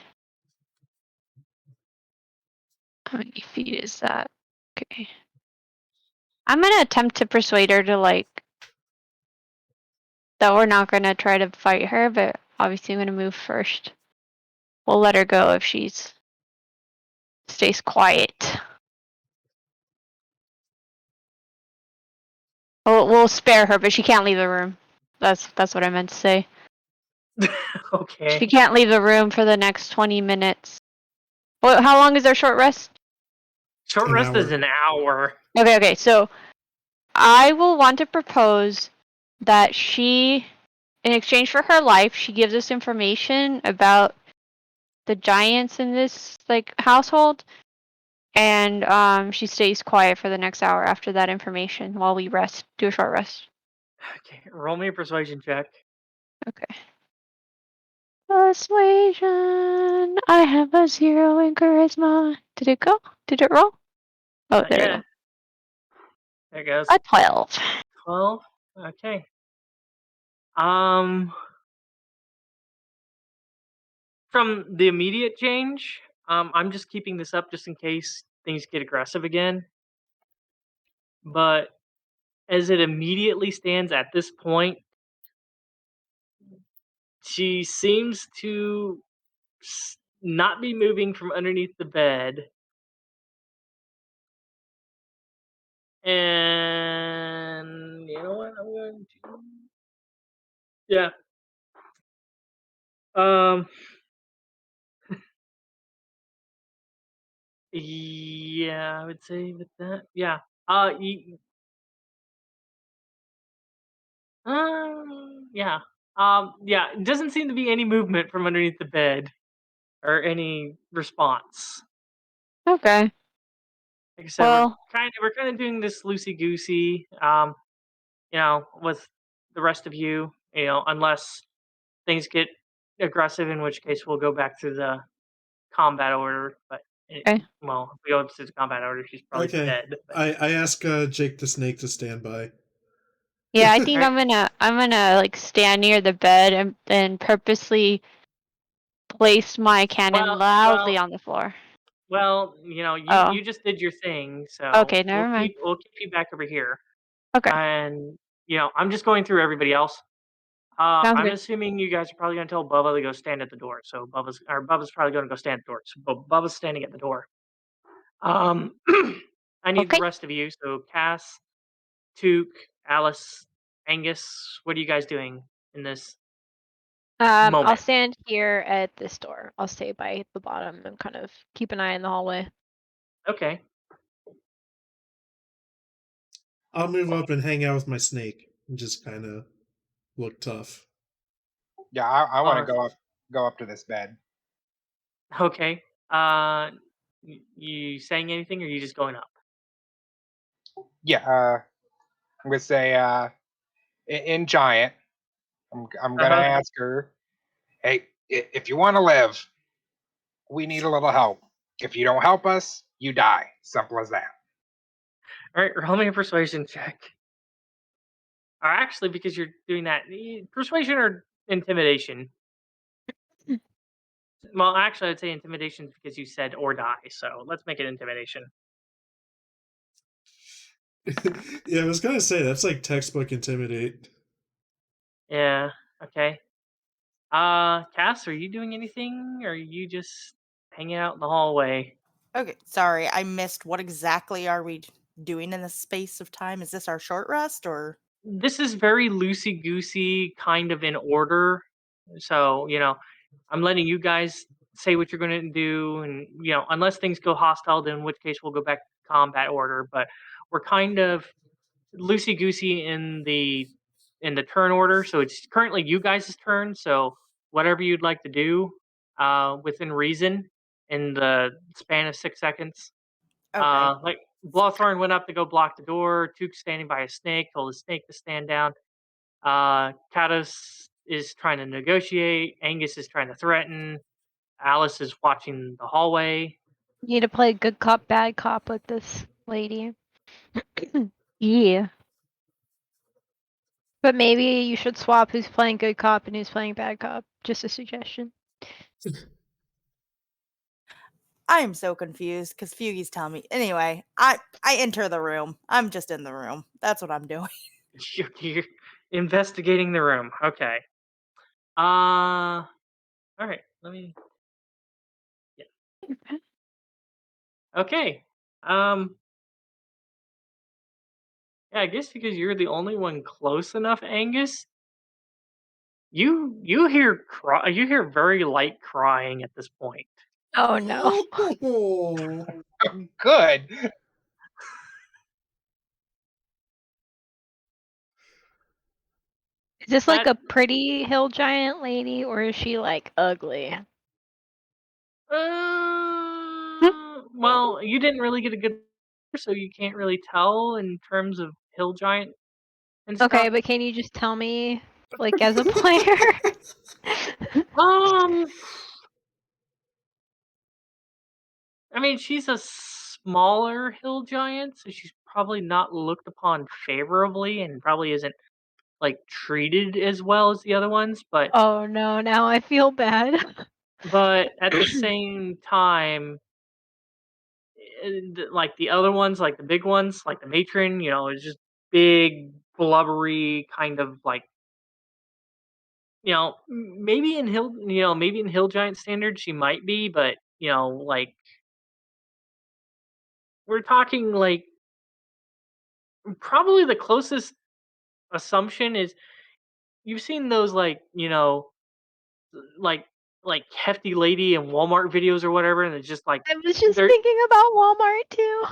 feet is that? Okay. I'm gonna attempt to persuade her to that we're not gonna try to fight her, but obviously I'm gonna move first. We'll let her go if she's stays quiet. We'll spare her, but she can't leave the room. That's what I meant to say. Okay. She can't leave the room for the next 20 minutes. How long is our short rest? Short An rest is hour. an hour. Okay. So I will want to propose that she, in exchange for her life, she gives us information about the giants in this household, and she stays quiet for the next hour after that information while we rest. Do a short rest. Okay, roll me a persuasion check. Okay. Persuasion. I have a 0 in charisma. Did it go? Did it roll? Oh, there we go. There it goes. A 12. 12. Okay. from the immediate change, I'm just keeping this up just in case things get aggressive again. But as it immediately stands at this point, she seems to not be moving from underneath the bed. And you know what? I'm going to. Yeah. Um. Yeah, I would say with that. Yeah. Yeah. Yeah. It doesn't seem to be any movement from underneath the bed or any response. Okay. Like I said, Well, we're kind of doing this loosey goosey. With the rest of you, unless things get aggressive, in which case we'll go back to the combat order. But okay. if we go to the combat order, she's probably Okay. dead. But. I ask Jake the Snake to stand by. Yeah, I think Alright. I'm gonna like stand near the bed and purposely place my cannon loudly on the floor. Well, Oh, you just did your thing, so okay, never mind. we'll keep you back over here. Okay, And I'm just going through everybody else. sounds I'm good. assuming you guys are probably going to tell Bubba to go stand at the door. So Bubba's probably going to go stand at the door. So Bubba's standing at the door. I need the Okay. rest of you. So Cass, Took, Alice, Angus. What are you guys doing in this I'll moment? stand here at this door. I'll stay by the bottom and kind of keep an eye in the hallway. Okay. I'll move up and hang out with my snake and just kind of look tough. Yeah, I want to Uh, go up to this bed. Okay. You saying anything, or are you just going up? Yeah, I'm gonna say in giant. I'm gonna Uh-huh. ask her, hey, if you want to live, we need a little help. If you don't help us, you die. Simple as that. All right, roll me a persuasion check. Or actually, because you're doing that, persuasion or intimidation. Well, actually, I'd say intimidation because you said or die. So let's make it intimidation. Yeah, I was gonna say that's like textbook intimidate. Yeah. Okay. Cass, are you doing anything, or are you just hanging out in the hallway? Okay, sorry, I missed. What exactly are we doing in this space of time? Is this our short rest or? This is very loosey goosey, kind of in order. So I'm letting you guys say what you're going to do, and unless things go hostile, then in which case we'll go back to combat order. But we're kind of loosey goosey in the turn order. So it's currently you guys' turn. So whatever you'd like to do, within reason, in the span of 6 seconds. Okay. Like Blothorn went up to go block the door. Took's standing by a snake, told his snake to stand down. Cados is trying to negotiate. Angus is trying to threaten. Alice is watching the hallway. You need to play good cop, bad cop with this lady. Yeah. But maybe you should swap who's playing good cop and who's playing bad cop. Just a suggestion. I am so confused because Feugy's telling me. Anyway, I enter the room. I'm just in the room. That's what I'm doing. You're investigating the room. Okay. All right. Let me. Yeah. Okay. Yeah, I guess because you're the only one close enough, Angus. You hear very light crying at this point. Oh no. Oh. Good. Is this like That a pretty hill giant lady or is she like ugly? well, you didn't really get a good, so you can't really tell in terms of hill giant and Okay, stuff. but can you just tell me, like, as a player? Um, I mean, she's a smaller hill giant, so she's probably not looked upon favorably, and probably isn't like treated as well as the other ones. But Oh no, now I feel bad. but at the same time, like the other ones, like the big ones, like the matron, is just big, blubbery, kind of like maybe in hill giant standards she might be, but like we're talking like probably the closest assumption is you've seen those like like hefty lady in Walmart videos or whatever, and it's just like I was just they're thinking about Walmart too.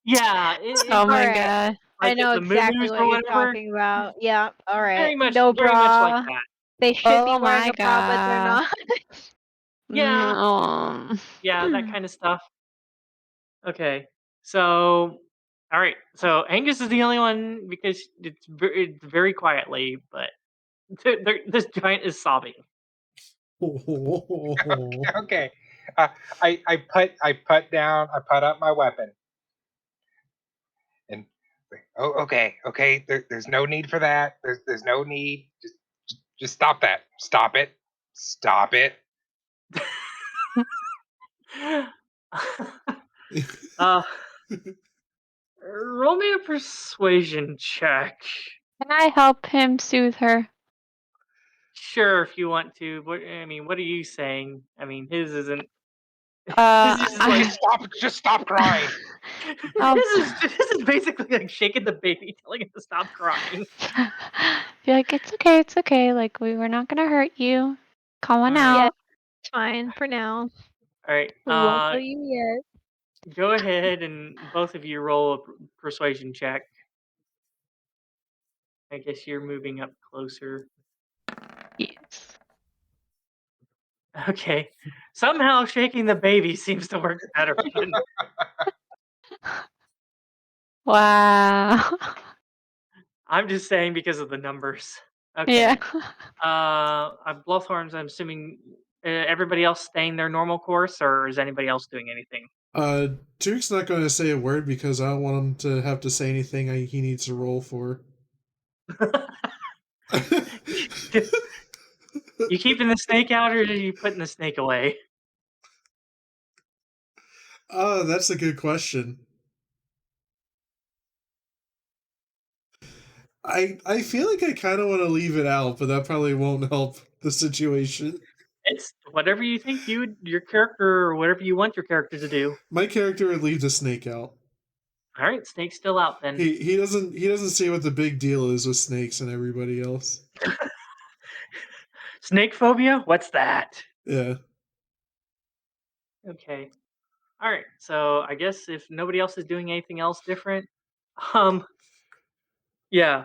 yeah, Oh my Alright. god. like I know the moo exactly or what you're whatever. talking about. Yeah, Very alright. much, No very much like bra. that. They should be Oh wearing my a bra, but they're god. not. Yeah, No. yeah, that kind of stuff. Okay, so all right, so Angus is the only one because it's very quietly, but this giant is sobbing. Okay. I put up my weapon. And okay. There's no need for that. There's no need. Just stop that. Stop it. Stop it. uh, roll me a persuasion check. Can I help him soothe her? Sure, if you want to. What are you saying? I mean, his isn't. Uh, His is like Just stop crying. I'll this is basically like shaking the baby, telling it to stop crying. be like, it's okay. Like, we were not gonna hurt you. Come on All right. Yeah, out. it's fine for now. All right. We won't kill you yet. Go ahead and both of you roll a persuasion check. I guess you're moving up closer. Yes. Okay. Somehow shaking the baby seems to work better than Wow. I'm just saying because of the numbers. Okay. Yeah. Blothorns, I'm assuming everybody else staying their normal course, or is anybody else doing anything? Duke's not going to say a word because I don't want him to have to say anything he needs to roll for. You keeping the snake out, or are you putting the snake away? Oh, that's a good question. I feel like I kind of want to leave it out, but that probably won't help the situation. It's whatever you think your character, or whatever you want your character to do. My character would leave the snake out. All right, snake's still out then. He doesn't see what the big deal is with snakes and everybody else. Snake phobia? What's that? Yeah. Okay. All right. So I guess if nobody else is doing anything else different, yeah,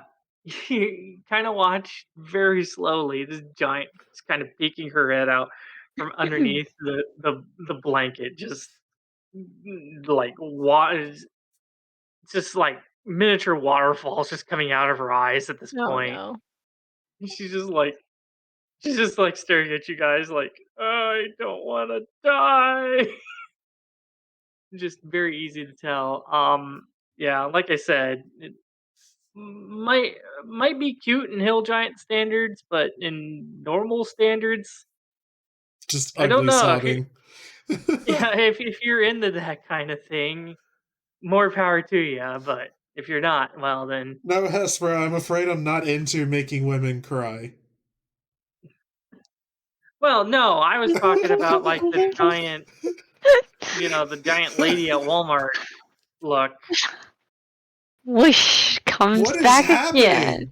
you kind of watch very slowly this giant is kind of peeking her head out from underneath the blanket, just like just like miniature waterfalls just coming out of her eyes at this Oh point. no. She's just like staring at you guys like, I don't want to die. Just very easy to tell. Yeah, like I said, it might be cute in hill giant standards, but in normal standards, Just I don't ugly know. sobbing. Yeah, if you're into that kind of thing, more power to you. But if you're not, well then. No, Hesper, I'm afraid I'm not into making women cry. Well, no, I was talking about like the giant, the giant lady at Walmart look. Whoosh comes What is back happening?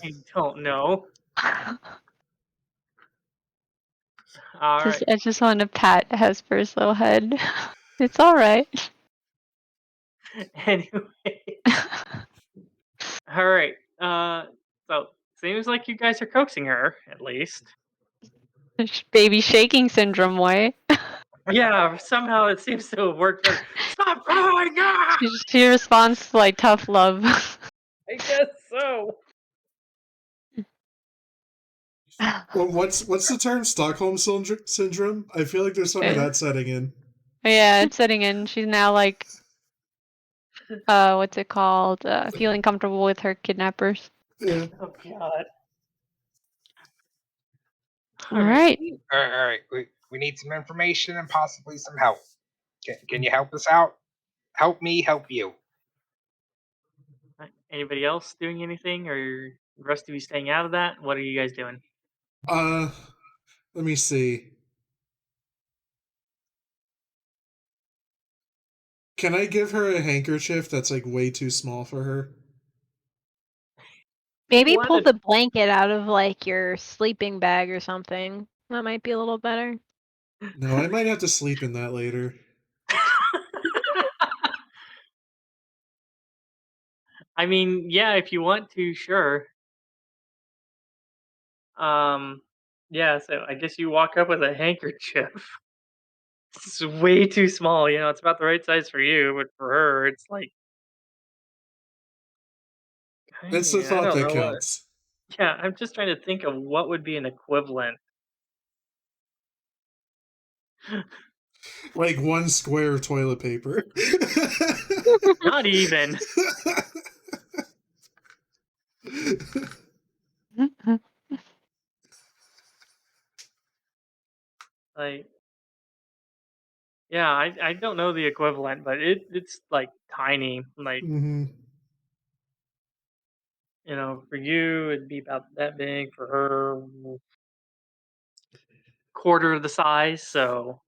I don't know. All right. I just want to pat Hesper's little head. It's all right. Anyway. All right. So seems like you guys are coaxing her, at least. Baby shaking syndrome way. Yeah, somehow it seems to have worked better. Stop crying! Ah! She responds to like tough love. I guess so. Well, what's the term? Stockholm syndrome? I feel like there's some of that setting in. Yeah, it's setting in. She's now like, what's it called? Feeling comfortable with her kidnappers. Yeah. Oh God. All right. All right. We need some information and possibly some help. Can you help us out? Help me, help you. Anybody else doing anything, or the rest of you staying out of that? What are you guys doing? Let me see. Can I give her a handkerchief that's like way too small for her? Maybe What pull a- the blanket out of like your sleeping bag or something. That might be a little better. No, I might have to sleep in that later. I mean, yeah, if you want to, sure. Yeah, so I guess you walk up with a handkerchief. It's way too small, it's about the right size for you, but for her, it's like, It's the I thought don't that know what. counts. Yeah, I'm just trying to think of what would be an equivalent. Like one square of toilet paper. Not even. Like, yeah, I don't know the equivalent, but it's like tiny. Like, hmm for you, it'd be about that big. For her, quarter of the size. So,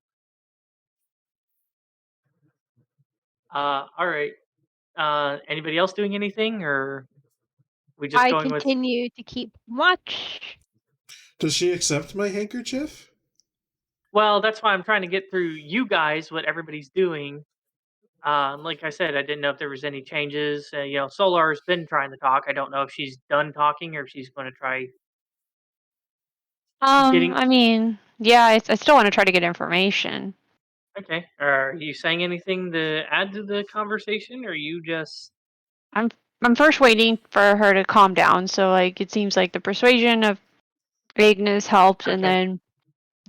all right. Anybody else doing anything, or we just I going with? continue to keep watch. Does she accept my handkerchief? Well, that's why I'm trying to get through you guys what everybody's doing. Like I said, I didn't know if there was any changes. Solar's been trying to talk. I don't know if she's done talking or if she's going to try getting. I mean, yeah, I still want to try to get information. Okay. Are you saying anything to add to the conversation, or you just? I'm first waiting for her to calm down. So like, it seems like the persuasion of vagueness helped, and Okay. then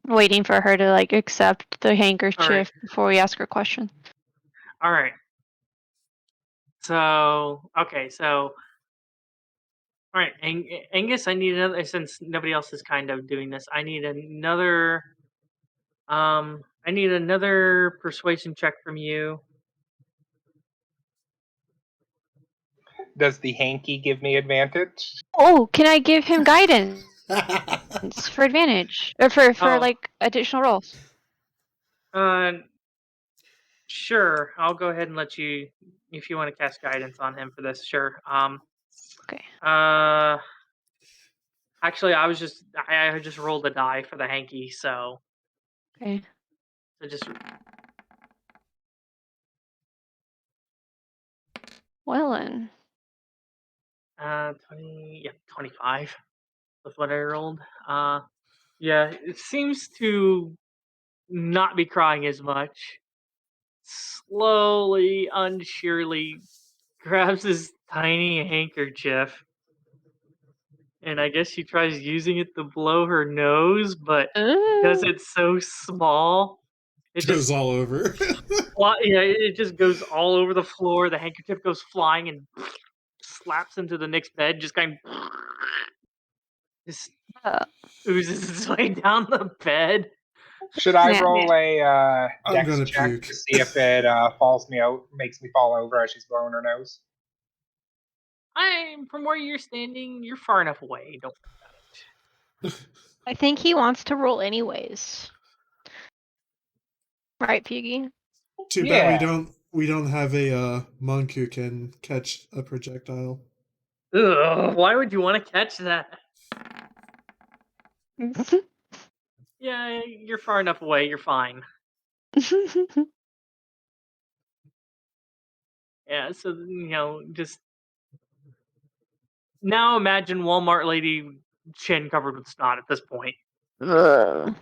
waiting for her to like accept the All right. handkerchief before we ask her question. All right. So okay. So all right, Angus. I need another. Since nobody else is kind of doing this, I need another. I need another persuasion check from you. Does the hanky give me advantage? Oh, can I give him guidance for advantage or for Oh. like additional rolls? Sure. I'll go ahead and let you, if you want to cast guidance on him for this. Sure. Okay. Actually, I just rolled a die for the hanky, so. Okay. So just. Well then. 25 with what I rolled. Yeah, it seems to not be crying as much. Slowly, unsurely grabs his tiny handkerchief, and I guess she tries using it to blow her nose, but because it's so small, it Goes just all over. it just goes all over the floor. The handkerchief goes flying and slaps into the next bed, just kind of just Uh, oozes its way down the bed. Should I Yeah. roll a I'm dex gonna check puke. to see if it falls me out, makes me fall over as she's blowing her nose? I'm from where you're standing. You're far enough away. Don't worry about it. I think he wants to roll anyways. Right, Feugy? Too bad we don't have a monk who can catch a projectile. Ugh, why would you want to catch that? Yeah, you're far enough away. You're fine. Yeah, so just now imagine Walmart lady chin covered with snot at this point. Ugh.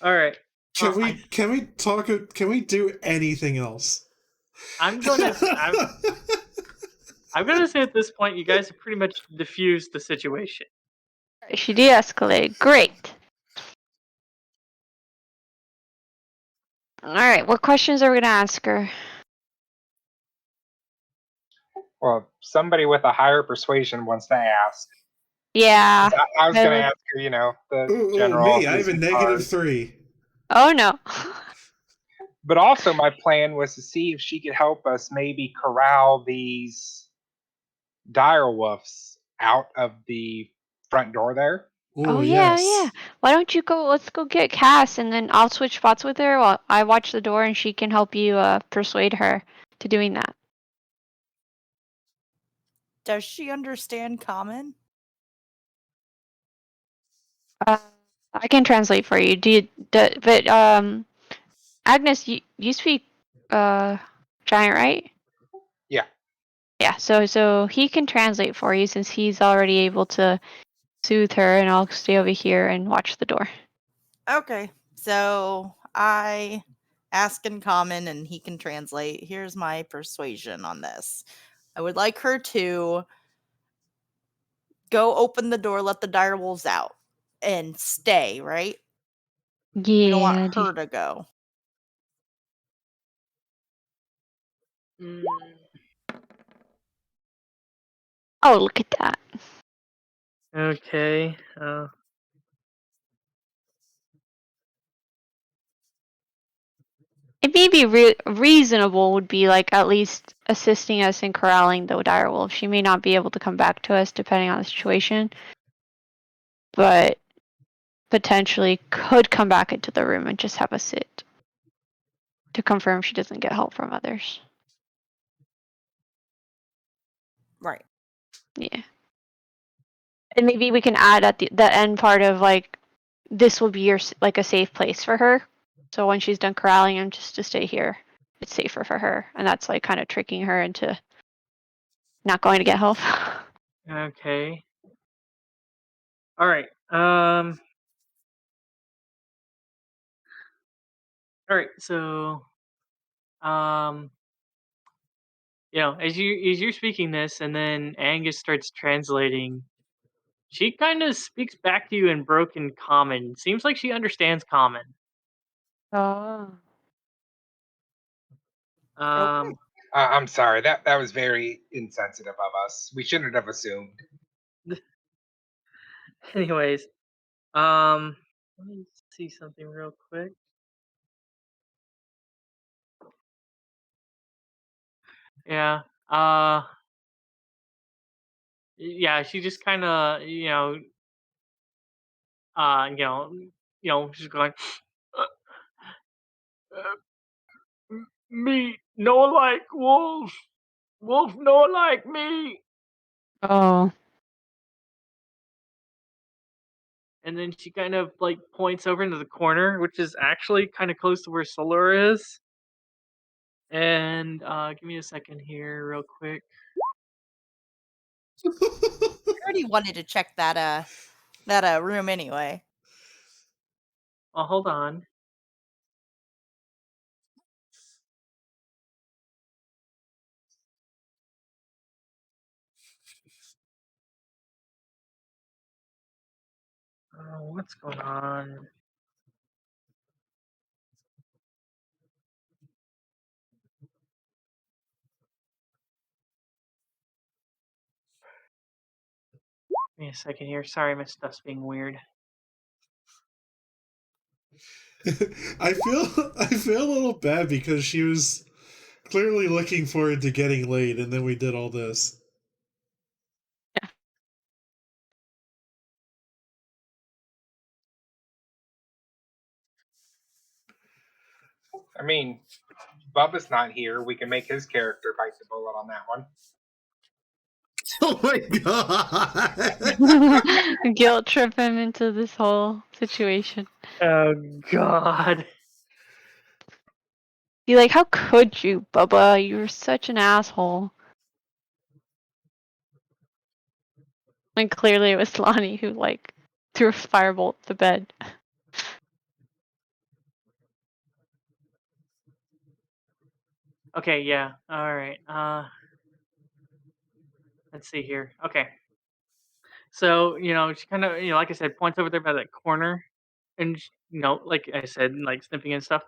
All right. Can we talk? Can we do anything else? I'm gonna say at this point you guys have pretty much diffused the situation. She de-escalated. Great. All right. What questions are we gonna ask her? Well, somebody with a higher persuasion wants to ask. Yeah. I was going to would- ask her, the Ooh, general. me. I have a who's in negative charge. 3. Oh no. But also, my plan was to see if she could help us maybe corral these dire wolves out of the front door there. Oh Ooh, yeah, yes. yeah. Why don't you go? Let's go get Cass, and then I'll switch spots with her while I watch the door, and she can help you persuade her to doing that. Does she understand common? I can translate for you. But Agnes, you speak giant, right? Yeah. Yeah. So he can translate for you since he's already able to soothe her, and I'll stay over here and watch the door. Okay, so I ask in common and he can translate. Here's my persuasion on this. I would like her to go open the door, let the dire wolves out, and stay, right? We don't Yeah. want her to go. Mm, Oh, look at that. okay. It may be reasonable would be like at least assisting us in corralling the direwolf. She may not be able to come back to us depending on the situation, but potentially could come back into the room and just have us sit to confirm she doesn't get help from others. Right. Yeah. And maybe we can add at the end part of like this will be your like a safe place for her. So when she's done corralling him, just to stay here, it's safer for her, and that's like kind of tricking her into not going to get help. Okay. All right. All right. So, um, as you're speaking this, and then Angus starts translating. She kind of speaks back to you in broken common. Seems like she understands common. Oh. Um. I'm sorry. That was very insensitive of us. We shouldn't have assumed. Anyways, let me see something real quick. Yeah. Yeah. She just kind of, she's going. Me no like wolf. Wolf no like me. Oh. And then she kind of like points over into the corner, which is actually kind of close to where Solar is. And give me a second here, real quick. I already wanted to check that room anyway. Oh, hold on. What's going on? Give me a second here. Sorry, my stuff's being weird. I feel a little bad because she was clearly looking forward to getting laid, and then we did all this. I mean, Bubba's not here. We can make his character bite the bullet on that one. Oh my god! Guilt trip him into this whole situation. Oh God. Be like, how could you, Bubba? You were such an asshole. And clearly it was Lani who like threw a firebolt at the bed. Okay, yeah. All right. Let's see here. Okay. So, she kind of, like I said, points over there by that corner, and like I said, like sniffing and stuff.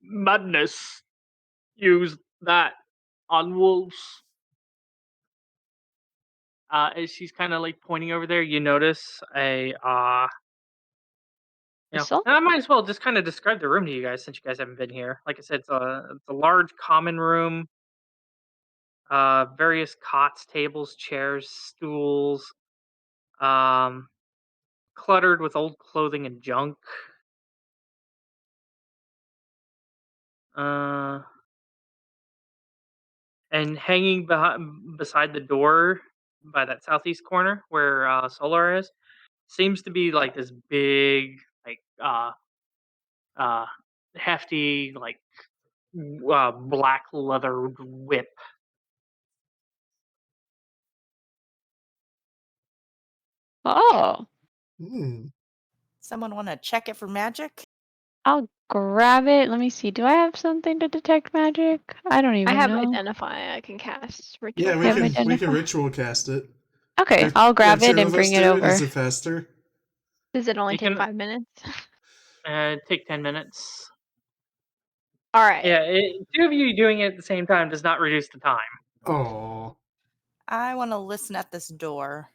Madness. Use that on wolves. as she's kind of like pointing over there, you notice Whistle? and I might as well just kind of describe the room to you guys since you guys haven't been here. Like I said, it's a large common room. Various cots, tables, chairs, stools, um, cluttered with old clothing and junk. Uh, and hanging beside the door by that southeast corner where Solar is, seems to be like this big, like uh, hefty, like black leather whip. Oh, Hmm. Someone want to check it for magic? I'll grab it. Let me see. Do I have something to detect magic? I don't I even have know. identify. I can cast ritual. Yeah, we Have can identify? ritual cast it. Okay, If, I'll grab if it two and of us bring it do over. is it faster? Does it only You take can 5 minutes? take 10 minutes. All right. Yeah, two of you doing it at the same time does not reduce the time. Oh. I want to listen at this door.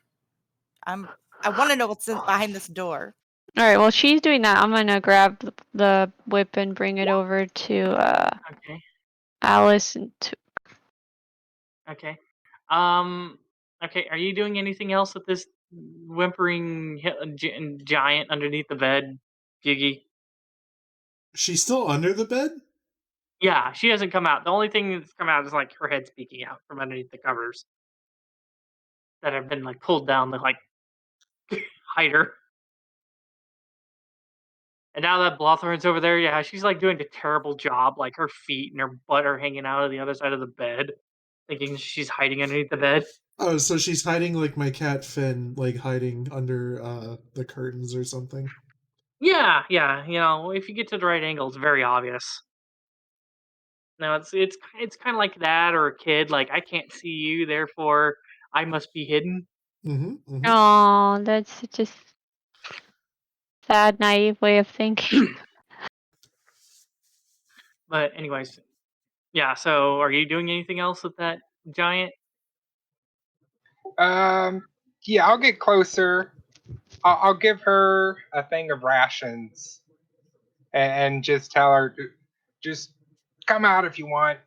I want to know what's behind this door. All right, well, she's doing that. I'm gonna grab the whip and bring it over to Okay. Alice and Okay. Okay. Are you doing anything else with this whimpering giant underneath the bed, Giggy? She's still under the bed? Yeah, she hasn't come out. The only thing that's come out is like her head peeking out from underneath the covers that have been like pulled down to like hide her. And now that Blothorn's over there, yeah, she's like doing a terrible job. Like her feet and her butt are hanging out of the other side of the bed, thinking she's hiding underneath the bed. Oh, so she's hiding like my cat Finn, like hiding under the curtains or something. Yeah, yeah. If you get to the right angle, it's very obvious. No, it's kind of like that, or a kid. Like I can't see you, therefore I must be hidden. Mm-hmm. Mm-hmm. Oh, that's such a sad, naive way of thinking. But anyways, yeah. So, are you doing anything else with that giant? Yeah, I'll get closer. I'll give her a thing of rations and just tell her, just come out if you want.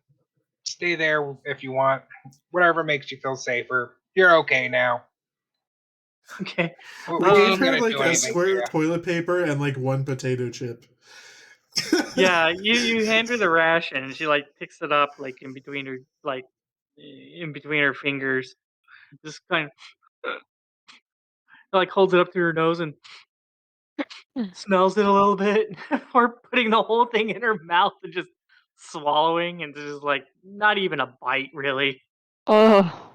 Stay there if you want. Whatever makes you feel safer. You're okay now. Okay. We We ain't gave her gonna like do a anything to square you. of toilet paper and like one potato chip. Yeah, you hand her the ration, and she like picks it up like in between her fingers, just kind of like holds it up to her nose and smells it a little bit before putting the whole thing in her mouth and just swallowing, and just like not even a bite really. Oh,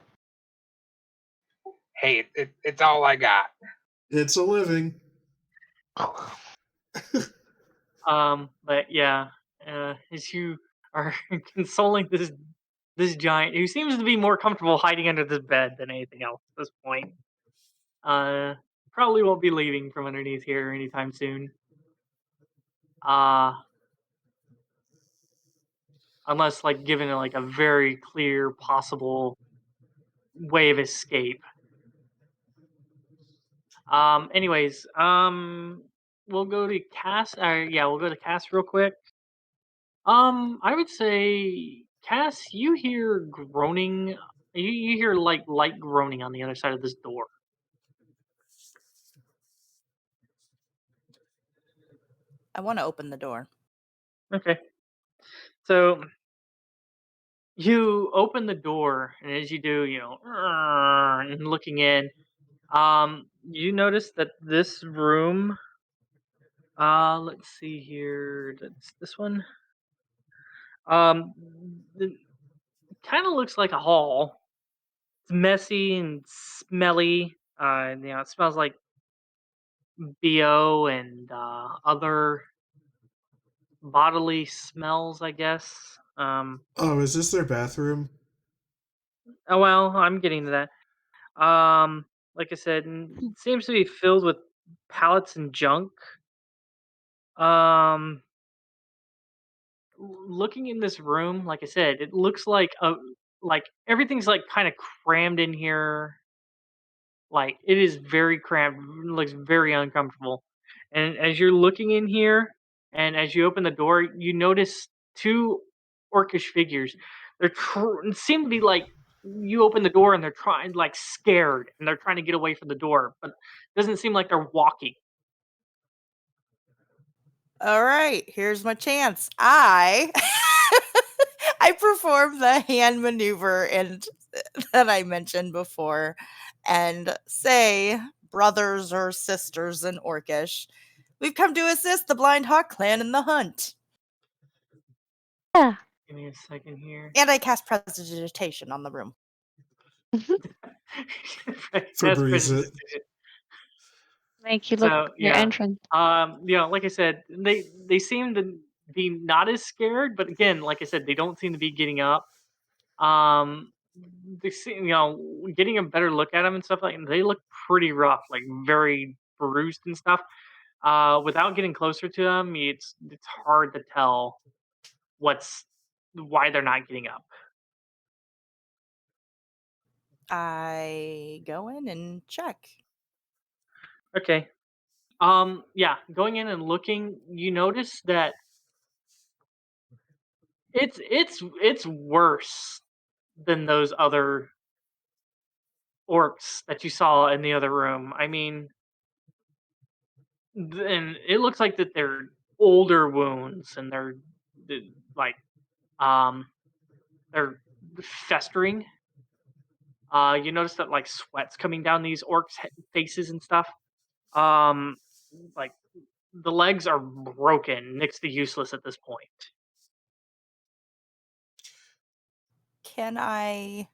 Hey, it's all I got. It's a living. But yeah, as you are consoling this giant who seems to be more comfortable hiding under this bed than anything else at this point. Uh, Probably won't be leaving from underneath here anytime soon. Uh, unless like given like a very clear possible way of escape. Anyways, we'll go to Cass. Yeah, we'll go to Cass real quick. I would say, Cass, you hear groaning. You hear like light groaning on the other side of this door. I want to open the door. Okay. So you open the door, and as you do, and looking in, you notice that this room. Let's see here. That's this one. It kind of looks like a hall. It's messy and smelly. It smells like BO and other bodily smells, I guess. Oh, is this their bathroom? Oh well, I'm getting to that. Like I said, it seems to be filled with pallets and junk. Um, Looking in this room, like I said, it looks like everything's like kind of crammed in here. Like, it is very cramped, looks very uncomfortable. And as you're looking in here, and as you open the door, you notice two orcish figures. Seem to be like you open the door and they're trying, like, scared, and they're trying to get away from the door, but it doesn't seem like they're walking. All right, here's my chance. I I perform the hand maneuver and that I mentioned before and say, brothers or sisters in Orcish, we've come to assist the Blind Hawk clan in the hunt. Yeah. Give me a second here. And I cast prestidigitation on the room. Febreze it. Make you look So, your yeah. entrance. Like I said, they seem to be not as scared, but again, like I said, they don't seem to be getting up. They seem, getting a better look at them and stuff, like, they look pretty rough, like very bruised and stuff. Without getting closer to them, it's hard to tell why they're not getting up. I go in and check. Okay. Yeah, going in and looking, you notice that it's worse than those other orcs that you saw in the other room. I mean, and it looks like that they're older wounds, and like um they're festering. You notice that, like, sweat's coming down these orcs' faces and stuff. Um, like, the legs are broken, next to useless at this point. Can I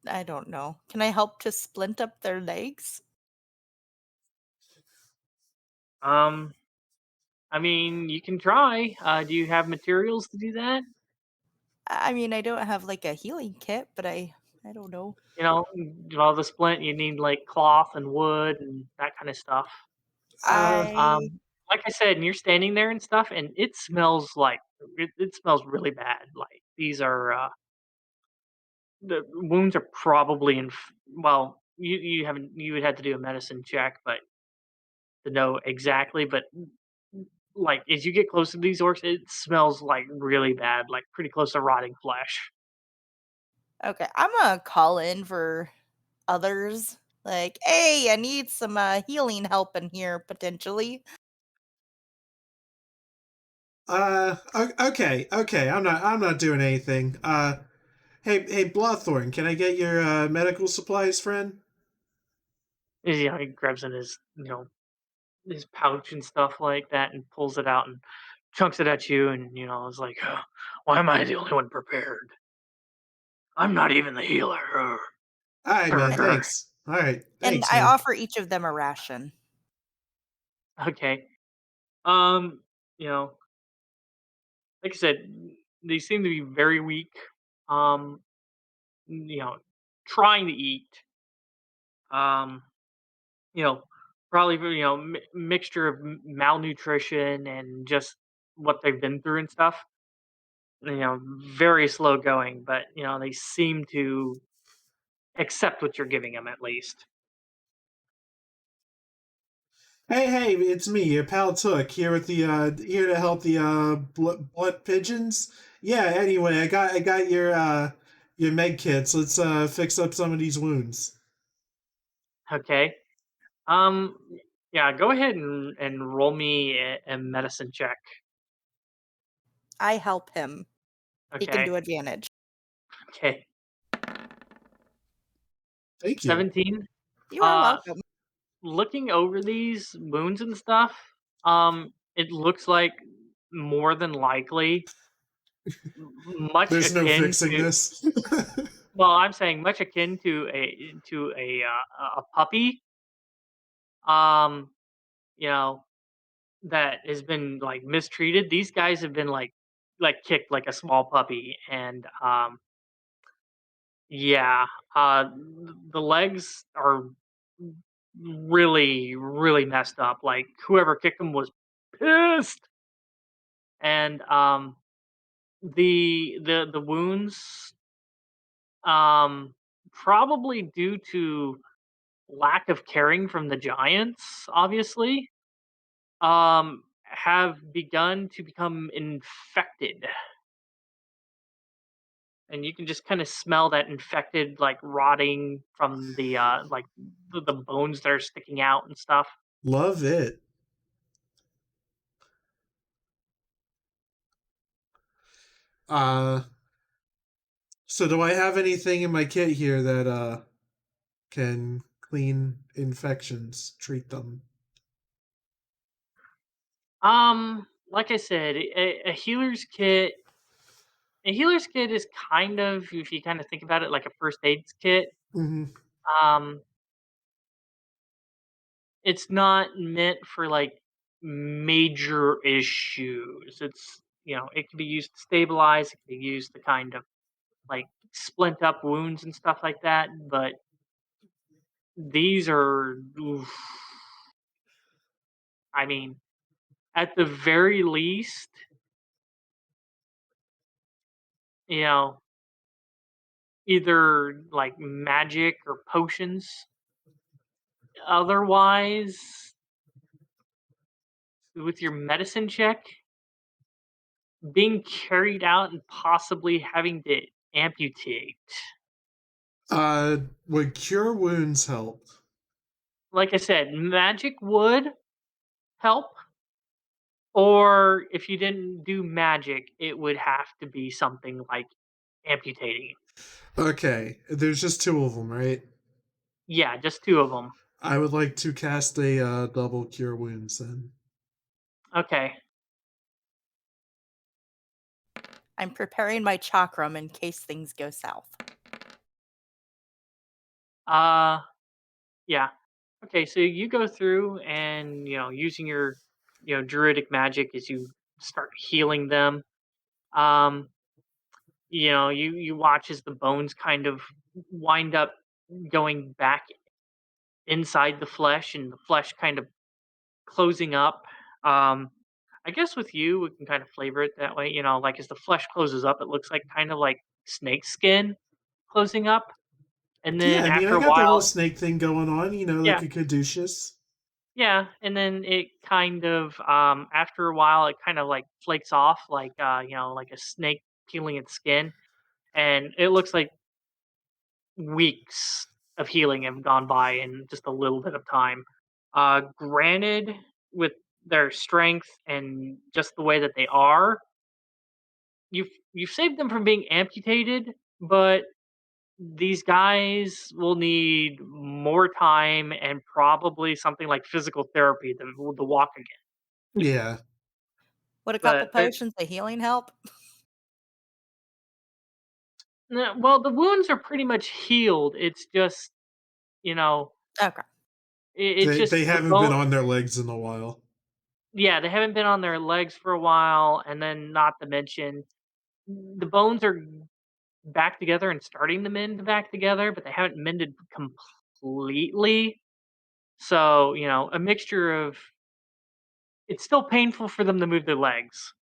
I don't know. Can I help to splint up their legs? Um, I mean, you can try. Do you have materials to do that? I mean, I don't have like a healing kit, but I don't know. The splint, you need, like, cloth and wood and that kind of stuff. Uh, I Like I said, and you're standing there and stuff, and it smells like it smells really bad. Like, these are the wounds are probably well, you would have to do a medicine check, but to know exactly. But, like, as you get close to these orcs, it smells like really bad, like pretty close to rotting flesh. okay, I'm gonna call in for others. Like, hey, I need some healing help in here potentially. okay. I'm not doing anything. Hey, Blothorn, can I get your medical supplies, friend? He grabs in his pouch and stuff like that, and pulls it out and chunks it at you, and is like, "Oh, why am I the only one prepared? I'm not even the healer." All right, man. Grr. Thanks. All right, And thanks, I man. offer each of them a ration. Okay. Um, you know, like I said, they seem to be very weak. Um, you know, trying to eat. Um, you know, probably mixture of malnutrition and just what they've been through and stuff. Very slow going, but they seem to accept what you're giving them at least. Hey, it's me, your pal Took, here with the here to help the blood pigeons. Yeah. Anyway, I got your med kits. Let's fix up some of these wounds. Okay. Um, yeah, go ahead and roll me a medicine check. I help him. He can Okay. do advantage. Okay. Thank you. 17. You are welcome. Looking over these wounds and stuff, it looks like more than likely much There's no akin fixing to. this. Well, I'm saying much akin to a puppy. Um, you know that has been, like, mistreated. These guys have been, like kicked like a small puppy, and yeah, the legs are really, really messed up. Like, whoever kicked them was pissed, and the wounds, um, probably due to lack of caring from the giants, obviously, have begun to become infected. And you can just kind of smell that infected, like rotting from the like the bones that are sticking out and stuff. Love it. So do I have anything in my kit here that can clean infections, treat them? Like I said, a healer's kit. A healer's kit is kind of, if you kind of think about it, like a first aid kit. Mm-hmm. Um, it's not meant for like major issues. It's it can be used to stabilize. It can be used to kind of like splint up wounds and stuff like that. But these are, oof, I mean, at the very least, you know, either like magic or potions. Otherwise, with your medicine check, being carried out and possibly having to amputate. Would cure wounds help? Like I said, magic would help. Or if you didn't do magic, it would have to be something like amputating. Okay, there's just 2 of them, right? Yeah, just 2 of them. I would like to cast a double cure wounds then. Okay. I'm preparing my chakram in case things go south. Yeah. Okay, so you go through and, using your, druidic magic as you start healing them. You watch as the bones kind of wind up going back inside the flesh and the flesh kind of closing up. I guess with you, we can kind of flavor it that way. Like as the flesh closes up, it looks like kind of like snake skin closing up. And Yeah, then I mean, after I a got the whole while, snake thing going on, yeah, like a caduceus. yeah, and then it kind of after a while, it kind of like flakes off, like like a snake peeling its skin, and it looks like weeks of healing have gone by in just a little bit of time. Granted, with their strength and just the way that they are, you've saved them from being amputated, but these guys will need more time and probably something like physical therapy to walk again. Yeah. Would a couple But potions of healing help? no, well, the wounds are pretty much healed. It's just you know, Okay. it's just They the haven't been bone. on their legs in a while. Yeah, they haven't been on their legs for a while, and then not to mention the bones are back together and starting to mend back together, but they haven't mended completely. So, a mixture of it's still painful for them to move their legs,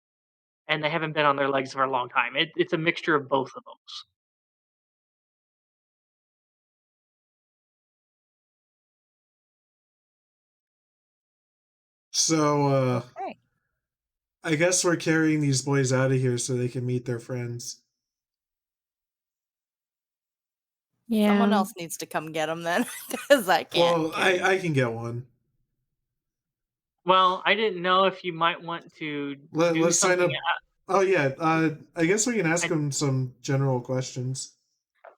and they haven't been on their legs for a long time. It's a mixture of both of those. So, Okay. I guess we're carrying these boys out of here so they can meet their friends. Yeah. Someone else needs to come get them then, because I can't. Well, carry them. I can get one. Well, I didn't know if you might want to do Let's sign something. up. Oh yeah, I guess we can ask them some general questions.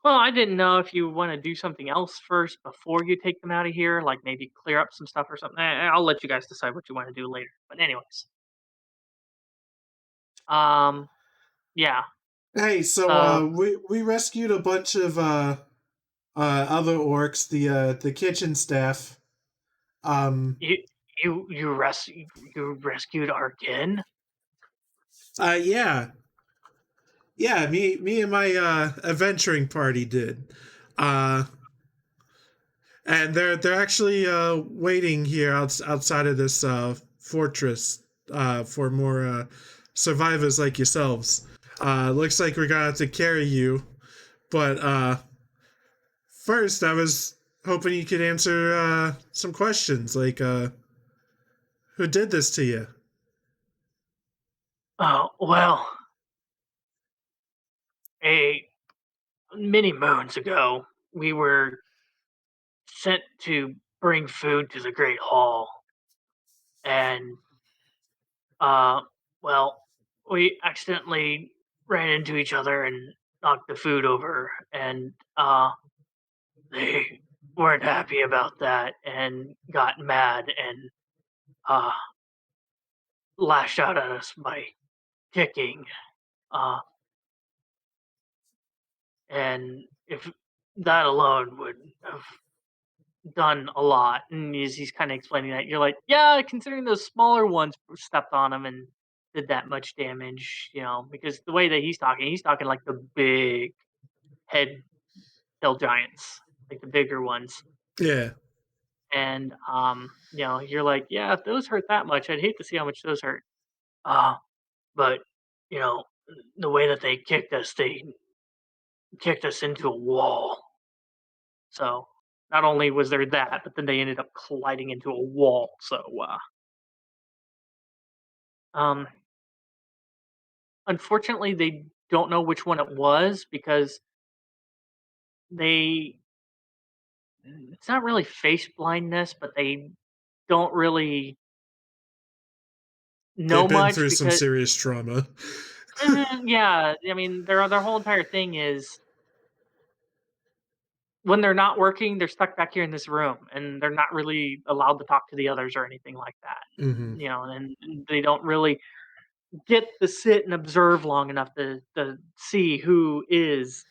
Well, I didn't know if you want to do something else first before you take them out of here, like maybe clear up some stuff or something. I'll let you guys decide what you want to do later. But anyways, yeah. Hey, so So we rescued a bunch of other orcs, the kitchen staff. you you rescued our kin. Yeah. Yeah, me and my adventuring party did. And they're actually waiting here outside of this fortress for more survivors like yourselves. Looks like we're gonna have to carry you, but first, I was hoping you could answer some questions, like who did this to you? Oh, well, many moons ago, we were sent to bring food to the Great Hall, and uh, well, we accidentally ran into each other and knocked the food over, and they weren't happy about that and got mad and uh, lashed out at us by kicking. Uh, and if that alone would have done a lot, and he's kind of explaining that, you're like, yeah, considering those smaller ones stepped on him and did that much damage, because the way that he's talking like the big head hill giants, like the bigger ones. Yeah. And you're like, yeah, if those hurt that much, I'd hate to see how much those hurt. But you know, the way that they kicked us into a wall. So not only was there that, but then they ended up colliding into a wall. So um, unfortunately, they don't know which one it was because they. It's not really face blindness, but they don't really know They've been much through some because serious trauma. yeah, I mean their whole entire thing is when they're not working, they're stuck back here in this room, and they're not really allowed to talk to the others or anything like that. Mm-hmm. And they don't really get to sit and observe long enough to see who is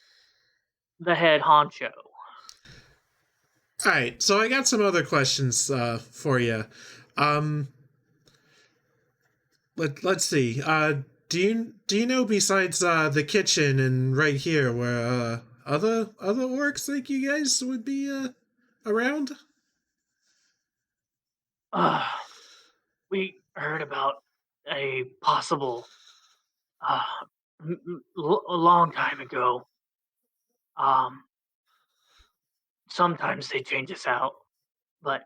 the head honcho. All right, so I got some other questions for you. Let's see. Do you know besides the kitchen and right here where other orcs like you guys would be around? We heard about a possible uh, a long time ago. Sometimes they change us out, but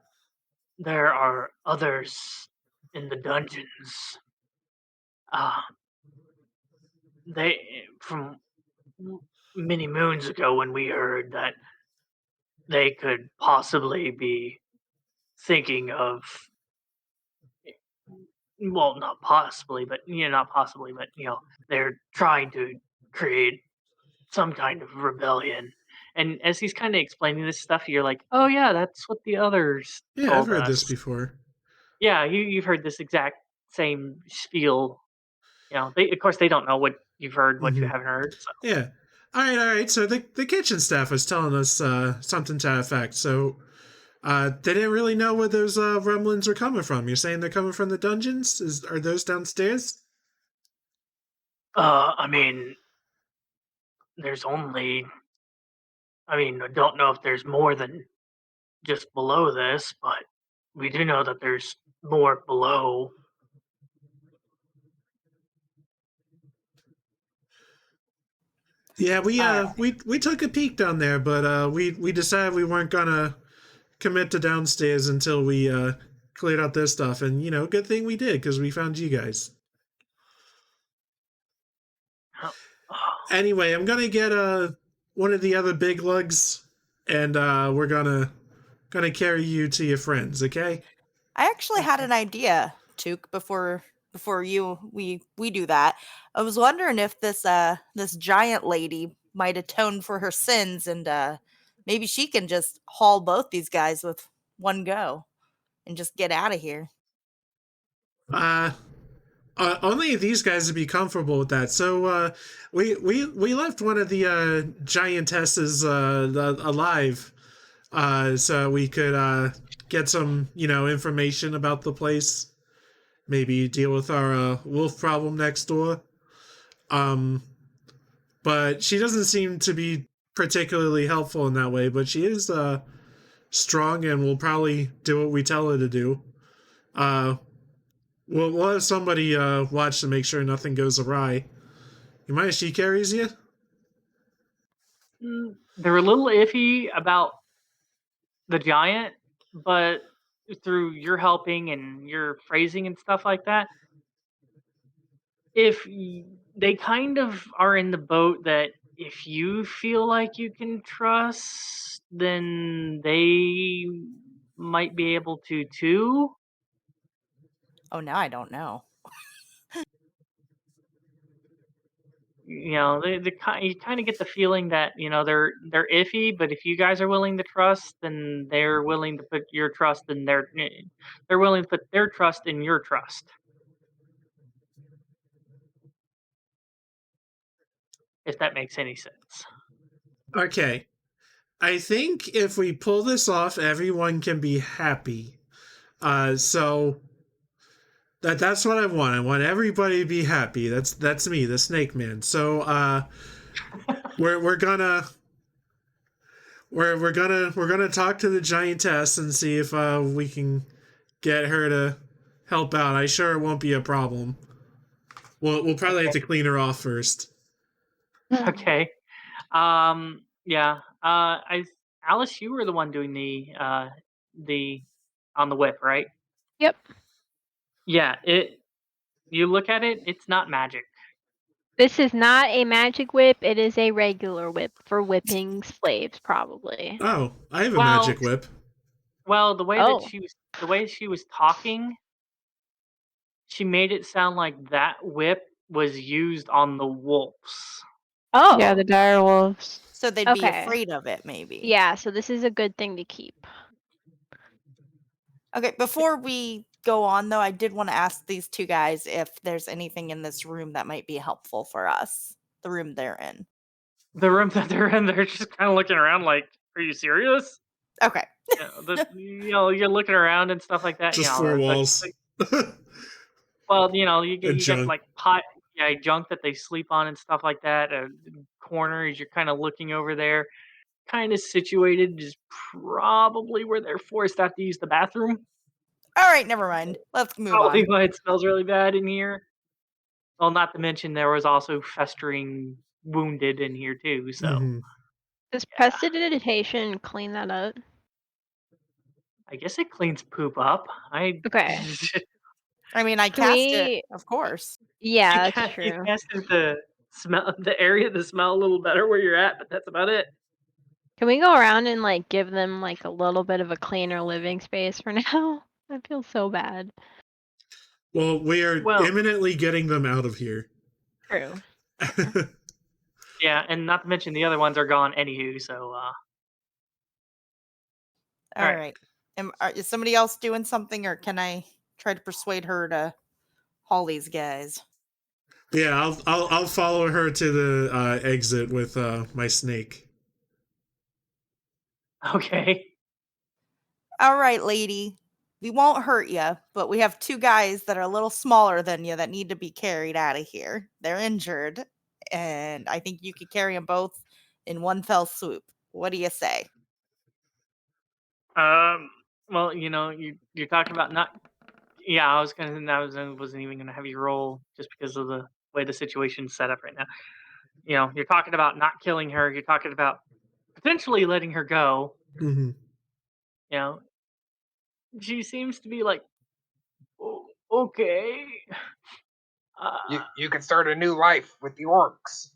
there are others in the dungeons. Uh, they from many moons ago when we heard that they could possibly be thinking of, well, not possibly, but not possibly, but they're trying to create some kind of rebellion. And as he's kind of explaining this stuff, you're like, oh yeah, that's what the others Yeah, I've told heard this us. before. Yeah, you've heard this exact same spiel. They of course they don't know what you've heard, what you haven't heard. So Yeah. All right. So the kitchen staff was telling us something to that effect. So they didn't really know where those rumblings were coming from. You're saying they're coming from the dungeons? Are those downstairs? I mean, there's only. I mean, I don't know if there's more than just below this, but we do know that there's more below. Yeah, we took a peek down there, but we decided we weren't gonna commit to downstairs until we cleared out this stuff. And good thing we did because we found you guys. Anyway, I'm gonna get one of the other big lugs, and we're gonna carry you to your friends. Okay? I actually had an idea, Took, before we do that. I was wondering if this giant lady might atone for her sins, and maybe she can just haul both these guys with one go and just get out of here. Only these guys would be comfortable with that. So we left one of the giantesses alive, so we could get some information about the place. Maybe deal with our wolf problem next door. But she doesn't seem to be particularly helpful in that way. But she is strong and will probably do what we tell her to do. We'll have somebody watch to make sure nothing goes awry. You mind if she carries you? they're a little iffy about the giant, but through your helping and your phrasing and stuff like that, they kind of are in the boat that if you feel like you can trust, then they might be able to too. Oh, now I don't know. You know, you kind of get the feeling that they're iffy, but if you guys are willing to trust, then they're willing to put your trust in they're willing to put their trust in your trust. If that makes any sense. Okay. I think if we pull this off, everyone can be happy. So that's what I want. I want everybody to be happy. That's me, the Snake Man. So we're gonna talk to the giantess and see if we can get her to help out. I sure it won't be a problem. We'll probably have to clean her off first. Okay. Yeah. Alice, you were the one doing the on the whip, right? Yep. Yeah. You look at it, it's not magic. This is not a magic whip. It is a regular whip for whipping slaves, probably. Oh, I have a magic whip. Well, the way Oh. that she was talking, she made it sound like that whip was used on the wolves. Oh. Yeah, the dire wolves. So they'd be Okay. afraid of it, maybe. Yeah, so this is a good thing to keep. Okay, before we go on, though, I did want to ask these two guys if there's anything in this room that might be helpful for us. The room they're in. The room that they're in, they're just kind of looking around like, "Are you serious?" Okay. You're looking around and stuff like that. Just four walls. Well, you get junk. like junk that they sleep on and stuff like that. Corners, you're kind of looking over there, kind of situated, is probably where they're forced to have to use the bathroom. All right, never mind. Let's move Probably on. why it smells really bad in here. Well, not to mention there was also festering wounded in here too. So Mhm. Does prestidigitation clean that up? I guess it cleans poop up. Okay. I mean, I Can cast we- it, of course. Yeah, that's true. You casted the smell, the area to smell a little better where you're at, but that's about it. Can we go around and like give them like a little bit of a cleaner living space for now? I feel so bad. Well, we are imminently getting them out of here. True. Yeah, and not to mention the other ones are gone anywho, so All right. Is somebody else doing something, or can I try to persuade her to haul these guys? Yeah, I'll follow her to the exit with my snake. Okay. All right, lady. We won't hurt you, but we have two guys that are a little smaller than you that need to be carried out of here. They're injured, and I think you could carry them both in one fell swoop. What do you say? Well, you're talking about not. Yeah, I wasn't even gonna have you roll just because of the way the situation's set up right now. You're talking about not killing her. You're talking about potentially letting her go. Mm-hmm. She seems to be like, okay. You can start a new life with the orcs.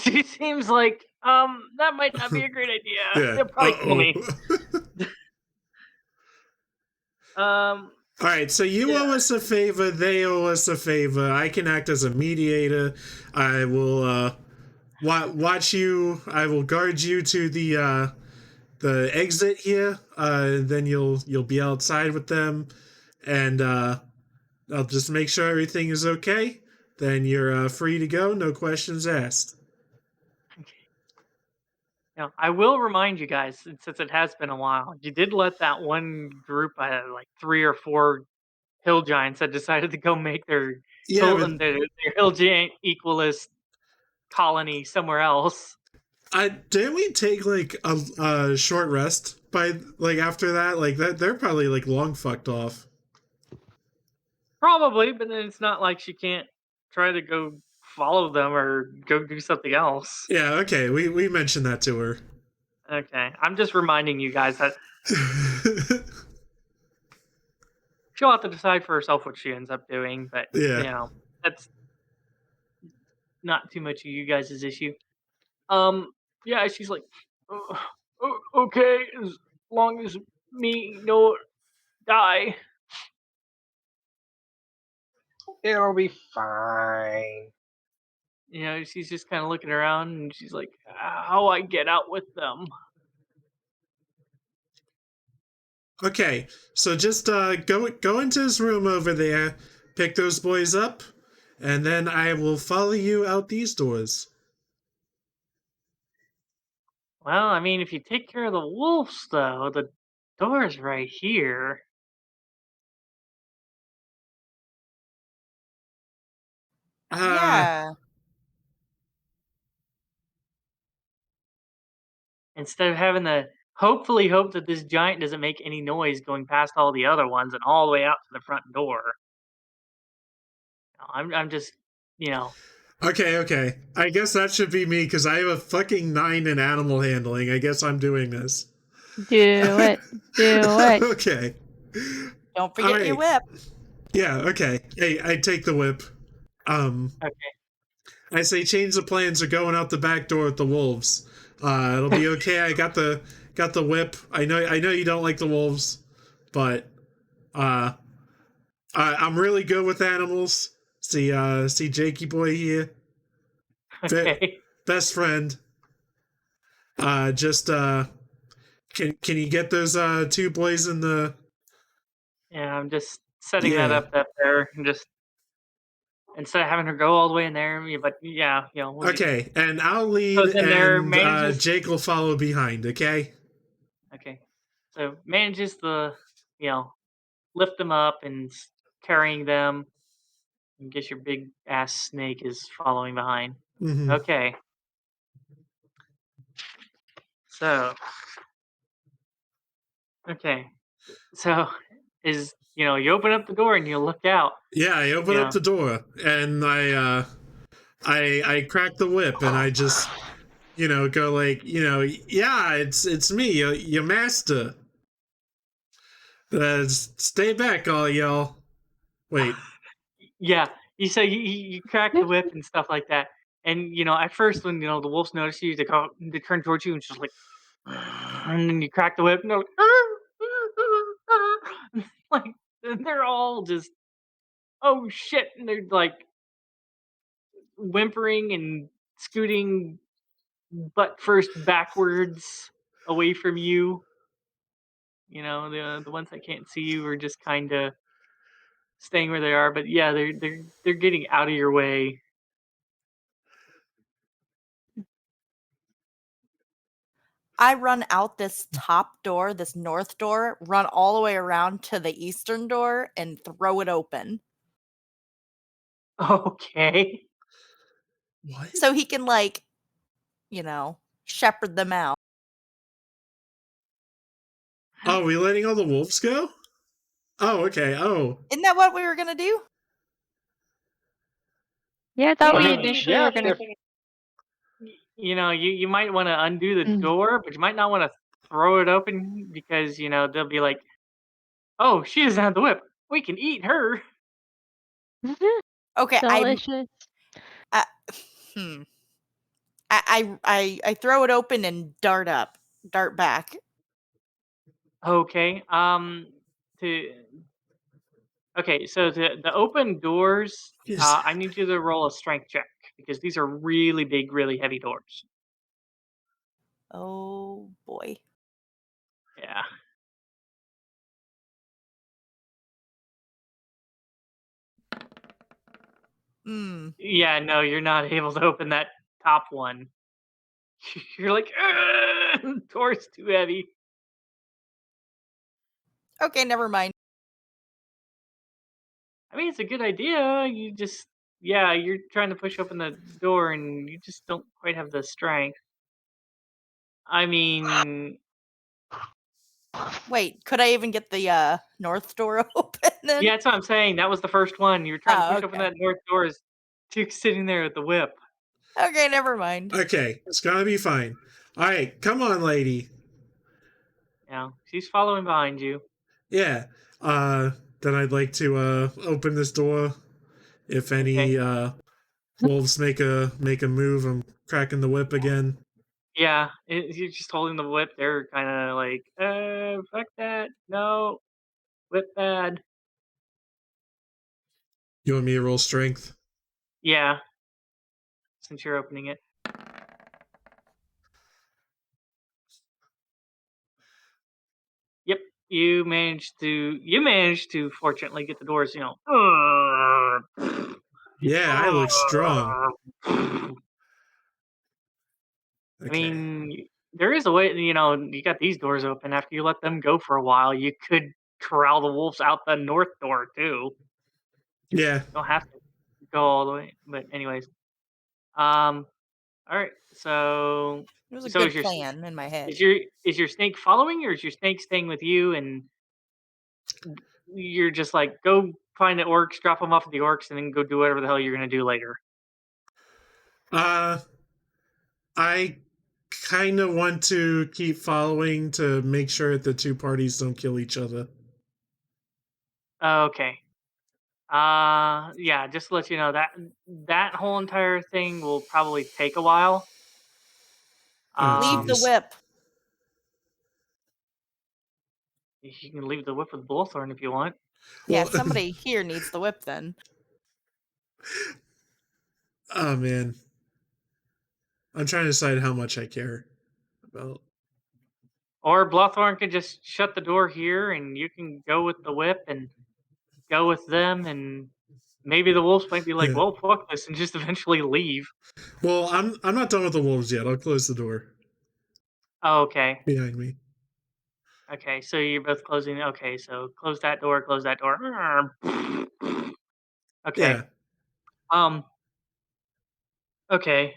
She seems like that might not be a great idea. Yeah. They'll probably kill me. All right, so you owe us a favor, they owe us a favor. I can act as a mediator. I will watch you. I will guard you to the exit here. Then you'll be outside with them, and I'll just make sure everything is okay. Then you're free to go. No questions asked. I will remind you guys, since it has been a while, you did let that one group, like 3 or 4 hill giants that decided to go make their hill giant equalist colony somewhere else. Didn't we take like a short rest by after that? Like that, they're probably long fucked off. Probably, but then it's not like she can't try to go follow them or go do something else. Yeah, okay, we mentioned that to her. Okay, I'm just reminding you guys that she'll have to decide for herself what she ends up doing, but Yeah. that's not too much of you guys' issue. Yeah, she's like, okay, as long as me no die. It'll be fine. She's just kind of looking around and she's like, how I get out with them? Okay, so just go into his room over there, pick those boys up, and then I will follow you out these doors. Well, I mean, if you take care of the wolves, though, the door's right here. Yeah. Instead of having to hopefully hope that this giant doesn't make any noise going past all the other ones and all the way out to the front door. I'm just, Okay. I guess that should be me, because I have a fucking 9 in animal handling. I guess I'm doing this. Do it. Do it. Okay. Don't forget your whip. Yeah, okay. Hey, I take the whip. Okay. I say change the plans of going out the back door with the wolves. It'll be okay. I got the whip. I know you don't like the wolves, but I'm really good with animals. See Jakey boy here. Okay. Best friend. Can you get those 2 boys in the... Yeah, I'm just setting that up there and just instead of having her go all the way in there, but we'll Okay, and I'll lead and Jake will follow behind, okay? Okay. So manages the, lift them up and carrying them. I guess your big ass snake is following behind. Mm-hmm. Okay. So. Okay. So you open up the door and you look out. Yeah, I open up the door and I crack the whip and I just go like, yeah, it's me, your master. Stay back, all y'all. Wait. Yeah, you crack the whip and stuff like that, and at first when the wolves notice you, they turn towards you and just like, and then you crack the whip and they're like, they're all just, oh shit, and they're like whimpering and scooting butt first backwards away from you. The ones that can't see you are just kind of staying where they are, but yeah, they're getting out of your way. I run out this top door, this north door, run all the way around to the eastern door and throw it open. Okay. What? So he can shepherd them out. Oh, we letting all the wolves go? Oh, okay. Oh. Isn't that what we were going to do? Yeah, I thought we initially were going to... You might want to undo the door, but you might not want to throw it open because, they'll be like, oh, she doesn't have the whip. We can eat her. Okay, delicious. I throw it open and dart back. Okay. Okay, so the open doors, I need you to roll a strength check because these are really big, really heavy doors. Oh boy. Yeah. Yeah, no, you're not able to open that top one. You're like, door's too heavy. Okay, never mind. I mean, it's a good idea. You're trying to push open the door and you just don't quite have the strength. I mean... Wait, could I even get the north door open then? Yeah, that's what I'm saying. That was the first one. You were trying to push open that north door as Duke's sitting there with the whip. Okay, never mind. Okay, it's gonna be fine. All right, come on, lady. Yeah, she's following behind you. Yeah. Then I'd like to open this door. If any wolves make a move, I'm cracking the whip again. Yeah, you're just holding the whip. They're kind of like, fuck that. No, whip bad. You want me to roll strength? Yeah, since you're opening it. Yep, you managed to fortunately get the doors, Yeah, I look strong. I Okay. mean, there is a way, you got these doors open. After you let them go for a while, you could corral the wolves out the north door, too. Yeah. You don't have to go all the way. But anyways. All right, so... It was a So good is your plan in my head. is your snake following, or is your snake staying with you, and you're just like, go find the orcs, drop them off at the orcs, and then go do whatever the hell you're gonna do later? I kind of want to keep following to make sure that the two parties don't kill each other. Okay. Yeah, just to let you know that whole entire thing will probably take a while. Leave the jeez. whip. You can leave the whip with Blothorn if you want. Yeah, Well- somebody here needs the whip then. Oh man, I'm trying to decide how much I care about. Or Blothorn can just shut the door here, and you can go with the whip and go with them, and maybe the wolves might be like, Yeah. well, fuck this, and just eventually leave. Well, I'm not done with the wolves yet. I'll close the door Oh, okay. behind me. Okay, so you're both closing. Okay, so close that door, close that door. Okay. Yeah. Okay.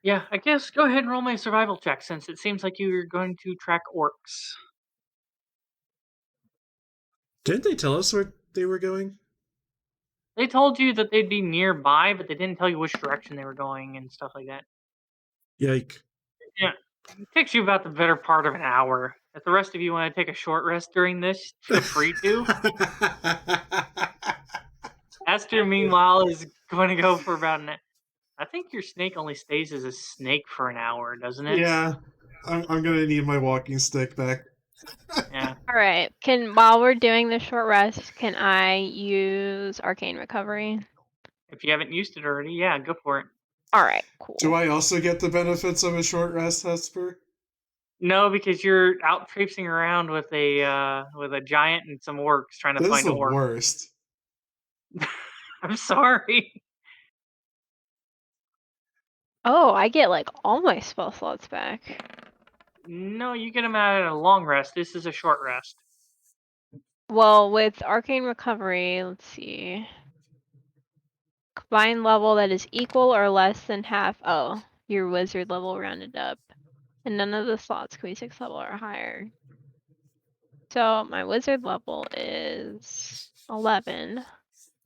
Yeah, I guess go ahead and roll my survival check, since it seems like you're going to track orcs. Didn't they tell us where they were going? They told you that they'd be nearby, but they didn't tell you which direction they were going and stuff like that. Yike. Yeah, it takes you about the better part of an hour. If the rest of you want to take a short rest during this, feel free to. Aster, meanwhile, is going to go for about an... I think your snake only stays as a snake for an hour, doesn't it? Yeah. I'm gonna need my walking stick back. Yeah. All right. While we're doing the short rest, can I use Arcane Recovery? If you haven't used it already, yeah, go for it. All right. Cool. Do I also get the benefits of a short rest, Hesper? No, because you're out traipsing around with a giant and some orcs trying to This is find the orcs. worst. I'm sorry. Oh, I get like all my spell slots back. No, you get them out at a long rest. This is a short rest. Well, with Arcane Recovery, let's see. Combined level that is equal or less than half. Oh, your wizard level rounded up. And none of the slots can be 6th level or higher. So my wizard level is 11.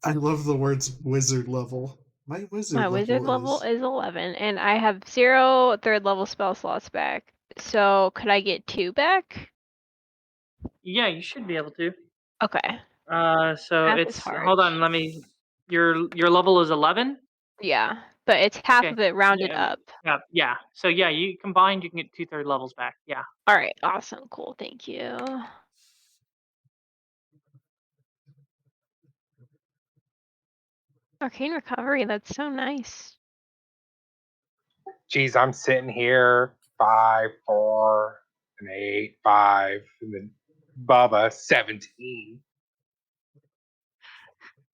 I love the words wizard level. My wizard level is 11, and I have 0 3rd level spell slots back. So could I get 2 back? Yeah, you should be able to. Okay. So Math is it's hard. hold on. Let me. Your level is 11. Yeah, but it's half Okay. of it rounded Yeah, up. Yeah. So yeah, you combined, you can get 2/3 levels back. Yeah. All right. Awesome. Cool. Thank you. Arcane Recovery. That's so nice. Geez, I'm sitting here 5, 4, and 8, 5, and then Bubba 17.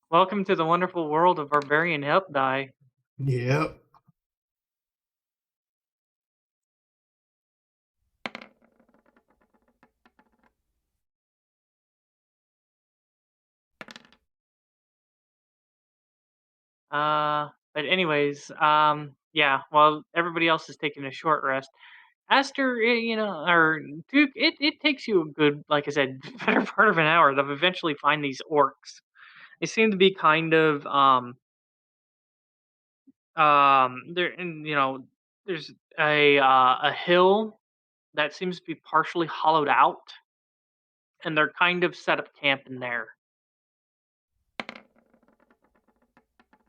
Welcome to the wonderful world of Barbarian Help Die. Yep. But anyways, yeah. While everybody else is taking a short rest, Aster, or Duke, it takes you a good, like I said, better part of an hour to eventually find these orcs. They seem to be kind of there, and there's a hill that seems to be partially hollowed out, and they're kind of set up camp in there.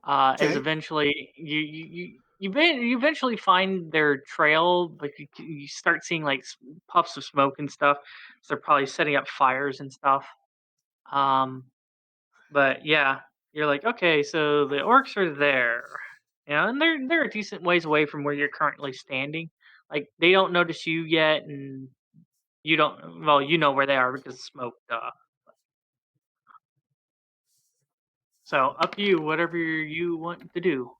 As Okay. eventually you eventually find their trail, but you start seeing like puffs of smoke and stuff. So they're probably setting up fires and stuff. Um, but yeah, you're like, okay, so the orcs are there, and they're a decent ways away from where you're currently standing. Like they don't notice you yet, and you don't. Well, you know where they are because of smoke. So up to you, whatever you want to do.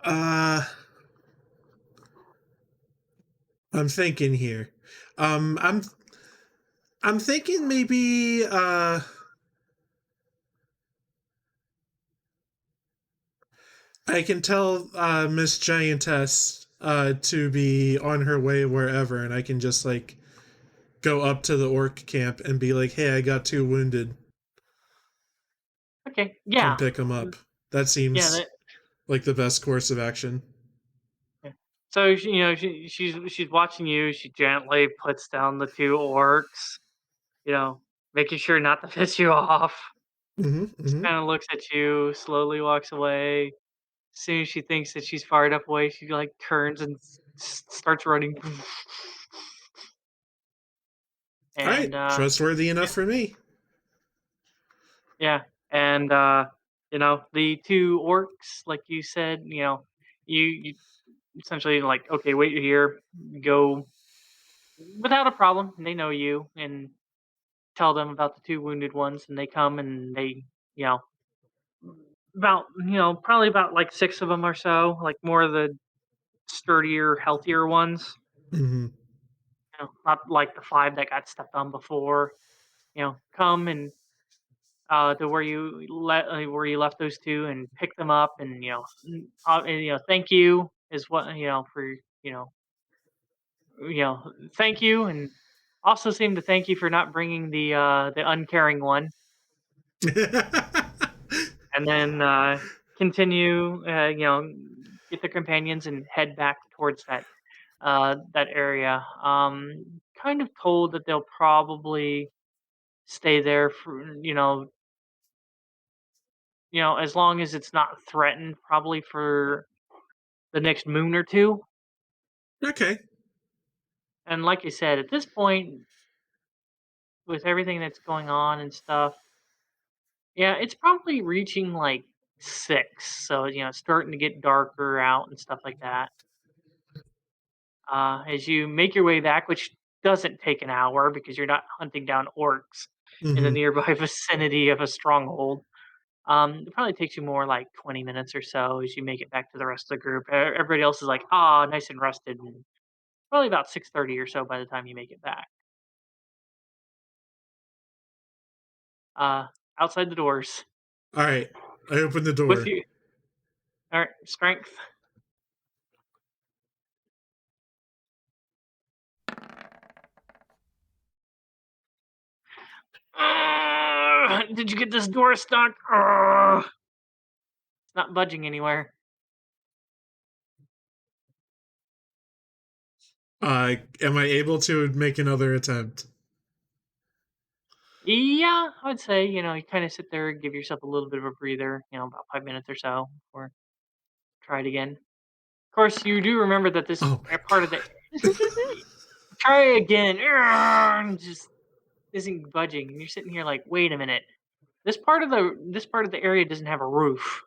I'm thinking here. I'm thinking maybe I can tell Miss Giantess to be on her way wherever, and I can just like go up to the orc camp and be like, "Hey, I got 2 wounded. Okay, Come yeah, pick them up." That yeah. seems like the best course of action. Yeah. So she's watching you. She gently puts down the 2 orcs, making sure not to piss you off. Mm-hmm. She Mm-hmm. kind of looks at you, slowly walks away. As soon as she thinks that she's far enough away, she like turns and starts running. All right, And trustworthy enough for me. yeah, and the 2 orcs, like you said, you essentially like, okay, wait here, go without a problem. And they know you, and tell them about the 2 wounded ones, and they come and they, you know, about probably about like 6 of them or so, like more of the sturdier, healthier ones. Mm-hmm. Not like the 5 that got stepped on before. Come and to where you left those 2 and pick them up, and thank you is what for thank you, and also seem to thank you for not bringing the uncaring one. And then continue, get their companions and head back towards that area. Kind of told that they'll probably stay there for as long as it's not threatened, probably for the next moon or 2. Okay. And like I said, at this point, with everything that's going on and stuff, yeah, it's probably reaching like 6. So it's starting to get darker out and stuff like that. As you make your way back, which doesn't take an hour because you're not hunting down orcs in the Mm-hmm. nearby vicinity of a stronghold. It probably takes you more like 20 minutes or so as you make it back to the rest of the group. Everybody else is like, nice and rested. And probably about 6:30 or so by the time you make it back. Uh, Outside the doors All right, I open the with door. you. All right, strength. Did you get this door stuck? It's not budging anywhere. Am I able to make another attempt? Yeah, I would say, you kind of sit there, give yourself a little bit of a breather, about 5 minutes or so, or try it again. Of course, you do remember that this Oh my part of the God. try again, just isn't budging, and you're sitting here like, wait a minute, this part of the area doesn't have a roof.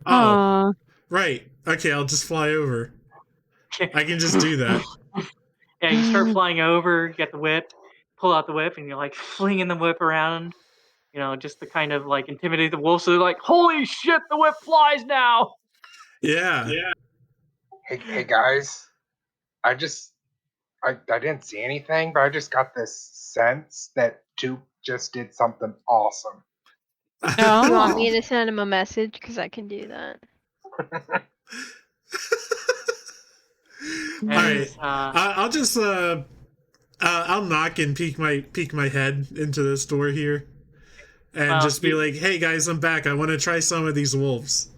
Oh, Aw. right. Okay, I'll just fly over. I can just do that. Yeah, you start flying over, get the whip, pull out the whip, and you're like flinging the whip around, just to kind of like intimidate the wolves. So they're like, holy shit, the whip flies now. Yeah. Hey guys, I didn't see anything, but I just got this sense that Duke just did something awesome. You want me to send him a message? Because I can do that. All right. As, I'll just I'll knock and peek my head into this door here, and Well, just be like, "Hey guys, I'm back. I want to try some of these wolves."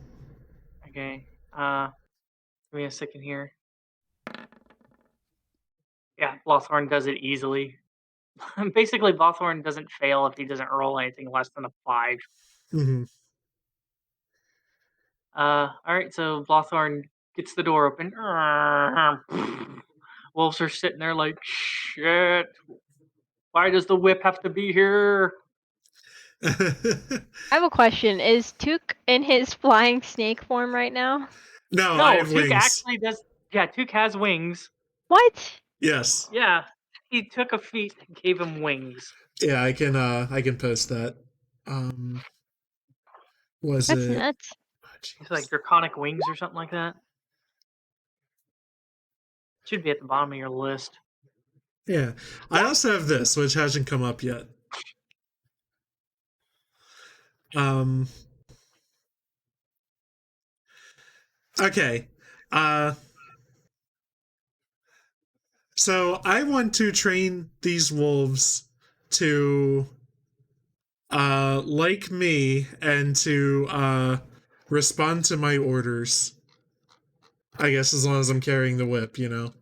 okay. Give me a second here. Yeah, Blothorn does it easily. Basically, Blothorn doesn't fail if he doesn't roll anything less than a 5. Mm-hmm. Alright, so Blothorn gets the door open. Wolves are sitting there like, shit. Why does the whip have to be here? I have a question. Is Took in his flying snake form right now? No, I No, have Took wings. actually does. Yeah, Took has wings. What? Yes. Yeah, he took a feat and gave him wings. Yeah, I can post that. Was That's it? nuts. Oh, It's like draconic wings or something like that. Should be at the bottom of your list. yeah, I also have this, which hasn't come up yet. Okay. So I want to train these wolves to like me and to respond to my orders. I guess as long as I'm carrying the whip, you know.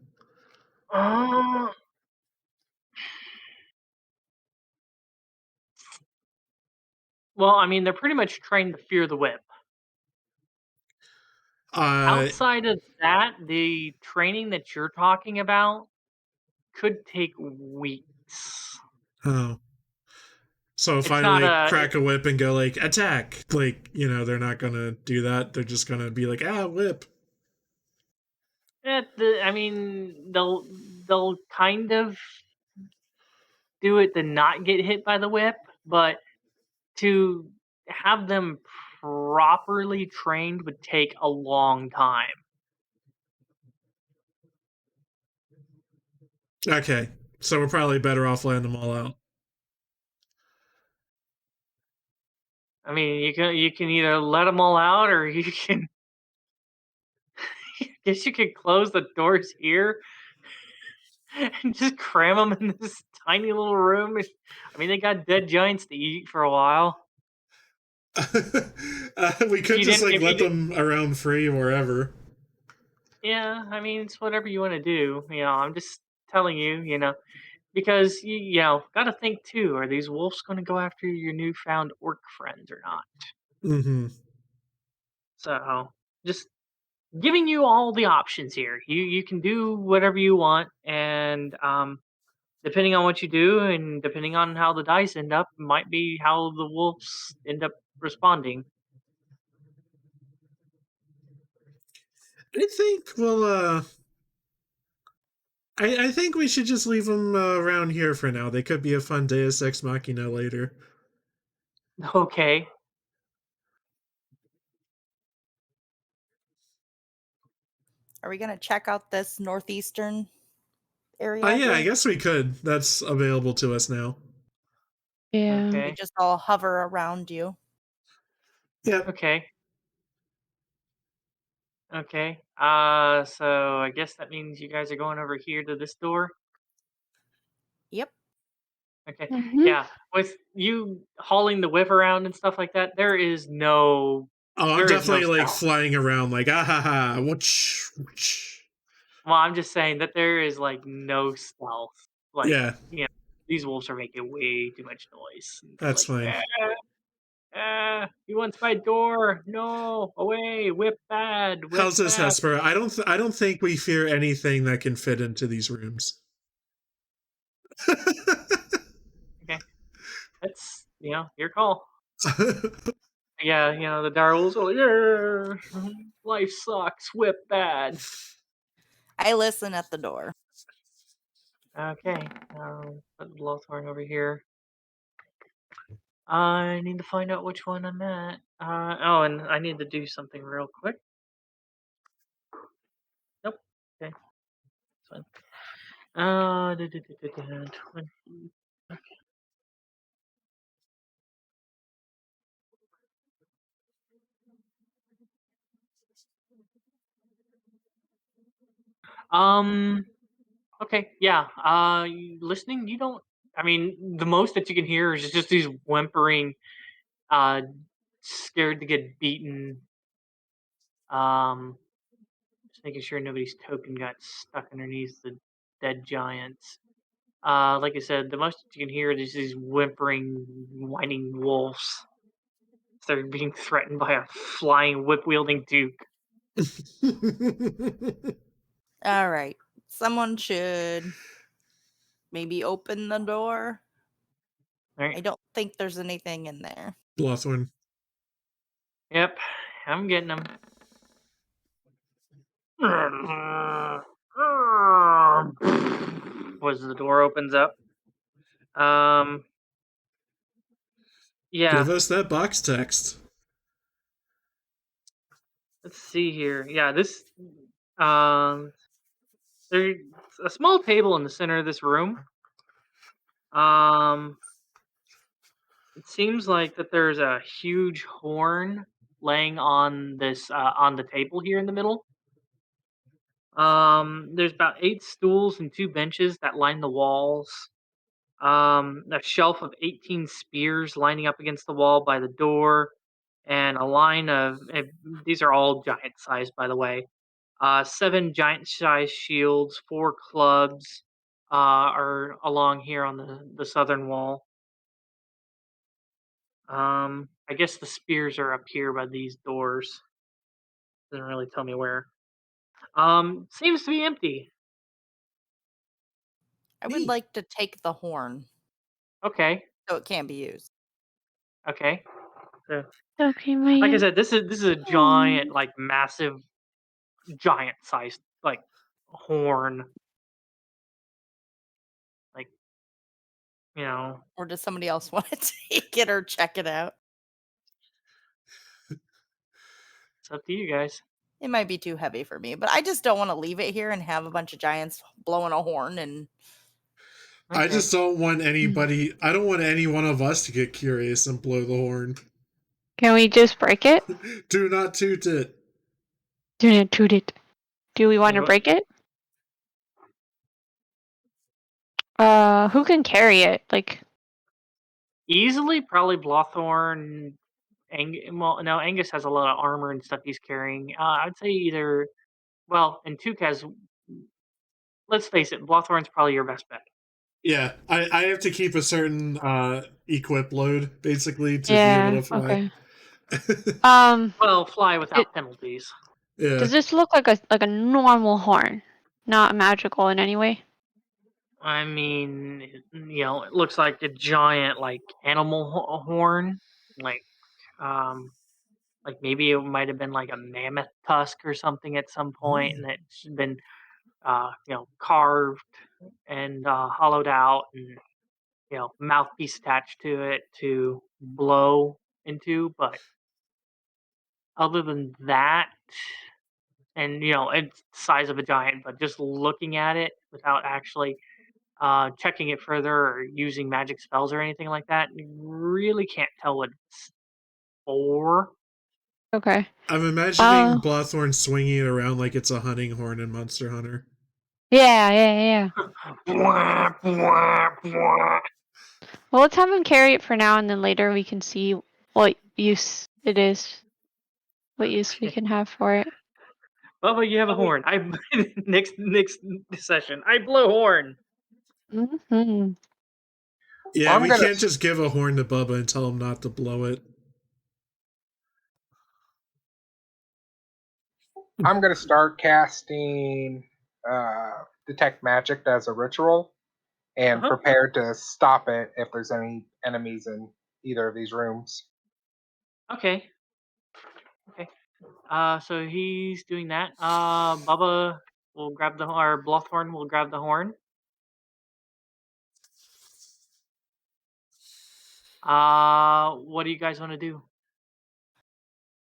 Well, I mean, they're pretty much trained to fear the whip. Outside of that, the training that you're talking about could take weeks. Oh. So if It's I not like a. crack a whip and go like attack, like, you know, they're not gonna do that. They're just gonna be like, whip. I mean, they'll kind of do it to not get hit by the whip, but to have them properly trained would take a long time. Okay. So we're probably better off letting them all out. I mean, you can either let them all out, or you can. I guess you could close the doors here and just cram them in this tiny little room. I mean, they got dead giants to eat for a while. We could just like If you let didn't, them around free wherever. yeah, I mean, it's whatever you want to do. I'm just telling you, because got to think too. Are these wolves going to go after your newfound orc friends or not? Mm-hmm. So, just giving you all the options here. You can do whatever you want, and depending on what you do, and depending on how the dice end up, might be how the wolves end up responding. I think I think we should just leave them around here for now. They could be a fun Deus Ex Machina later. Okay. Are we gonna check out this northeastern area? Yeah, I here? guess we could. That's available to us now. Yeah. We Okay. just all hover around you. Yep. Okay. Okay. So I guess that means you guys are going over here to this door. Yep. Okay. Mhm. Yeah. With you hauling the whip around and stuff like that, there is no. Oh, I'm There is no definitely like stealth. flying around like ha ha, whoosh, whoosh. Well, I'm just saying that there is like no stealth. Like, Yeah, these wolves are making way too much noise. It's that's like, fine. he wants my door. No, away. Whip bad. Whip How's this, bad. Hesper? I don't think we fear anything that can fit into these rooms. Okay. That's, your call. Yeah, the dire wolves are like, yeah, life sucks. Whip bad. I listen at the door. Okay. Put Blothorn over here. I need to find out which one I'm at. And I need to do something real quick. Nope. Okay. That's fine. 20. Okay, yeah. Listening, you don't. I mean, the most that you can hear is just these whimpering, scared to get beaten. Just making sure nobody's token got stuck underneath the dead giants. Like I said, the most you can hear is these whimpering, whining wolves. They're being threatened by a flying, whip-wielding duke. All right. Someone should maybe open the door. All right. I don't think there's anything in there. Blothorn. Yep, I'm getting them. Was the door opens up? Yeah. Give us that box text. Let's see here. Yeah, this. There's a small table in the center of this room. It seems like that there's a huge horn laying on this on the table here in the middle. There's about 8 stools and 2 benches that line the walls. A shelf of 18 spears lining up against the wall by the door, and a line of these are all giant size, by the way. 7 giant size shields, 4 clubs are along here on the southern wall. I guess the spears are up here by these doors. Doesn't really tell me where. Seems to be empty. I would Neat. like to take the horn Okay. so it can be used. Okay. So, Okay, my like I said, this is a giant, like massive, giant sized like horn. Like, you know, Or does somebody else want to take it or check it out? it's up to you guys. It might be too heavy for me, but I just don't want to leave it here and have a bunch of giants blowing a horn and I Okay. just don't want anybody. I don't want any one of us to get curious and blow the horn. Can we just break it? Do not toot it. Do not toot it. Do we want to What- break it? Who can carry it? Like, Easily, probably Blothorn. Well, no, Angus has a lot of armor and stuff he's carrying. I'd say either. Well, and Tuke has. Let's face it, Blothorn's probably your best bet. Yeah, I have to keep a certain equip load basically to be yeah, able to fly. okay. Well, fly without penalties. Yeah. Does this look like a normal horn, not magical in any way? I mean, it looks like a giant, like animal horn, like maybe it might have been like a mammoth tusk or something at some point, and it's been, carved and hollowed out, and mouthpiece attached to it to blow into. But other than that, and it's the size of a giant, but just looking at it without actually checking it further or using magic spells or anything like that, you really can't tell what it's for. Okay. I'm imagining Blothorn swinging it around like it's a hunting horn in Monster Hunter. Yeah. Well, let's have him carry it for now, and then later we can see what use it is. What use we can have for it. Bubba, you have a horn. Next session, I blow horn. Mm-hmm. Yeah, I'm we gonna- can't just give a horn to Bubba and tell him not to blow it. I'm going to start casting Detect Magic as a ritual and prepare to stop it if there's any enemies in either of these rooms. Okay. So he's doing that. Bubba will grab or Blothorn will grab the horn. What do you guys want to do?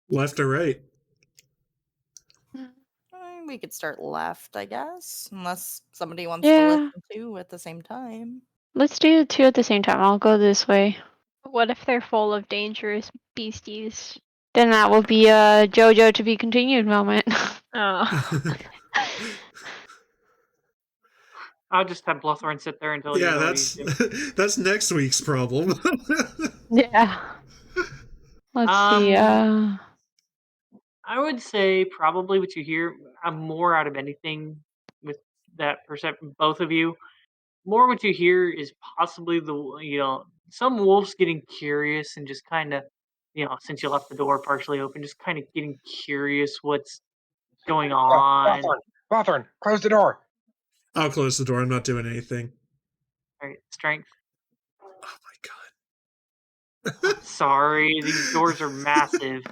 Left or right? we could start left, I guess, unless somebody wants Yeah. to listen to at the same time. Let's do 2 at the same time. I'll go this way. What if they're full of dangerous beasties? Then that will be a JoJo to be continued moment. Oh. I'll just have Blothorn sit there until you Yeah, know what he's doing. that's next week's problem. Yeah. Let's see. I would say probably what you hear more out of anything with that perception, both of you. More what you hear is possibly some wolves getting curious and just kind of since you left the door partially open, just kind of getting curious what's going on. Blothorn, close the door. I'll close the door. I'm not doing anything. All right, strength. Oh my god. Sorry, these doors are massive.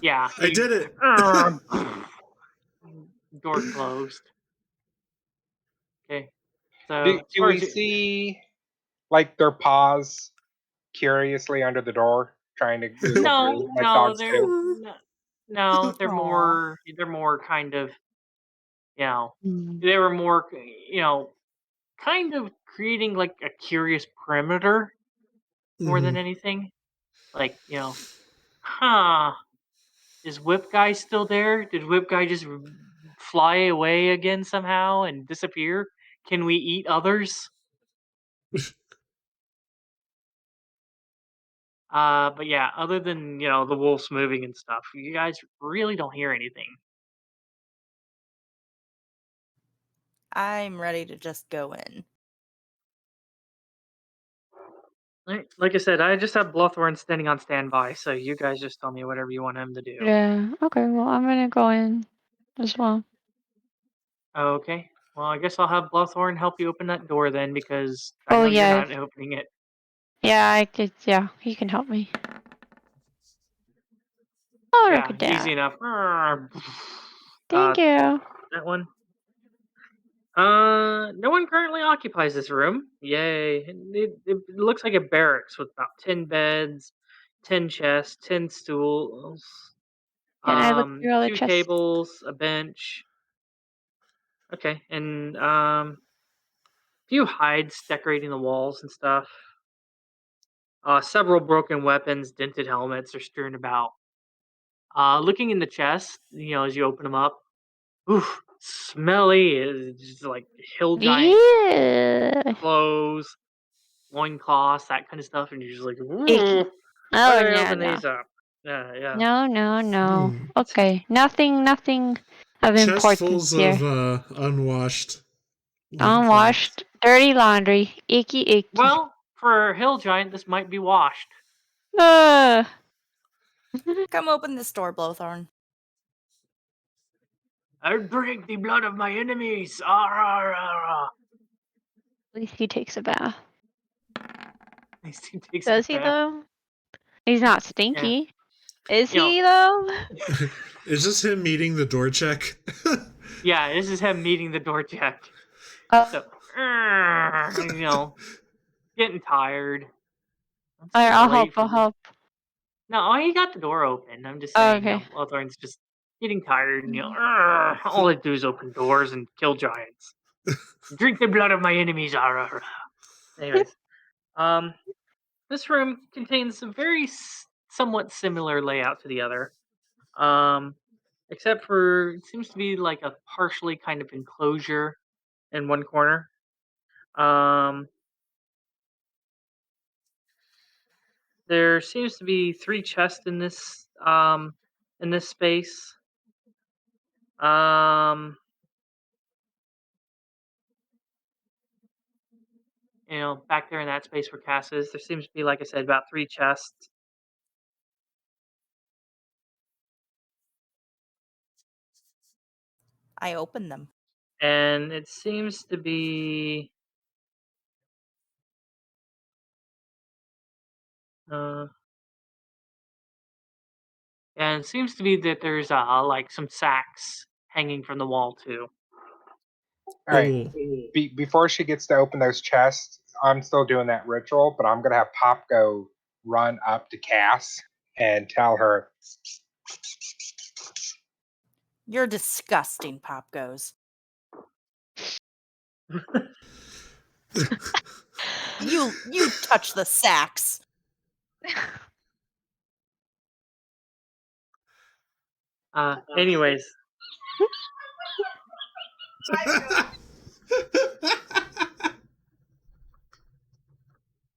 Yeah, I did it. Door closed. Okay, so Do as far we as see like their paws curiously under the door, trying to wiggle through like dogs do? they're Aw. more kind of Mm. they were more kind of creating like a curious perimeter more than Mhm. anything. Like huh? Is Whip Guy still there? Did Whip Guy just fly away again somehow and disappear? Can we eat others? But yeah, other than the wolves moving and stuff, you guys really don't hear anything. I'm ready to just go in. Like I said, I just have Blothorn standing on standby, so you guys just tell me whatever you want him to do. Yeah. Okay. Well, I'm gonna go in as well. Okay. Well, I guess I'll have Blothorn help you open that door then, because I Oh know you're yeah. not opening it. Yeah. I could. Yeah. He can help me. Oh, look Yeah, at easy that. enough. Thank you. That one. No one currently occupies this room. Yay. It looks like a barracks with about 10 beds, 10 chests, 10 stools, Can I look through all the 2 chests? tables, a bench. Okay, and few hides decorating the walls and stuff. Several broken weapons, dented helmets are strewn about. Looking in the chest, as you open them up, oof, smelly. It's just like hill giant Yeah. clothes, loincloths, that kind of stuff, and you're just like, Icky. ooh, why Oh did I no open no. these up? Yeah. No. Hmm. Okay. Nothing of importance Chestfuls here. of unwashed loincloths. Unwashed, dirty laundry. Icky. Well, for a hill giant, this might be washed. Uh, Come open this door, Blothorn. I drink the blood of my enemies. Ah, rah, rah, rah. at least he takes a bath. He takes a Does he bath. though? He's not stinky. Is You know- he though? Is this him meeting the door check? Yeah, this is him meeting the door check. Oh, So, getting tired. It's alright, getting I'll late help. for the. No, he got the door open. I'm just Oh, saying, okay. Blothorn's just getting tired, and all I do is open doors and kill giants. Drink the blood of my enemies. Ah, rah, rah. Anyways, this room contains a very somewhat similar layout to the other, except for it seems to be like a partially kind of enclosure in one corner. There seems to be 3 chests in this space. Back there in that space where Cass is, there seems to be, like I said, about 3 chests. I open them. And it seems to be and it seems to be that there's like some sacks hanging from the wall too. All right. Oh. Before she gets to open those chests, I'm still doing that ritual, but I'm gonna have Pop go run up to Cass and tell her, You're disgusting, Pop goes. You touch the sacks. Anyways,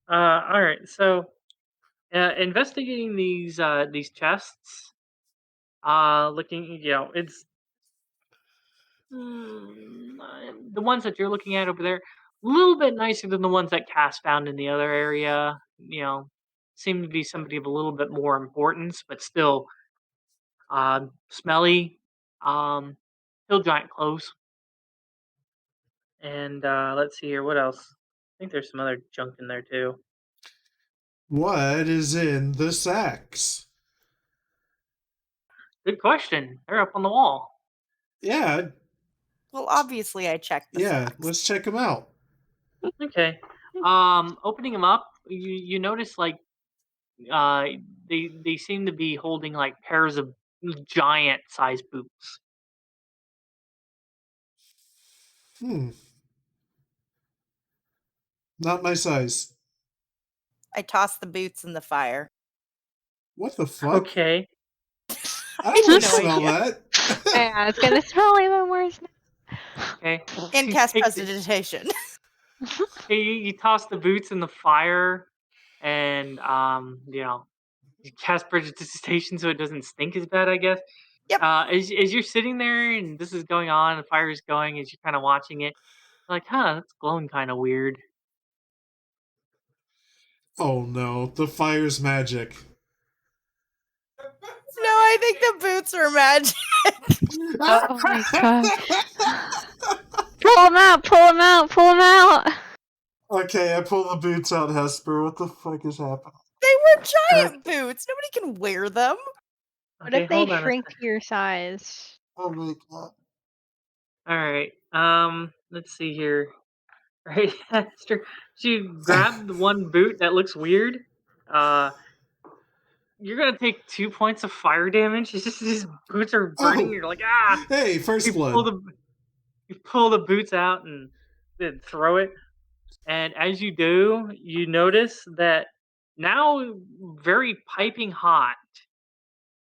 All right. So, investigating these chests, looking, it's the ones that you're looking at over there, a little bit nicer than the ones that Cass found in the other area. Seem to be somebody of a little bit more importance, but still smelly. Um, Still giant clothes. And let's see here, what else? I think there's some other junk in there too. What is in the sacks? Good question. They're up on the wall. Yeah, Well, obviously I checked the yeah. sacks. Let's check them out. Okay. Opening them up, you notice like they seem to be holding like pairs of giant sized boots. Not my size. I tossed the boots in the fire. What the fuck? Okay. I don't want to no smell idea. that. Yeah, it's gonna smell even worse now. Okay. In You cast take the- prestidigitation. Okay, you toss the boots in the fire, and you cast prestidigitation so it doesn't stink as bad, I guess. Yep. As you're sitting there and this is going on, the fire is going, as you're kind of watching it, like, that's glowing kind of weird. Oh no, the fire's magic. No, I think the boots are magic. Oh my god. Pull him out! Pull him out! Pull him out! Okay, I pull the boots out, Hesper. What the fuck is happening? They were giant boots. Nobody can wear them. What Okay, if they hold on a shrink sec. to your size? Oh my god. All right. Let's see here. All right, Aster, so you grab the one boot that looks weird. You're gonna take 2 points of fire damage. These boots are burning. Oh. You're like, ah! Hey, first You blood. pull the boots out and then throw it. And as you do, you notice that now very piping hot,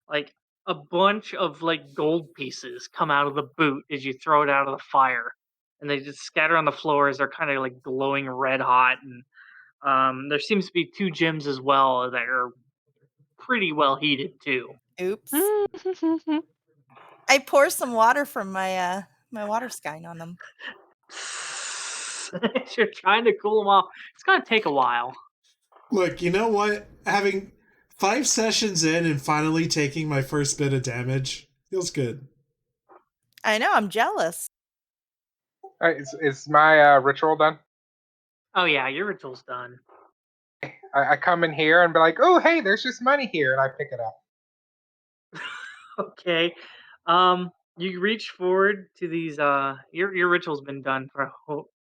like a bunch of like gold pieces come out of the boot as you throw it out of the fire, and they just scatter on the floor as they're kind of like glowing red hot. And there seems to be 2 gems as well that are pretty well heated too. Oops. I pour some water from my my water skyne on them. You're trying to cool them off. It's gonna take a while. Look, you know what? Having 5 sessions in and finally taking my first bit of damage feels good. I know, I'm jealous. All right, is my ritual done? Oh yeah, your ritual's done. I come in here and be like, oh, hey, there's just money here, and I pick it up. Okay. You reach forward to these. Your ritual's been done for a whole.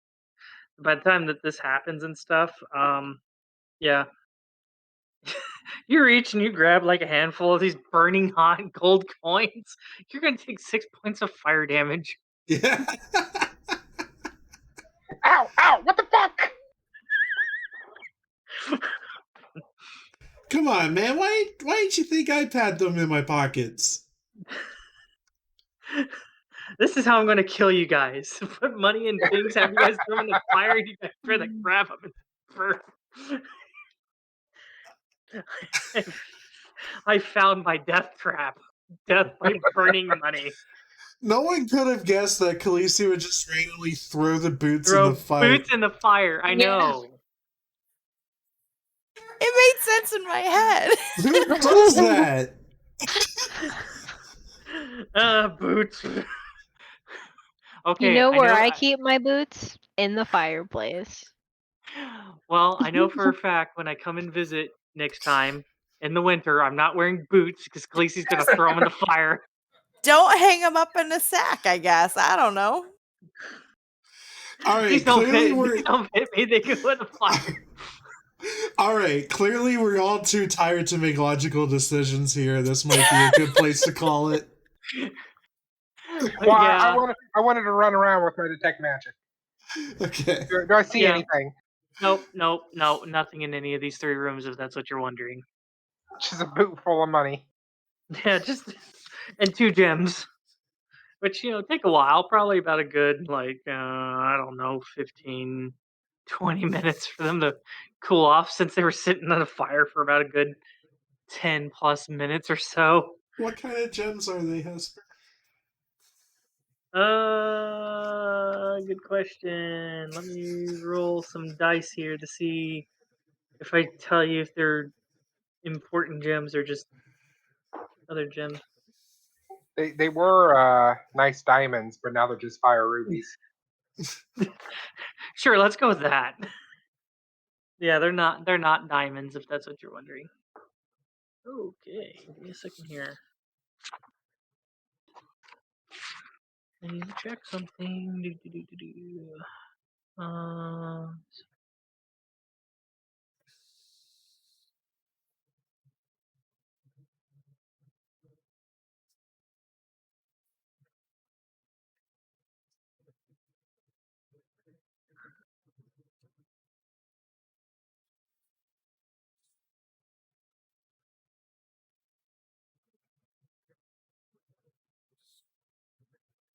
By the time that this happens and stuff, yeah. You reach and you grab like a handful of these burning hot gold coins. You're gonna take 6 points of fire damage. Yeah. Ow, ow, what the fuck? Come on, man. Why didn't you think I'd had them in my pockets? This is how I'm gonna kill you guys. Put money in things, have you guys throw them in the fire, you guys try to grab them and burn. I found my death trap. Death by burning money. No one could have guessed that Khaleesi would just randomly throw the boots Throw in the fire. boots in the fire. I know. It made sense in my head. Who does that? Boots. Okay. You know where know, I keep my boots? In the fireplace. Well, I know for a fact when I come and visit next time in the winter, I'm not wearing boots because Khaleesi's gonna throw them in the fire. Don't hang them up in a sack, I guess. I don't know. All right, These don't clearly fit. we're These don't fit me. They go in the fire. all right. Clearly, we're all too tired to make logical decisions here. This might be a good place to call it. Well, Yeah. I wanted to run around with my detect magic. Okay. Do I see Yeah. anything? Nope. Nothing in any of these 3 rooms, if that's what you're wondering. Just a boot full of money. Yeah, just and 2 gems. which take a while. Probably about a good I don't know, 15, 20 minutes for them to cool off since they were sitting on a fire for about a good 10 plus minutes or so. What kind of gems are they, Hesper? Good question. Let me roll some dice here to see if I tell you if they're important gems or just other gems. They were nice diamonds, but now they're just fire rubies. Sure, let's go with that. Yeah, they're not diamonds if that's what you're wondering. Okay, give me a second here. I need to check something.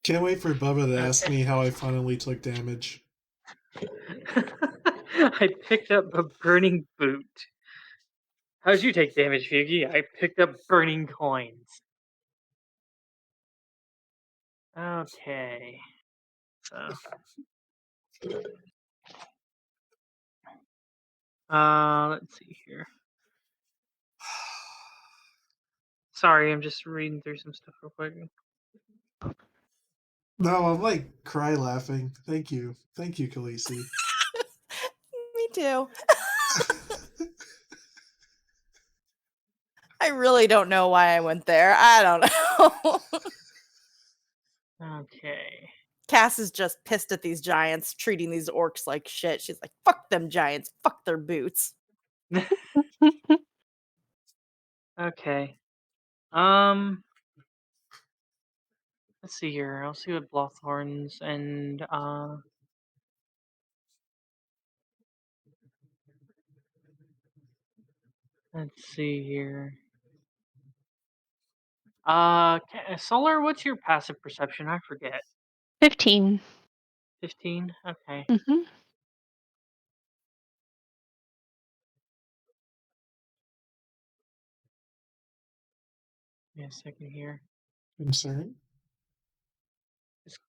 Can't wait for Bubba to ask me how I finally took damage. I picked up a burning boot. How'd you take damage, Feugy? I picked up burning coins. Okay. So. Let's see here. Sorry, I'm just reading through some stuff real quick. No, I'm like cry laughing. Thank you, Khaleesi. Me too. I really don't know why I went there. I don't know. Okay. Cass is just pissed at these giants, treating these orcs like shit. She's like, fuck them giants, fuck their boots. Okay. Let's see here. I'll see what Blothorns and let's see here. Solar, what's your passive perception? I forget. 15. 15? Okay. Mm-hmm. Give me a second here. I'm sorry. Just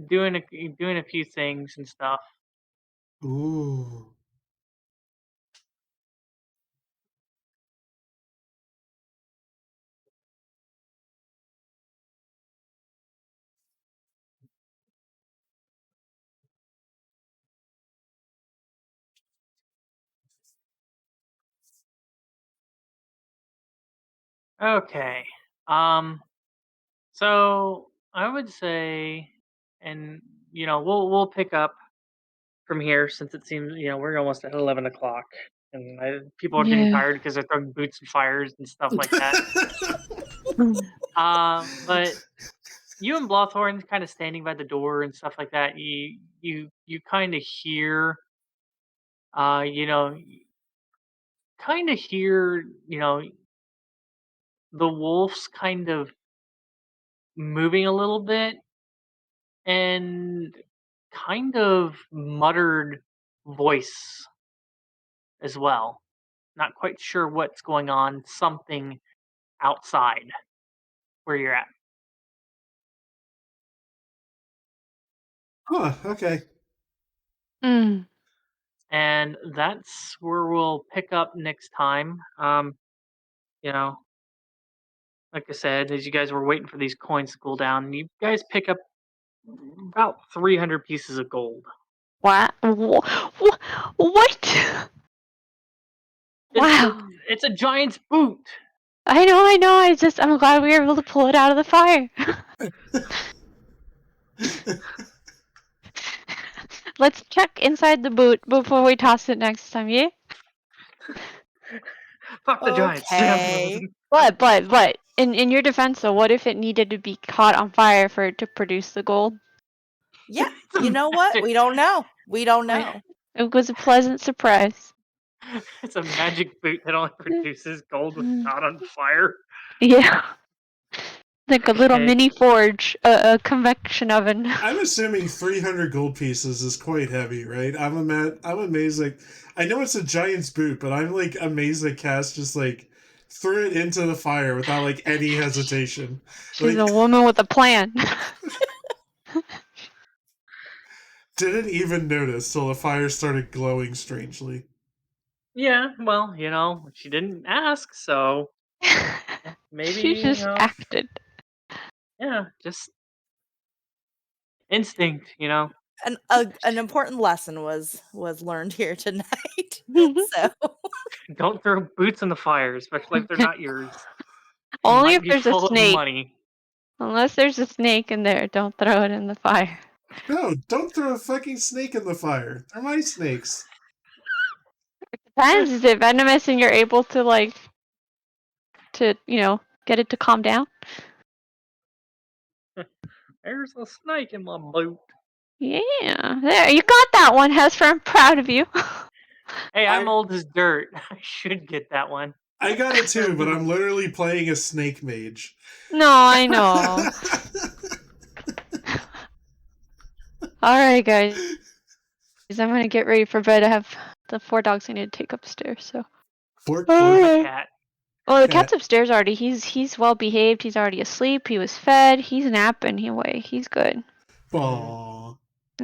doing a few things and stuff. Ooh. Okay. So I would say, and we'll pick up from here since it seems we're almost at 11 o'clock, and people are getting Yeah. tired because they're throwing boots and fires and stuff like that. But you and Blothorn kind of standing by the door and stuff like that. You kind of hear, kind of hear, the wolves kind of moving a little bit and kind of muttered voice as well. Not quite sure what's going on. Something outside where you're at. Huh, okay. Mm. And that's where we'll pick up next time. Like I said, as you guys were waiting for these coins to cool down, you guys pick up about 300 pieces of gold. What? What? Wow. It's a giant's boot. I know. I'm glad we were able to pull it out of the fire. Let's check inside the boot before we toss it next time, yeah? Fuck the giants. Okay. But in your defense though, what if it needed to be caught on fire for it to produce the gold? Yeah, you know what? We don't know. We don't know. It was a pleasant surprise. It's a magic boot that only produces gold when caught on fire. Yeah. Like a little Okay. mini forge, a convection oven. I'm assuming 300 gold pieces is quite heavy, right? I'm amazed. Like, I know it's a giant's boot, but I'm like amazed that Cass just like threw it into the fire without like any hesitation. She's Like, a woman with a plan. didn't even notice till the fire started glowing strangely. Yeah, well, she didn't ask, so maybe, She just acted. yeah, just instinct, An important lesson was learned here tonight. So Don't throw boots in the fire, especially if they're not yours. They Only might if be there's a full of snake. money. Unless there's a snake in there, don't throw it in the fire. No, don't throw a fucking snake in the fire. They're my snakes. Depends. Is it venomous and you're able to get it to calm down? There's a snake in my boot. Yeah. There, you got that one, Hesper. I'm proud of you. Hey, I'm old as dirt. I should get that one. I got it too, but I'm literally playing a snake mage. No, I know. Alright, guys. I'm gonna get ready for bed. I have the 4 dogs I need to take upstairs, so. Fork, The cat. Well, the Cat. cat's upstairs already. He's well behaved. He's already asleep. He was fed. He's napping. He's good. Aww.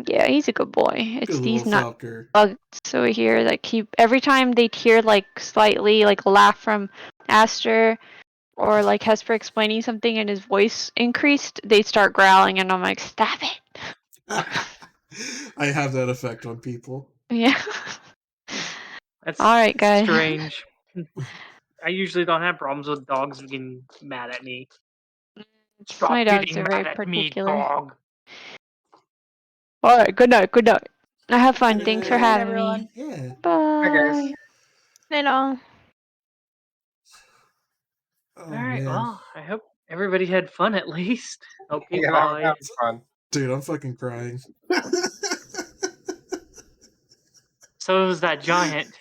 Yeah, he's a good boy. It's Good these little nut Falker. bugs over here that keep every time they hear like slightly like a laugh from Aster or like Hesper explaining something and his voice increased, they start growling and I'm like, stop it. I have that effect on people. Yeah. That's All right, guys. strange. I usually don't have problems with dogs getting mad at me. Stop My dogs getting are very mad at me, particular. dog. All right, good night. Good night. I have fun. Good Thanks for night, having everyone. me. Yeah. Bye. guys. Night all. Oh, Alright, man. well, I hope everybody had fun at least. Okay, Yeah, bye. that was fun. Dude, I'm fucking crying. So was that giant.